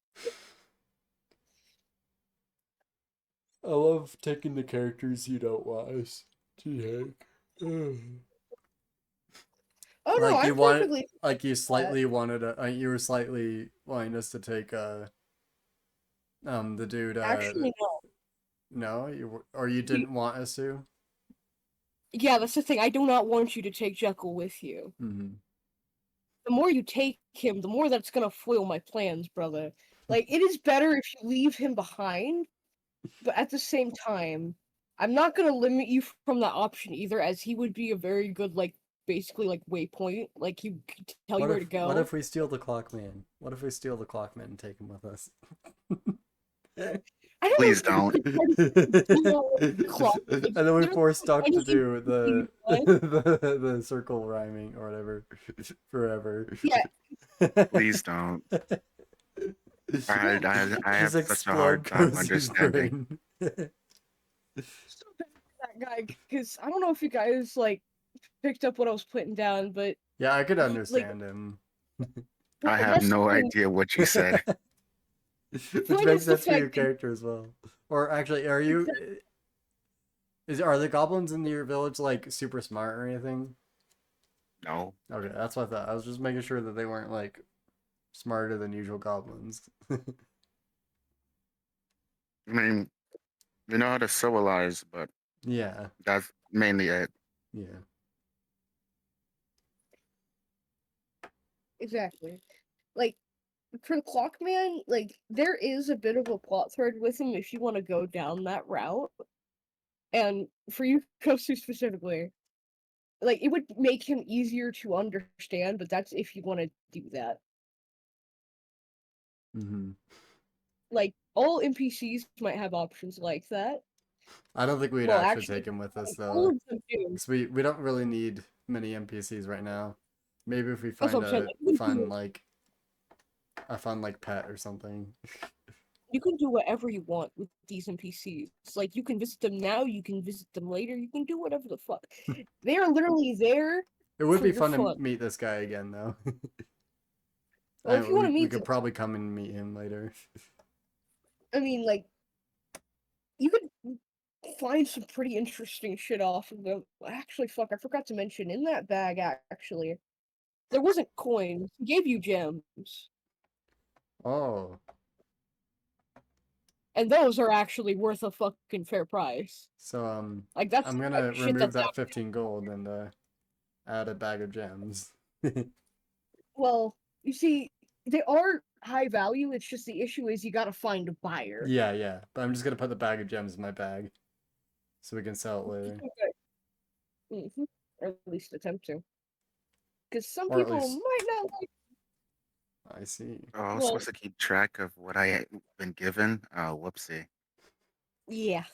I love taking the characters you don't want us to take. Oh no, Like I you wanted, perfectly like you slightly wanted you were slightly wanting us to take the dude actually no. no, or you didn't want us to. Yeah, that's the thing. I do not want you to take Jekyll with you. Mm-hmm. The more you take him, the more that's gonna foil my plans, brother. Like, it is better if you leave him behind, but at the same time, I'm not gonna limit you from that option either, as he would be a very good, like, basically like waypoint. Like he could tell you What where if to go. what if we steal the Clockman? What if we steal the Clockman and take him with us? I don't Please know don't. if you could try to steal clock. Like, And then we there's force Duck to anything do you the circle rhyming or whatever forever. Yeah. Please don't. I have Just such a explode hard time Kosu's understanding. brain. So bad for that guy because I don't know if you guys like picked up what I was putting down, but Yeah, I could like, understand him. I have that's the no thing. idea what you said. Which Point makes is the sense for your fact that character as well. Or actually, are you? Are the goblins in your village like super smart or anything? No. Okay, that's what I thought. I was just making sure that they weren't like smarter than usual goblins. I mean, we know how to civilize, but Yeah, that's mainly it. yeah. exactly. Like for the Clockman, like there is a bit of a plot thread with him if you want to go down that route. And for you, Kosu specifically, like it would make him easier to understand, but that's if you want to do that. Mm-hmm. Like all NPCs might have options like that. I don't think we'd Well, actually actually, take him with us all though, of them do. because we don't really need many NPCs right now. Maybe if we That's find what I'm saying. a Like, you can fun do- pet or something. you can do whatever you want with these NPCs. Like you can visit them now, you can visit them later, you can do whatever the fuck. They are literally there It would for be your fun to fun. meet this guy again though. Well, if you want to we meet could them, probably come and meet him later. I mean, like you could find some pretty interesting shit off of them. Actually, fuck, I forgot to mention in that bag. Actually, there wasn't coins. He gave you gems, Oh, and those are actually worth a fucking fair price. so Like that's I'm the type gonna of shit remove that's that out. 15 gold and add a bag of gems. Well, you see, they are high value. It's just the issue is you gotta find a buyer. Yeah, but I'm just gonna put the bag of gems in my bag, so we can sell it later, Mm-hmm. Or at least attempt to. Because some or at people least might not like. I see. Oh, I was Well, supposed to keep track of what I had been given. Whoopsie. yeah.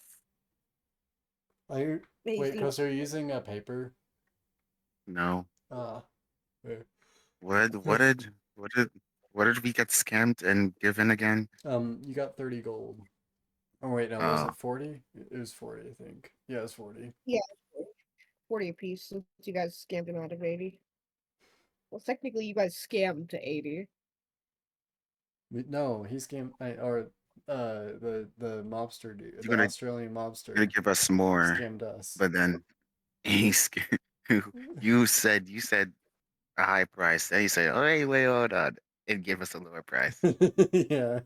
Are you wait? Basically. Because you're using a paper. No. Ah, wait. What did we get scammed and given again? You got 30 gold. Oh wait, no, was Uh, it 40? It was 40, I think. Yeah, it was 40. Yeah. 40 apiece since you guys scammed him out of 80. Well, technically, you guys scammed to 80. No, he scammed. The mobster dude, you're the gonna Australian you're mobster, gonna give us more, scammed us. but then he sc- you said a high price. Then you said, "Oh, hey, wait, hold on," and give us a lower price. Yeah.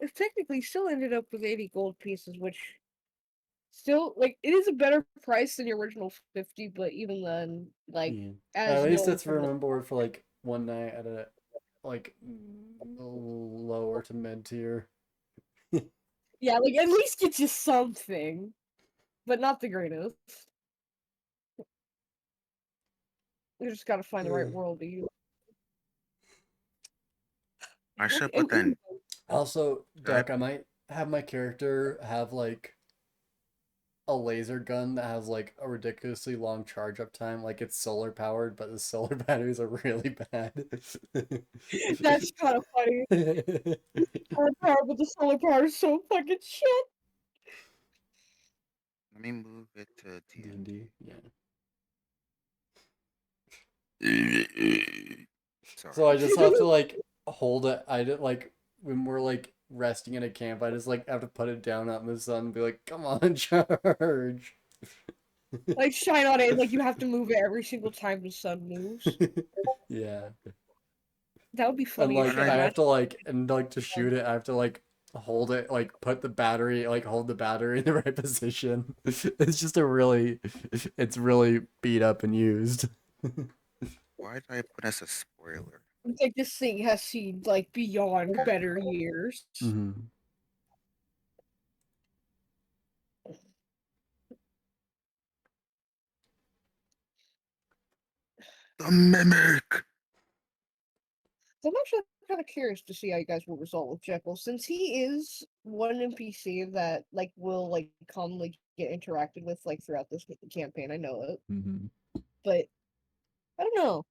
It technically still ended up with 80 gold pieces, which still, like, it is a better price than your original 50, but even then, like, Yeah. as At least known it's from room and board for like one night at a like lower to mid tier. Yeah, like, at least get you something, but not the greatest. You just gotta find the right world to use. I should And put that in. Also, That Duck, I might have my character have like a laser gun that has like a ridiculously long charge up time, like it's solar powered, but the solar batteries are really bad. That's kind of funny. Solar power, but the solar power is so fucking shit. Let me move it to D&D, yeah. TNT. So Sorry. I just have to like hold it. I did like when we're like resting in a camp, I just like have to put it down out in the sun and be like, "Come on, charge!" Like, shine on it, like, you have to move it every single time the sun moves. Yeah, That would be and funny as like shit. Alright. I have Imagine. to like to shoot it. I have to like hold it, like put the battery, like hold the battery in the right position. It's just it's really beat up and used. Why did I put as a spoiler? It's like this thing has seen, like, beyond better years. Mm-hmm. The mimic. So I'm actually kind of curious to see how you guys will resolve with Jekyll, since he is one NPC that like will like commonly get interacted with like throughout this campaign. I know it, Mm-hmm. but I don't know.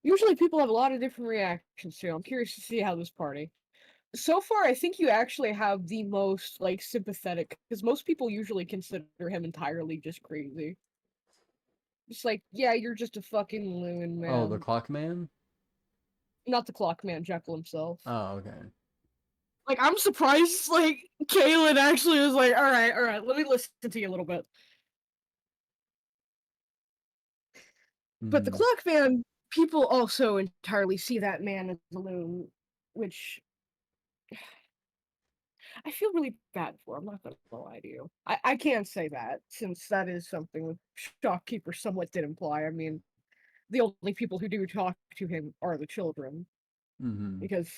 Usually people have a lot of different reactions to. I'm curious to see how this party. So far, I think you actually have the most like sympathetic, because most people usually consider him entirely just crazy. Just like, yeah, you're just a fucking loon, man. Oh, the clock man? Not the clock man, Jekyll himself. Oh, okay. Like, I'm surprised, like, Kaylin actually was like, alright, let me listen to you a little bit. But the Mm-hmm. clock man, people also entirely see that man as a loon, which I feel really bad for. I'm not gonna lie to you. I can't say that, since that is something the shopkeeper somewhat did imply. I mean, the only people who do talk to him are the children, Mm-hmm. because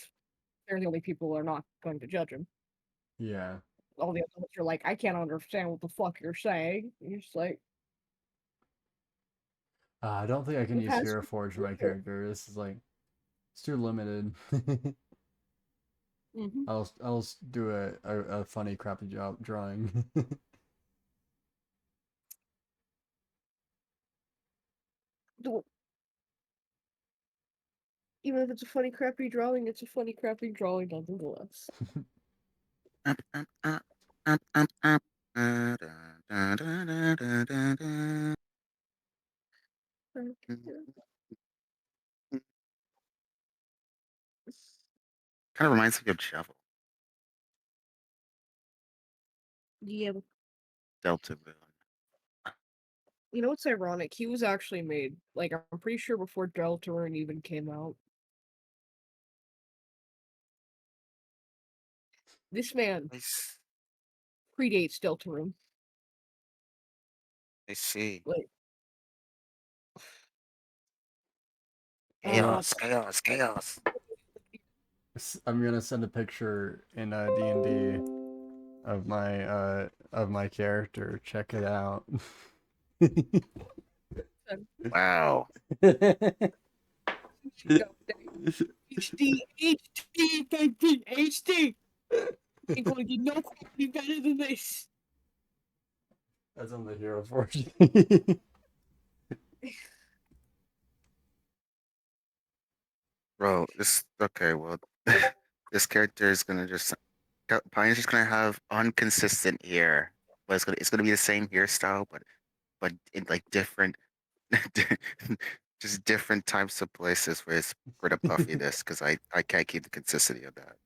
they're the only people who are not going to judge him. Yeah. All the adults are like, I can't understand what the fuck you're saying. And you're just like, I don't think I can we've use had Hero some Forge for my character. This is like it's too limited. mm-hmm. I'll do a funny crappy job drawing. Even if it's a funny crappy drawing, it's a funny crappy drawing nonetheless. Up, up, up, up, up, up. Da, da, da, da, da, da, da. Kind of reminds me of Shovel. Yeah, Delta Moon. you know what's ironic? He was actually made, like, I'm pretty sure before Deltarune even came out. This man I predates Deltarune. see. Like, uh, Chaos, chaos, chaos. I'm gonna send a picture in D&D of my character. Check it out. Wow. HD, HD, baby, HD. Ain't gonna get no quality better than this. That's on the Hero Forge. Bro, this okay, well this character is gonna just Pine's just gonna have inconsistent hair. But it's gonna be the same hairstyle, but in like different just different types of places where it's gonna puffy this because I can't keep the consistency of that.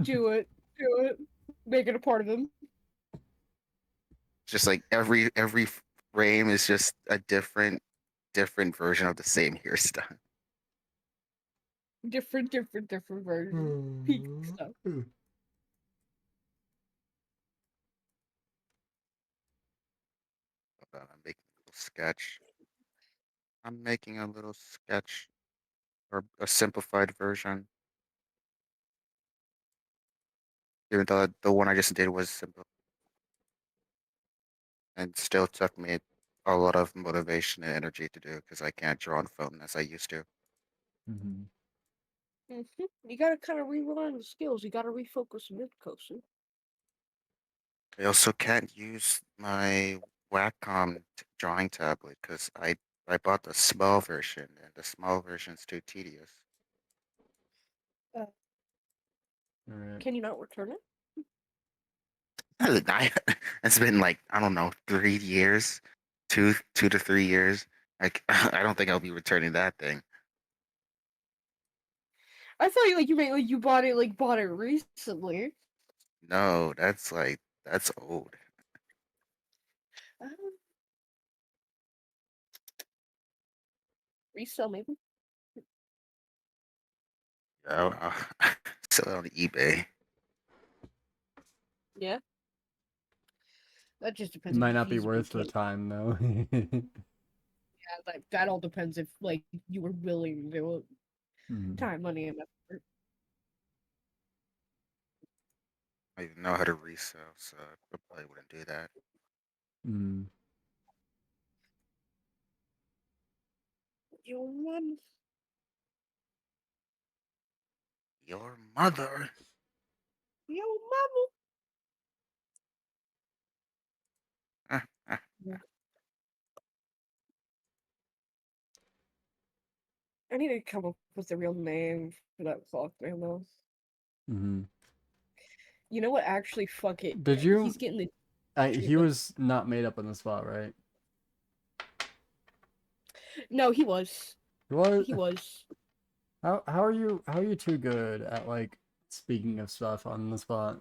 Do it, do it. Make it a part of him. Just like every frame is just a different version of the same hairstyle. Different version. Peak stuff. Hold on, I'm making a little sketch. I'm making a little sketch or a simplified version. Even though the one I just did was simple and still took me a lot of motivation and energy to do because I can't draw on phone as I used to. Mm-hmm. You gotta kind of rewind the skills. You gotta refocus mid Kosu. I also can't use my Wacom drawing tablet because I bought the small version and the small version's too tedious. Uh, All right. can you not return it? It's been like I don't know 3 years, 2 to 3 years. Like I don't think I'll be returning that thing. I thought you meant like you bought it recently. No, that's old. Um, resell maybe. I'll sell it on eBay. Yeah, that just It depends if might you not be feasibly worth the can. time though. Yeah, that all depends if like you were willing to do it. Mhm. Time, money, and effort. I don't even know how to resell, so I probably wouldn't do that. Mm. Your mom. Your mother. Your mama. Uh, uh, I need to come up with a real name for that clock man though. Mm-hmm. You know what? Actually, fuck it. Did you? He's getting the He treatment. was not made up on the spot, right? No, he was. What? He was. How are you? How are you too good at like speaking of stuff on the spot?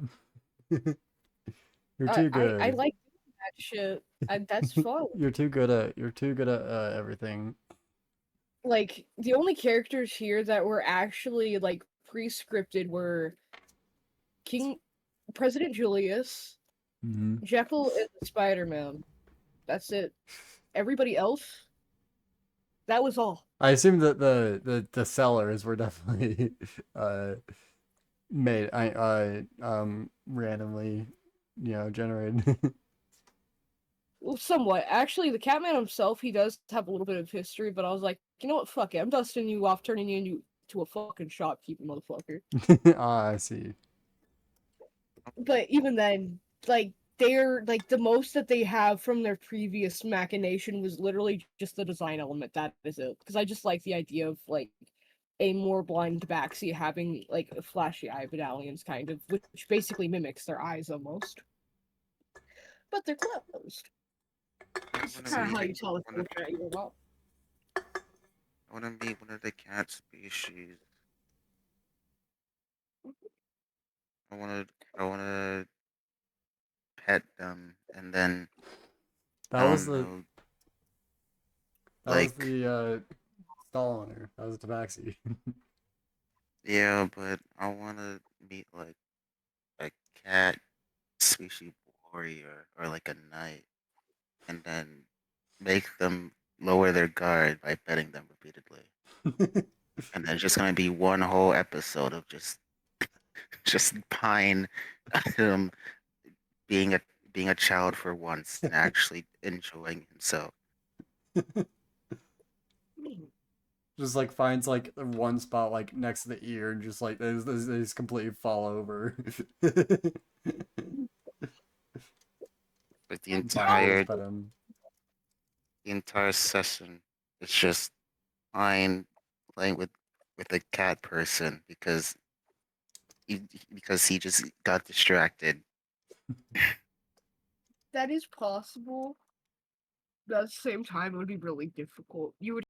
You're too good. I like doing that shit. That's fun. You're too good at everything. Like the only characters here that were actually like pre-scripted were King President Julius, Mm-hmm. Jekyll, and the Spider-Man. That's it. Everybody else, that was all. I assume that the sellers were definitely made randomly, generated. Well, somewhat. Actually, the Catman himself, he does have a little bit of history, but I was like, you know what? Fuck it. I'm dusting you off, turning you into a fucking shopkeeper, motherfucker. Ah, I see. But even then, like, they're like the most that they have from their previous machination was literally just the design element. That is it. Because I just like the idea of like a more blind backseat having like a flashy eye medallions, kind of, which basically mimics their eyes almost. But they're closed. It's wanna kind of be how you tell if one they're of looking at you or not. I want to be one of the cat species. I want to pet them, and then That I was don't know, that was like the stall owner. That was the tabaxi. yeah, but I want to meet like a cat species warrior or like a knight, and then make them lower their guard by petting them repeatedly. And there's just gonna be one whole episode of just Pine um being a being a child for once and actually enjoying himself. Just like finds like one spot like next to the ear and just like they just completely fall over. But Pine just pet him. the entire session is just Pine playing with a cat person because he just got distracted. That is possible. But at the same time, it would be really difficult. You would